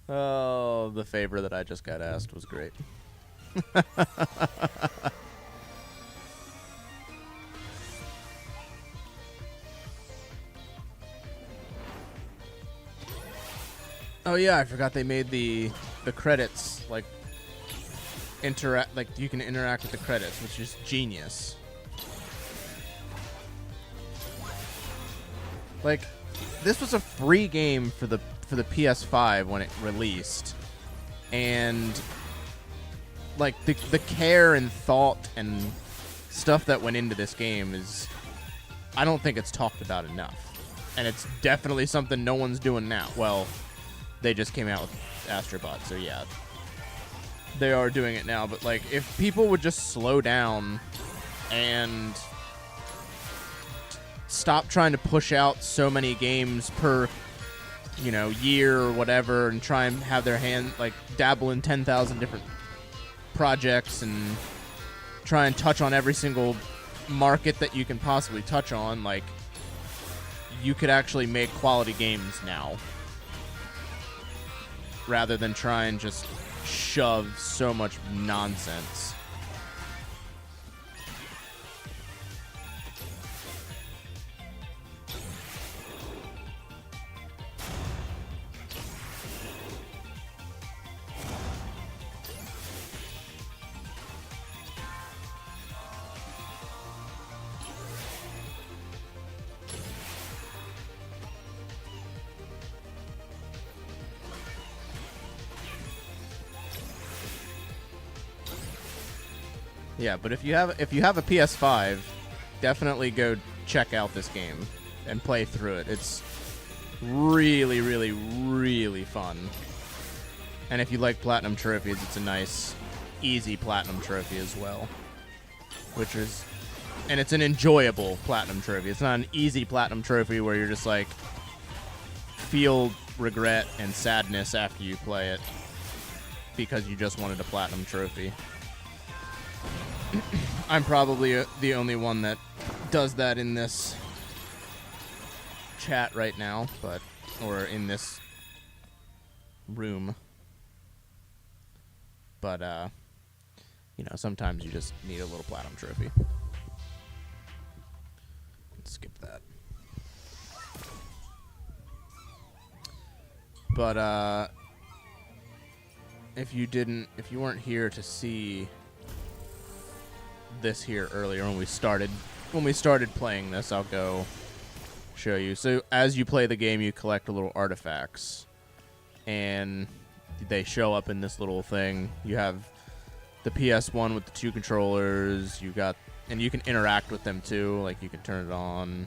Oh, the favor that I just got asked was great. Oh yeah, I forgot they made the credits like you can interact with the credits, which is genius. Like, this was a free game for the PS5 when it released, and like the care and thought and stuff that went into this game is, I don't think it's talked about enough, and it's definitely something no one's doing now. Well, they just came out with Astrobot, so yeah, they are doing it now. But like, if people would just slow down and stop trying to push out so many games per, year or whatever, and try and have their hand, like, dabble in 10,000 different projects and try and touch on every single market that you can possibly touch on, like, you could actually make quality games now, rather than try and just shove so much nonsense. Yeah, but if you have a PS5, definitely go check out this game and play through it. It's really, really, really fun. And if you like platinum trophies, it's a nice, easy platinum trophy as well. And it's an enjoyable platinum trophy. It's not an easy platinum trophy where you're just like feel regret and sadness after you play it because you just wanted a platinum trophy. I'm probably the only one that does that in this chat right now, or in this room. But, sometimes you just need a little platinum trophy. Let's skip that. But, if you weren't here to see this here earlier when we started playing this, I'll go show you. So as you play the game, you collect little artifacts, and they show up in this little thing. You have the PS1 with the 2 controllers. And you can interact with them too. Like, you can turn it on.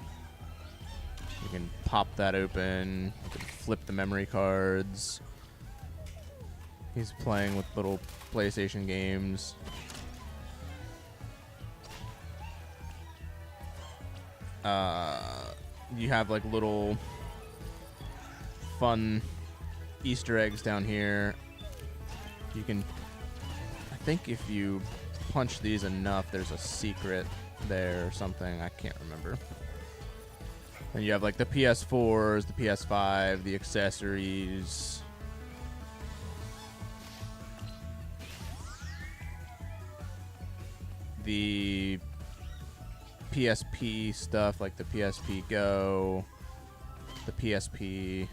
You can pop that open. You can flip the memory cards. He's playing with little PlayStation games. You have like little fun Easter eggs down here. You can, I think if you punch these enough, there's a secret there or something. I can't remember. And you have like the PS4s, the PS5, the accessories. The PSP stuff, like the PSP Go, the PSP,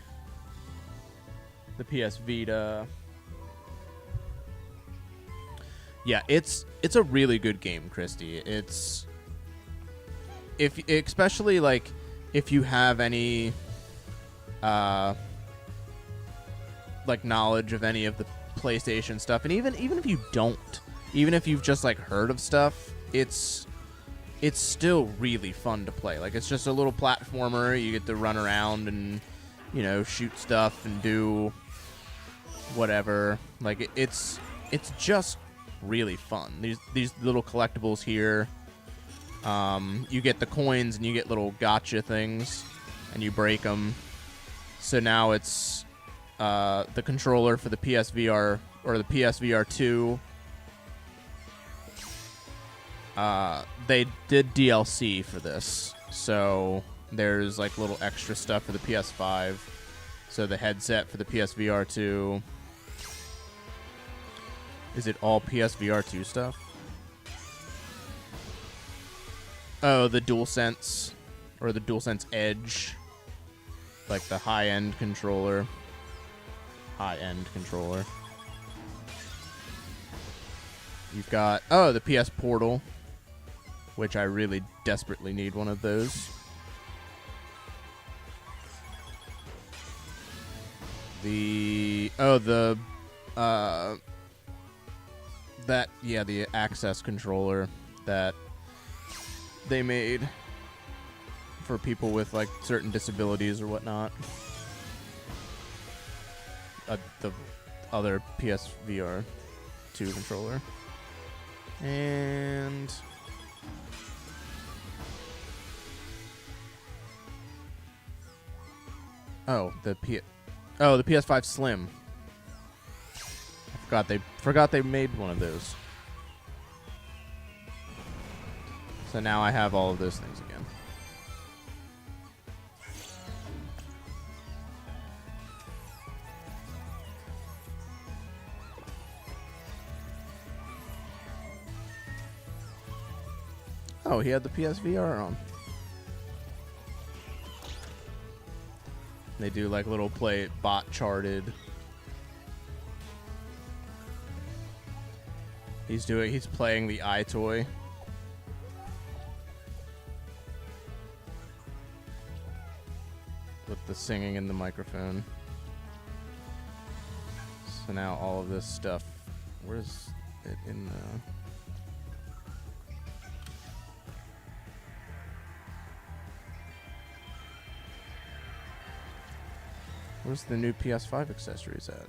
the PS Vita. Yeah, it's a really good game, Christy. It's especially like if you have any like knowledge of any of the PlayStation stuff, and even if you don't, even if you've just like heard of stuff, it's still really fun to play. Like, it's just a little platformer. You get to run around and, shoot stuff and do whatever. Like, it's just really fun. These little collectibles here. You get the coins and you get little gotcha things, and you break them. So now it's the controller for the PSVR or the PSVR 2. they did DLC for this, so there's like little extra stuff for the PS5. So the headset for the PSVR 2. Is it all PSVR 2 stuff? Oh, the DualSense or the DualSense Edge, like the high-end controller. You've got the PS Portal, which I really desperately need one of those. The Access controller that they made for people with like certain disabilities or whatnot. The other PSVR 2 controller. And the PS5 Slim. I forgot they made one of those. So now I have all of those things again. Oh, he had the PSVR on. They do like little play bot charted. He's playing the iToy. With the singing in the microphone. So now all of this stuff, where's it in the... Where's the new PS5 accessories at?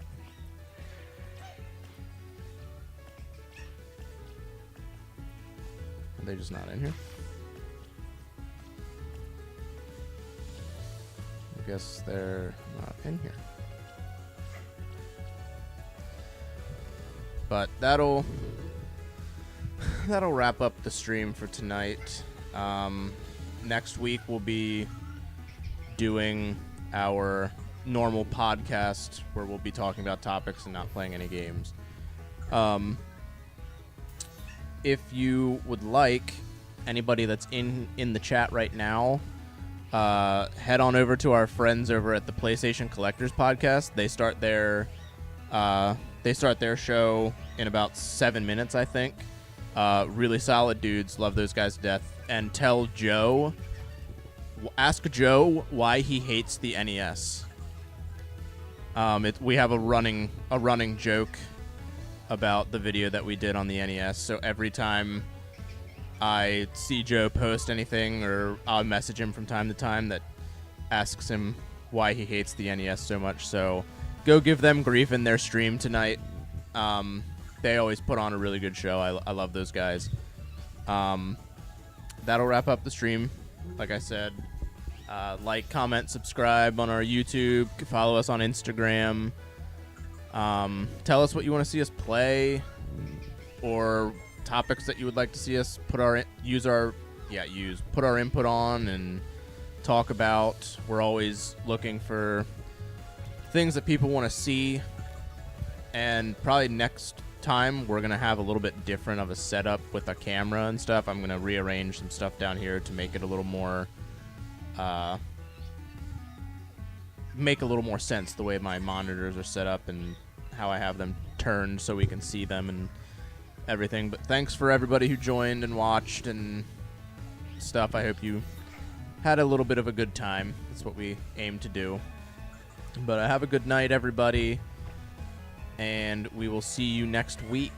Are they just not in here? I guess they're not in here. But that'll wrap up the stream for tonight. Next week we'll be doing our normal podcast where we'll be talking about topics and not playing any games. If you would like, anybody that's in the chat right now, head on over to our friends over at the PlayStation Collectors Podcast. They start their show in about 7 minutes, I think. Really solid dudes. Love those guys to death. And ask Joe why he hates the NES. We have a running joke about the video that we did on the NES. So every time I see Joe post anything, or I'll message him from time to time that asks him why he hates the NES so much. So go give them grief in their stream tonight. They always put on a really good show. I love those guys. That'll wrap up the stream. Like I said, like, comment, subscribe on our YouTube. Follow us on Instagram. Tell us what you want to see us play, or topics that you would like to see us put our input on and talk about. We're always looking for things that people want to see, and probably next time we're gonna have a little bit different of a setup with a camera and stuff. I'm gonna rearrange some stuff down here to make it a little more make a little more sense the way my monitors are set up and how I have them turned so we can see them and everything. But thanks for everybody who joined and watched and stuff. I hope you had a little bit of a good time. That's what we aim to do. But have a good night, everybody, and we will see you next week.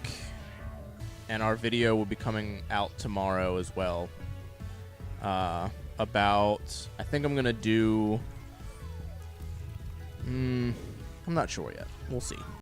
And our video will be coming out tomorrow as well. I think I'm gonna do. I'm not sure yet. We'll see.